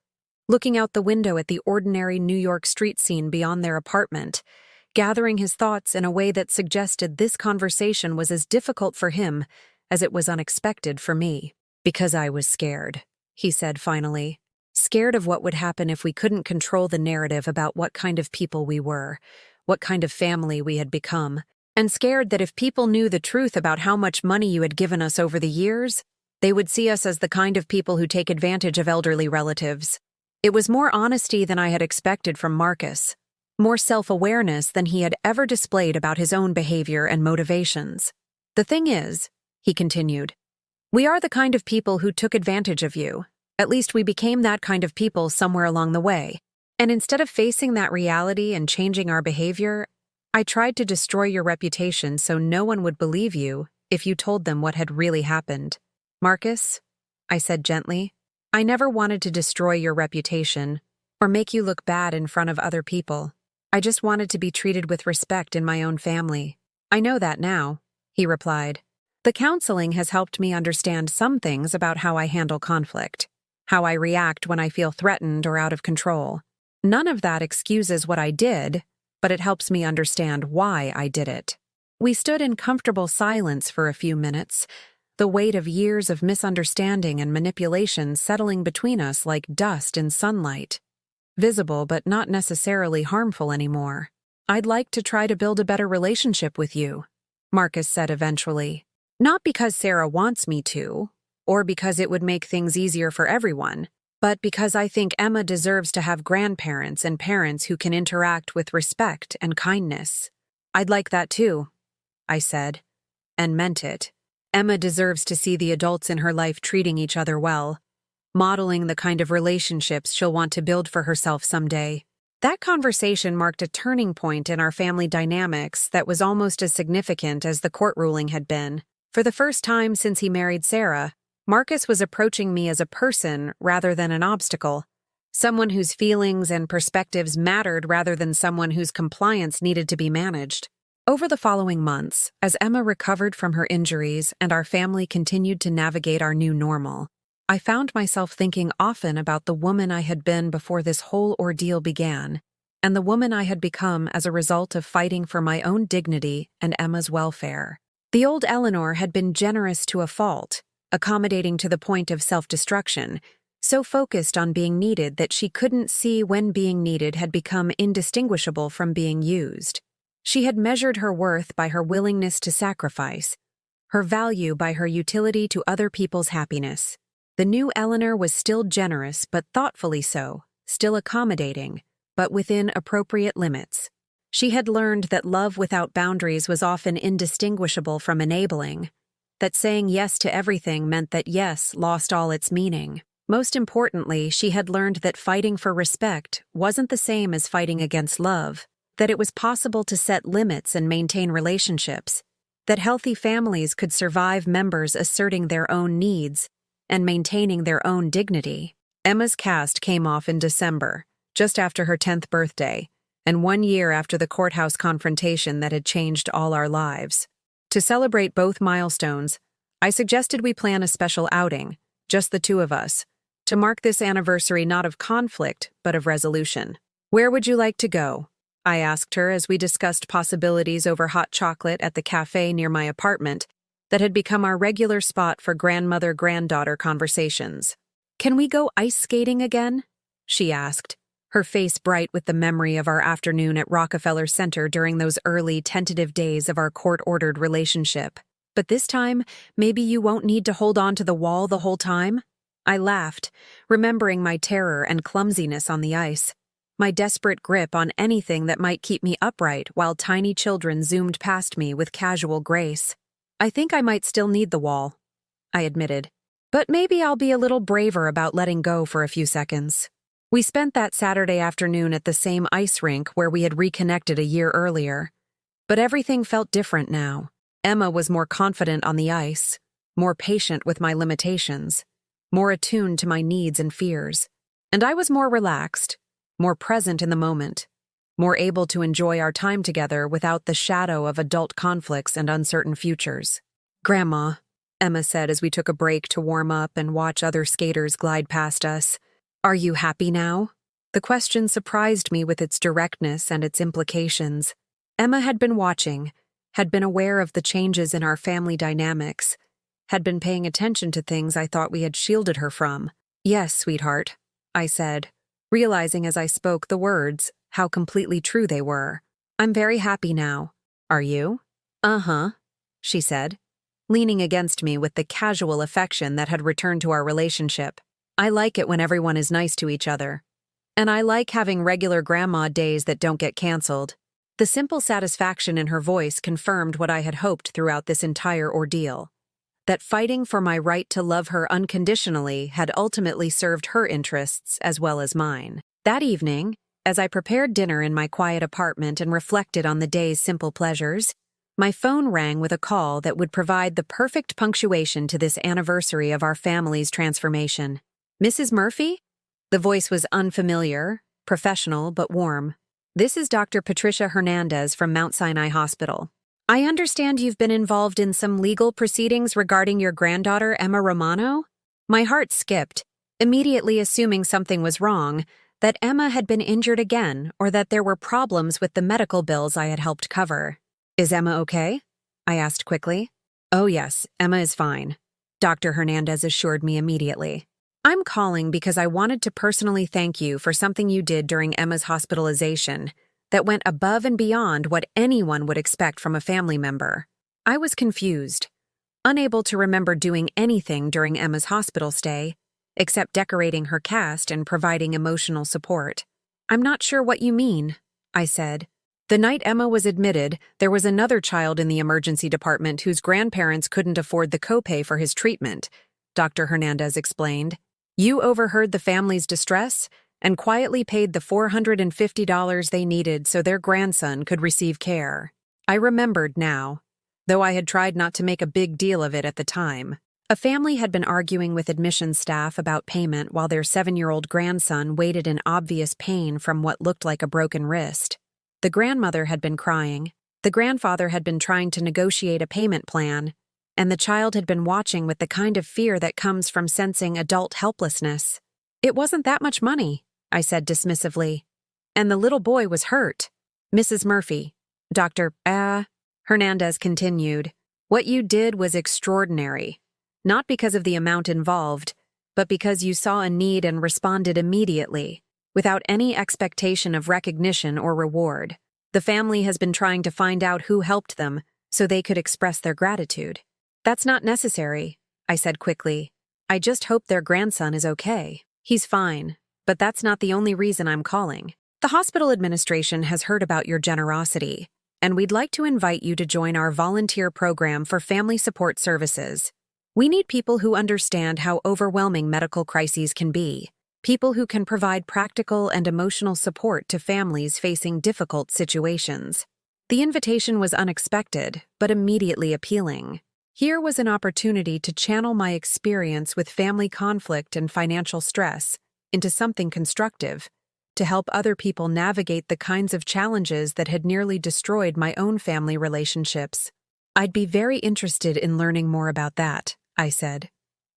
looking out the window at the ordinary New York street scene beyond their apartment, gathering his thoughts in a way that suggested this conversation was as difficult for him as it was unexpected for me. "Because I was scared," he said finally. "Scared of what would happen if we couldn't control the narrative about what kind of people we were, what kind of family we had become, and scared that if people knew the truth about how much money you had given us over the years, they would see us as the kind of people who take advantage of elderly relatives." It was more honesty than I had expected from Marcus, more self-awareness than he had ever displayed about his own behavior and motivations. "The thing is," he continued, "we are the kind of people who took advantage of you. At least we became that kind of people somewhere along the way. And instead of facing that reality and changing our behavior, I tried to destroy your reputation so no one would believe you if you told them what had really happened. Marcus," I said gently, "I never wanted to destroy your reputation or make you look bad in front of other people. I just wanted to be treated with respect in my own family." "I know that now," he replied. "The counseling has helped me understand some things about how I handle conflict, how I react when I feel threatened or out of control. None of that excuses what I did, but it helps me understand why I did it." We stood in comfortable silence for a few minutes, the weight of years of misunderstanding and manipulation settling between us like dust in sunlight. Visible but not necessarily harmful anymore. "I'd like to try to build a better relationship with you," Marcus said eventually. "Not because Sarah wants me to, or because it would make things easier for everyone, but because I think Emma deserves to have grandparents and parents who can interact with respect and kindness." "I'd like that too," I said, and meant it. Emma deserves to see the adults in her life treating each other well, modeling the kind of relationships she'll want to build for herself someday. That conversation marked a turning point in our family dynamics that was almost as significant as the court ruling had been. For the first time since he married Sarah, Marcus was approaching me as a person rather than an obstacle, someone whose feelings and perspectives mattered rather than someone whose compliance needed to be managed. Over the following months, as Emma recovered from her injuries and our family continued to navigate our new normal, I found myself thinking often about the woman I had been before this whole ordeal began, and the woman I had become as a result of fighting for my own dignity and Emma's welfare. The old Eleanor had been generous to a fault, accommodating to the point of self-destruction, so focused on being needed that she couldn't see when being needed had become indistinguishable from being used. She had measured her worth by her willingness to sacrifice, her value by her utility to other people's happiness. The new Eleanor was still generous, but thoughtfully so, still accommodating, but within appropriate limits. She had learned that love without boundaries was often indistinguishable from enabling, that saying yes to everything meant that yes lost all its meaning. Most importantly, she had learned that fighting for respect wasn't the same as fighting against love, that it was possible to set limits and maintain relationships, that healthy families could survive members asserting their own needs and maintaining their own dignity. Emma's cast came off in December, just after her 10th birthday, and 1 year after the courthouse confrontation that had changed all our lives. To celebrate both milestones, I suggested we plan a special outing, just the two of us, to mark this anniversary not of conflict, but of resolution. "Where would you like to go?" I asked her as we discussed possibilities over hot chocolate at the cafe near my apartment that had become our regular spot for grandmother-granddaughter conversations. "Can we go ice skating again?" she asked, her face bright with the memory of our afternoon at Rockefeller Center during those early, tentative days of our court-ordered relationship. "But this time, maybe you won't need to hold on to the wall the whole time?" I laughed, remembering my terror and clumsiness on the ice, my desperate grip on anything that might keep me upright while tiny children zoomed past me with casual grace. I think I might still need the wall, I admitted. But maybe I'll be a little braver about letting go for a few seconds. We spent that Saturday afternoon at the same ice rink where we had reconnected a year earlier. But everything felt different now. Emma was more confident on the ice, more patient with my limitations, more attuned to my needs and fears. And I was more relaxed, more present in the moment, more able to enjoy our time together without the shadow of adult conflicts and uncertain futures. "Grandma," Emma said as we took a break to warm up and watch other skaters glide past us, "are you happy now?" The question surprised me with its directness and its implications. Emma had been watching, had been aware of the changes in our family dynamics, had been paying attention to things I thought we had shielded her from. "Yes, sweetheart," I said, realizing as I spoke the words how completely true they were. "I'm very happy now. Are you?" "Uh-huh," she said, leaning against me with the casual affection that had returned to our relationship. "I like it when everyone is nice to each other. And I like having regular grandma days that don't get canceled." The simple satisfaction in her voice confirmed what I had hoped throughout this entire ordeal. That fighting for my right to love her unconditionally had ultimately served her interests as well as mine. That evening, as I prepared dinner in my quiet apartment and reflected on the day's simple pleasures, my phone rang with a call that would provide the perfect punctuation to this anniversary of our family's transformation. "Mrs. Murphy?" The voice was unfamiliar, professional, but warm. "This is Dr. Patricia Hernandez from Mount Sinai Hospital. I understand you've been involved in some legal proceedings regarding your granddaughter, Emma Romano?" My heart skipped, immediately assuming something was wrong, that Emma had been injured again or that there were problems with the medical bills I had helped cover. "Is Emma okay?" I asked quickly. "Oh yes, Emma is fine," Dr. Hernandez assured me immediately. "I'm calling because I wanted to personally thank you for something you did during Emma's hospitalization that went above and beyond what anyone would expect from a family member." I was confused, unable to remember doing anything during Emma's hospital stay, except decorating her cast and providing emotional support. "I'm not sure what you mean," I said. "The night Emma was admitted, there was another child in the emergency department whose grandparents couldn't afford the copay for his treatment," Dr. Hernandez explained. "You overheard the family's distress and quietly paid the $450 they needed so their grandson could receive care." I remembered now, though I had tried not to make a big deal of it at the time. A family had been arguing with admissions staff about payment while their 7-year-old grandson waited in obvious pain from what looked like a broken wrist. The grandmother had been crying, the grandfather had been trying to negotiate a payment plan, and the child had been watching with the kind of fear that comes from sensing adult helplessness. "It wasn't that much money," I said dismissively. "And the little boy was hurt." "Mrs. Murphy," Dr. Hernandez continued, "what you did was extraordinary. Not because of the amount involved, but because you saw a need and responded immediately, without any expectation of recognition or reward. The family has been trying to find out who helped them so they could express their gratitude." "That's not necessary," I said quickly. "I just hope their grandson is okay." "He's fine, but that's not the only reason I'm calling. The hospital administration has heard about your generosity, and we'd like to invite you to join our volunteer program for family support services. We need people who understand how overwhelming medical crises can be, people who can provide practical and emotional support to families facing difficult situations." The invitation was unexpected, but immediately appealing. Here was an opportunity to channel my experience with family conflict and financial stress into something constructive, to help other people navigate the kinds of challenges that had nearly destroyed my own family relationships. "I'd be very interested in learning more about that," I said.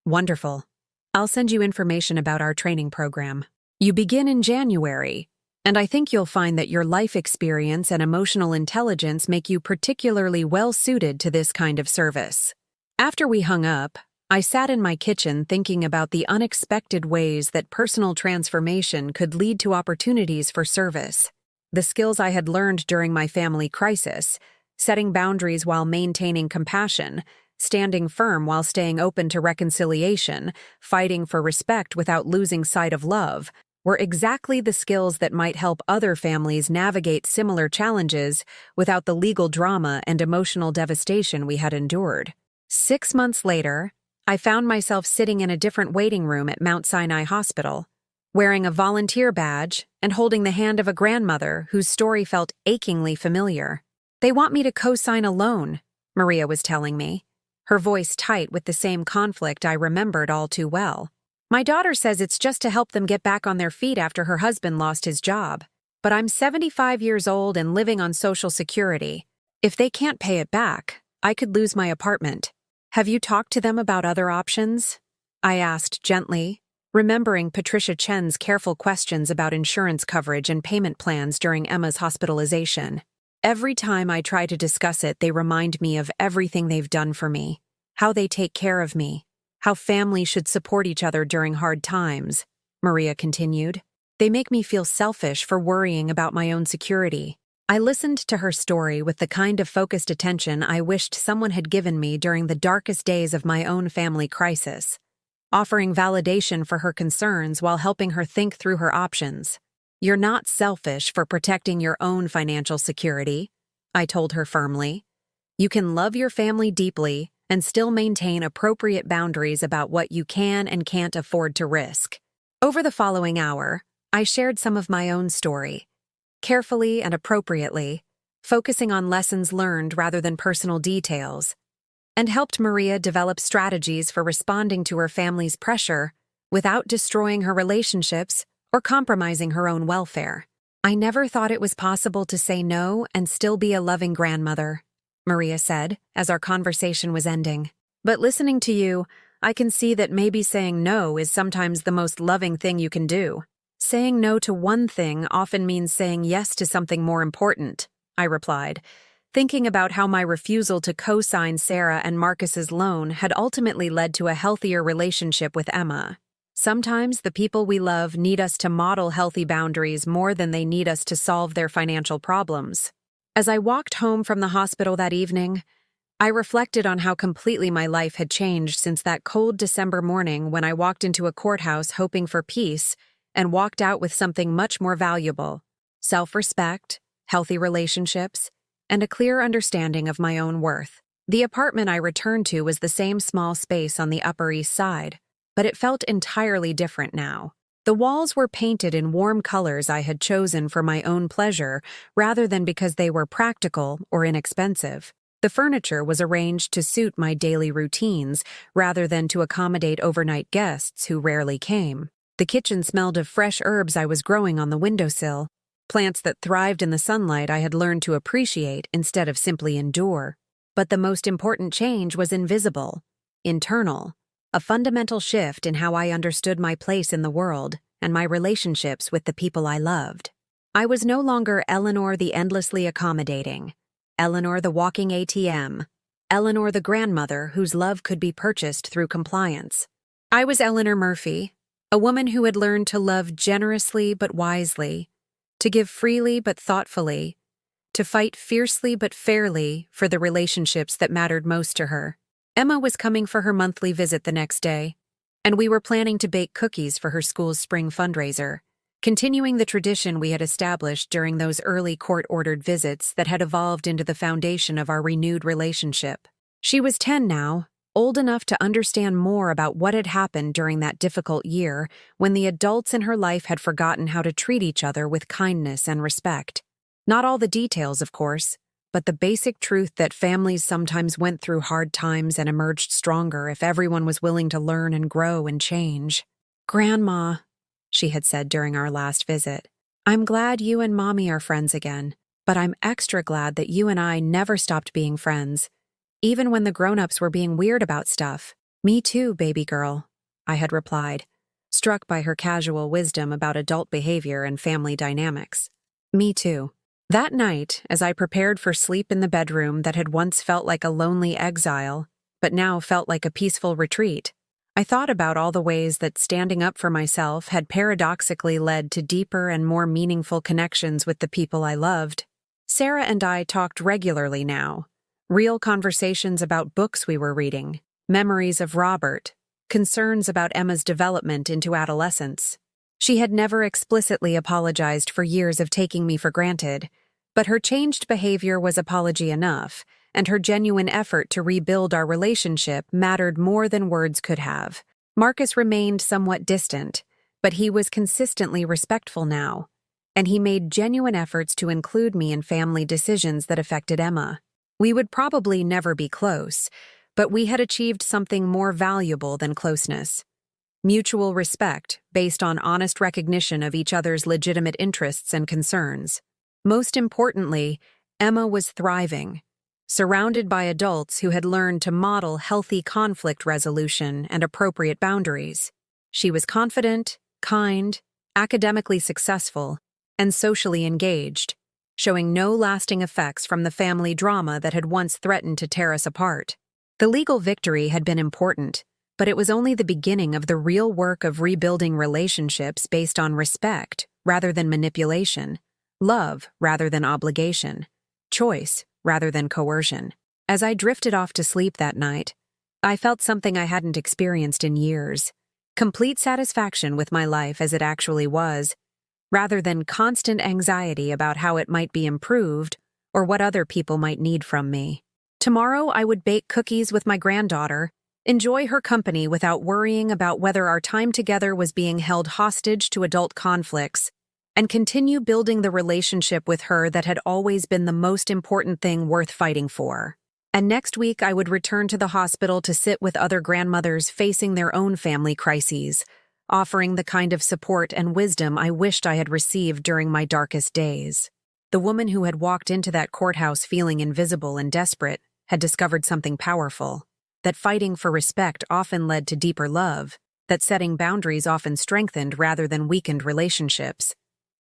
"Wonderful. I'll send you information about our training program. You begin in January, and I think you'll find that your life experience and emotional intelligence make you particularly well-suited to this kind of service." After we hung up, I sat in my kitchen thinking about the unexpected ways that personal transformation could lead to opportunities for service. The skills I had learned during my family crisis, setting boundaries while maintaining compassion, standing firm while staying open to reconciliation, fighting for respect without losing sight of love, were exactly the skills that might help other families navigate similar challenges without the legal drama and emotional devastation we had endured. 6 months later, I found myself sitting in a different waiting room at Mount Sinai Hospital, wearing a volunteer badge and holding the hand of a grandmother whose story felt achingly familiar. "They want me to co-sign a loan," Maria was telling me, her voice tight with the same conflict I remembered all too well. "My daughter says it's just to help them get back on their feet after her husband lost his job. But I'm 75 years old and living on Social Security. If they can't pay it back, I could lose my apartment. Have you talked to them about other options?" I asked gently, remembering Patricia Chen's careful questions about insurance coverage and payment plans during Emma's hospitalization. Every time I try to discuss it, they remind me of everything they've done for me, how they take care of me, how families should support each other during hard times, Maria continued. "They make me feel selfish for worrying about my own security." I listened to her story with the kind of focused attention I wished someone had given me during the darkest days of my own family crisis, offering validation for her concerns while helping her think through her options. "You're not selfish for protecting your own financial security," I told her firmly. "You can love your family deeply and still maintain appropriate boundaries about what you can and can't afford to risk." Over the following hour, I shared some of my own story, carefully and appropriately, focusing on lessons learned rather than personal details, and helped Maria develop strategies for responding to her family's pressure without destroying her relationships or compromising her own welfare. "I never thought it was possible to say no and still be a loving grandmother," Maria said as our conversation was ending. "But listening to you, I can see that maybe saying no is sometimes the most loving thing you can do." "Saying no to one thing often means saying yes to something more important," I replied, thinking about how my refusal to co-sign Sarah and Marcus's loan had ultimately led to a healthier relationship with Emma. Sometimes the people we love need us to model healthy boundaries more than they need us to solve their financial problems. As I walked home from the hospital that evening, I reflected on how completely my life had changed since that cold December morning when I walked into a courthouse hoping for peace and walked out with something much more valuable: self-respect, healthy relationships, and a clear understanding of my own worth. The apartment I returned to was the same small space on the Upper East Side, but it felt entirely different now. The walls were painted in warm colors I had chosen for my own pleasure rather than because they were practical or inexpensive. The furniture was arranged to suit my daily routines rather than to accommodate overnight guests who rarely came. The kitchen smelled of fresh herbs I was growing on the windowsill, plants that thrived in the sunlight I had learned to appreciate instead of simply endure. But the most important change was invisible, internal, a fundamental shift in how I understood my place in the world and my relationships with the people I loved. I was no longer Eleanor the endlessly accommodating, Eleanor the walking ATM, Eleanor the grandmother whose love could be purchased through compliance. I was Eleanor Murphy, a woman who had learned to love generously but wisely, to give freely but thoughtfully, to fight fiercely but fairly for the relationships that mattered most to her. Emma was coming for her monthly visit the next day, and we were planning to bake cookies for her school's spring fundraiser, continuing the tradition we had established during those early court-ordered visits that had evolved into the foundation of our renewed relationship. She was 10 now, old enough to understand more about what had happened during that difficult year when the adults in her life had forgotten how to treat each other with kindness and respect. Not all the details, of course, but the basic truth that families sometimes went through hard times and emerged stronger if everyone was willing to learn and grow and change. "Grandma," she had said during our last visit, "I'm glad you and Mommy are friends again, but I'm extra glad that you and I never stopped being friends, even when the grown-ups were being weird about stuff." "Me too, baby girl," I had replied, struck by her casual wisdom about adult behavior and family dynamics. "Me too." That night, as I prepared for sleep in the bedroom that had once felt like a lonely exile, but now felt like a peaceful retreat, I thought about all the ways that standing up for myself had paradoxically led to deeper and more meaningful connections with the people I loved. Sarah and I talked regularly now, Real conversations about books we were reading, memories of Robert, concerns about Emma's development into adolescence. She had never explicitly apologized for years of taking me for granted, but her changed behavior was apology enough, and her genuine effort to rebuild our relationship mattered more than words could have. Marcus remained somewhat distant, but he was consistently respectful now, and he made genuine efforts to include me in family decisions that affected Emma. We would probably never be close, but we had achieved something more valuable than closeness. Mutual respect based on honest recognition of each other's legitimate interests and concerns. Most importantly, Emma was thriving, surrounded by adults who had learned to model healthy conflict resolution and appropriate boundaries. She was confident, kind, academically successful, and socially engaged, showing no lasting effects from the family drama that had once threatened to tear us apart. The legal victory had been important, but it was only the beginning of the real work of rebuilding relationships based on respect rather than manipulation, love rather than obligation, choice rather than coercion. As I drifted off to sleep that night, I felt something I hadn't experienced in years: complete satisfaction with my life as it actually was, rather than constant anxiety about how it might be improved or what other people might need from me. Tomorrow I would bake cookies with my granddaughter, enjoy her company without worrying about whether our time together was being held hostage to adult conflicts, and continue building the relationship with her that had always been the most important thing worth fighting for. And next week I would return to the hospital to sit with other grandmothers facing their own family crises, offering the kind of support and wisdom I wished I had received during my darkest days. The woman who had walked into that courthouse feeling invisible and desperate had discovered something powerful: that fighting for respect often led to deeper love, that setting boundaries often strengthened rather than weakened relationships,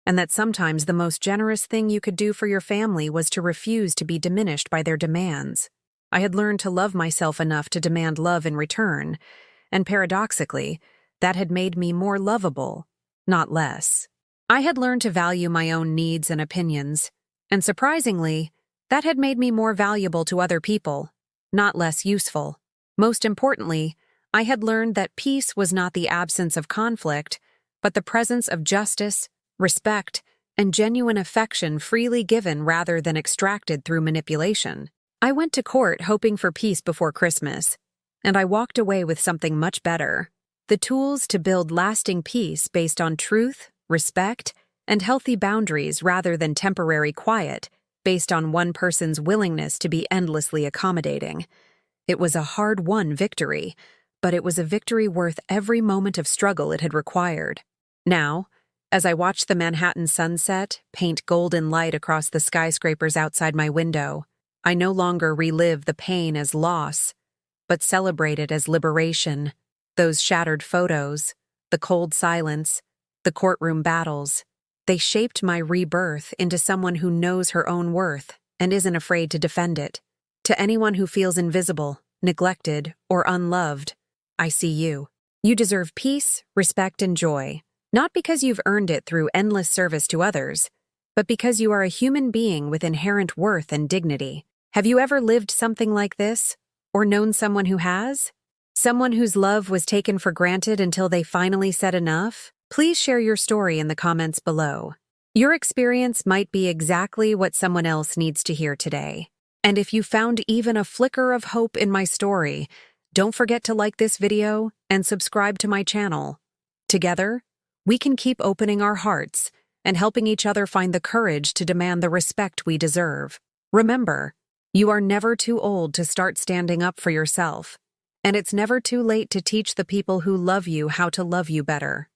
and that sometimes the most generous thing you could do for your family was to refuse to be diminished by their demands. I had learned to love myself enough to demand love in return, and paradoxically, that had made me more lovable, not less. I had learned to value my own needs and opinions, and surprisingly, that had made me more valuable to other people, not less useful. Most importantly, I had learned that peace was not the absence of conflict, but the presence of justice, respect, and genuine affection freely given rather than extracted through manipulation. I went to court hoping for peace before Christmas, and I walked away with something much better: the tools to build lasting peace based on truth, respect, and healthy boundaries rather than temporary quiet based on one person's willingness to be endlessly accommodating. It was a hard-won victory, but it was a victory worth every moment of struggle it had required. Now, as I watched the Manhattan sunset paint golden light across the skyscrapers outside my window, I no longer relive the pain as loss, but celebrate it as liberation. Those shattered photos, the cold silence, the courtroom battles, they shaped my rebirth into someone who knows her own worth and isn't afraid to defend it. To anyone who feels invisible, neglected, or unloved, I see you. You deserve peace, respect, and joy. Not because you've earned it through endless service to others, but because you are a human being with inherent worth and dignity. Have you ever lived something like this? Or known someone who has? Someone whose love was taken for granted until they finally said enough? Please share your story in the comments below. Your experience might be exactly what someone else needs to hear today. And if you found even a flicker of hope in my story, don't forget to like this video and subscribe to my channel. Together, we can keep opening our hearts and helping each other find the courage to demand the respect we deserve. Remember, you are never too old to start standing up for yourself, and it's never too late to teach the people who love you how to love you better.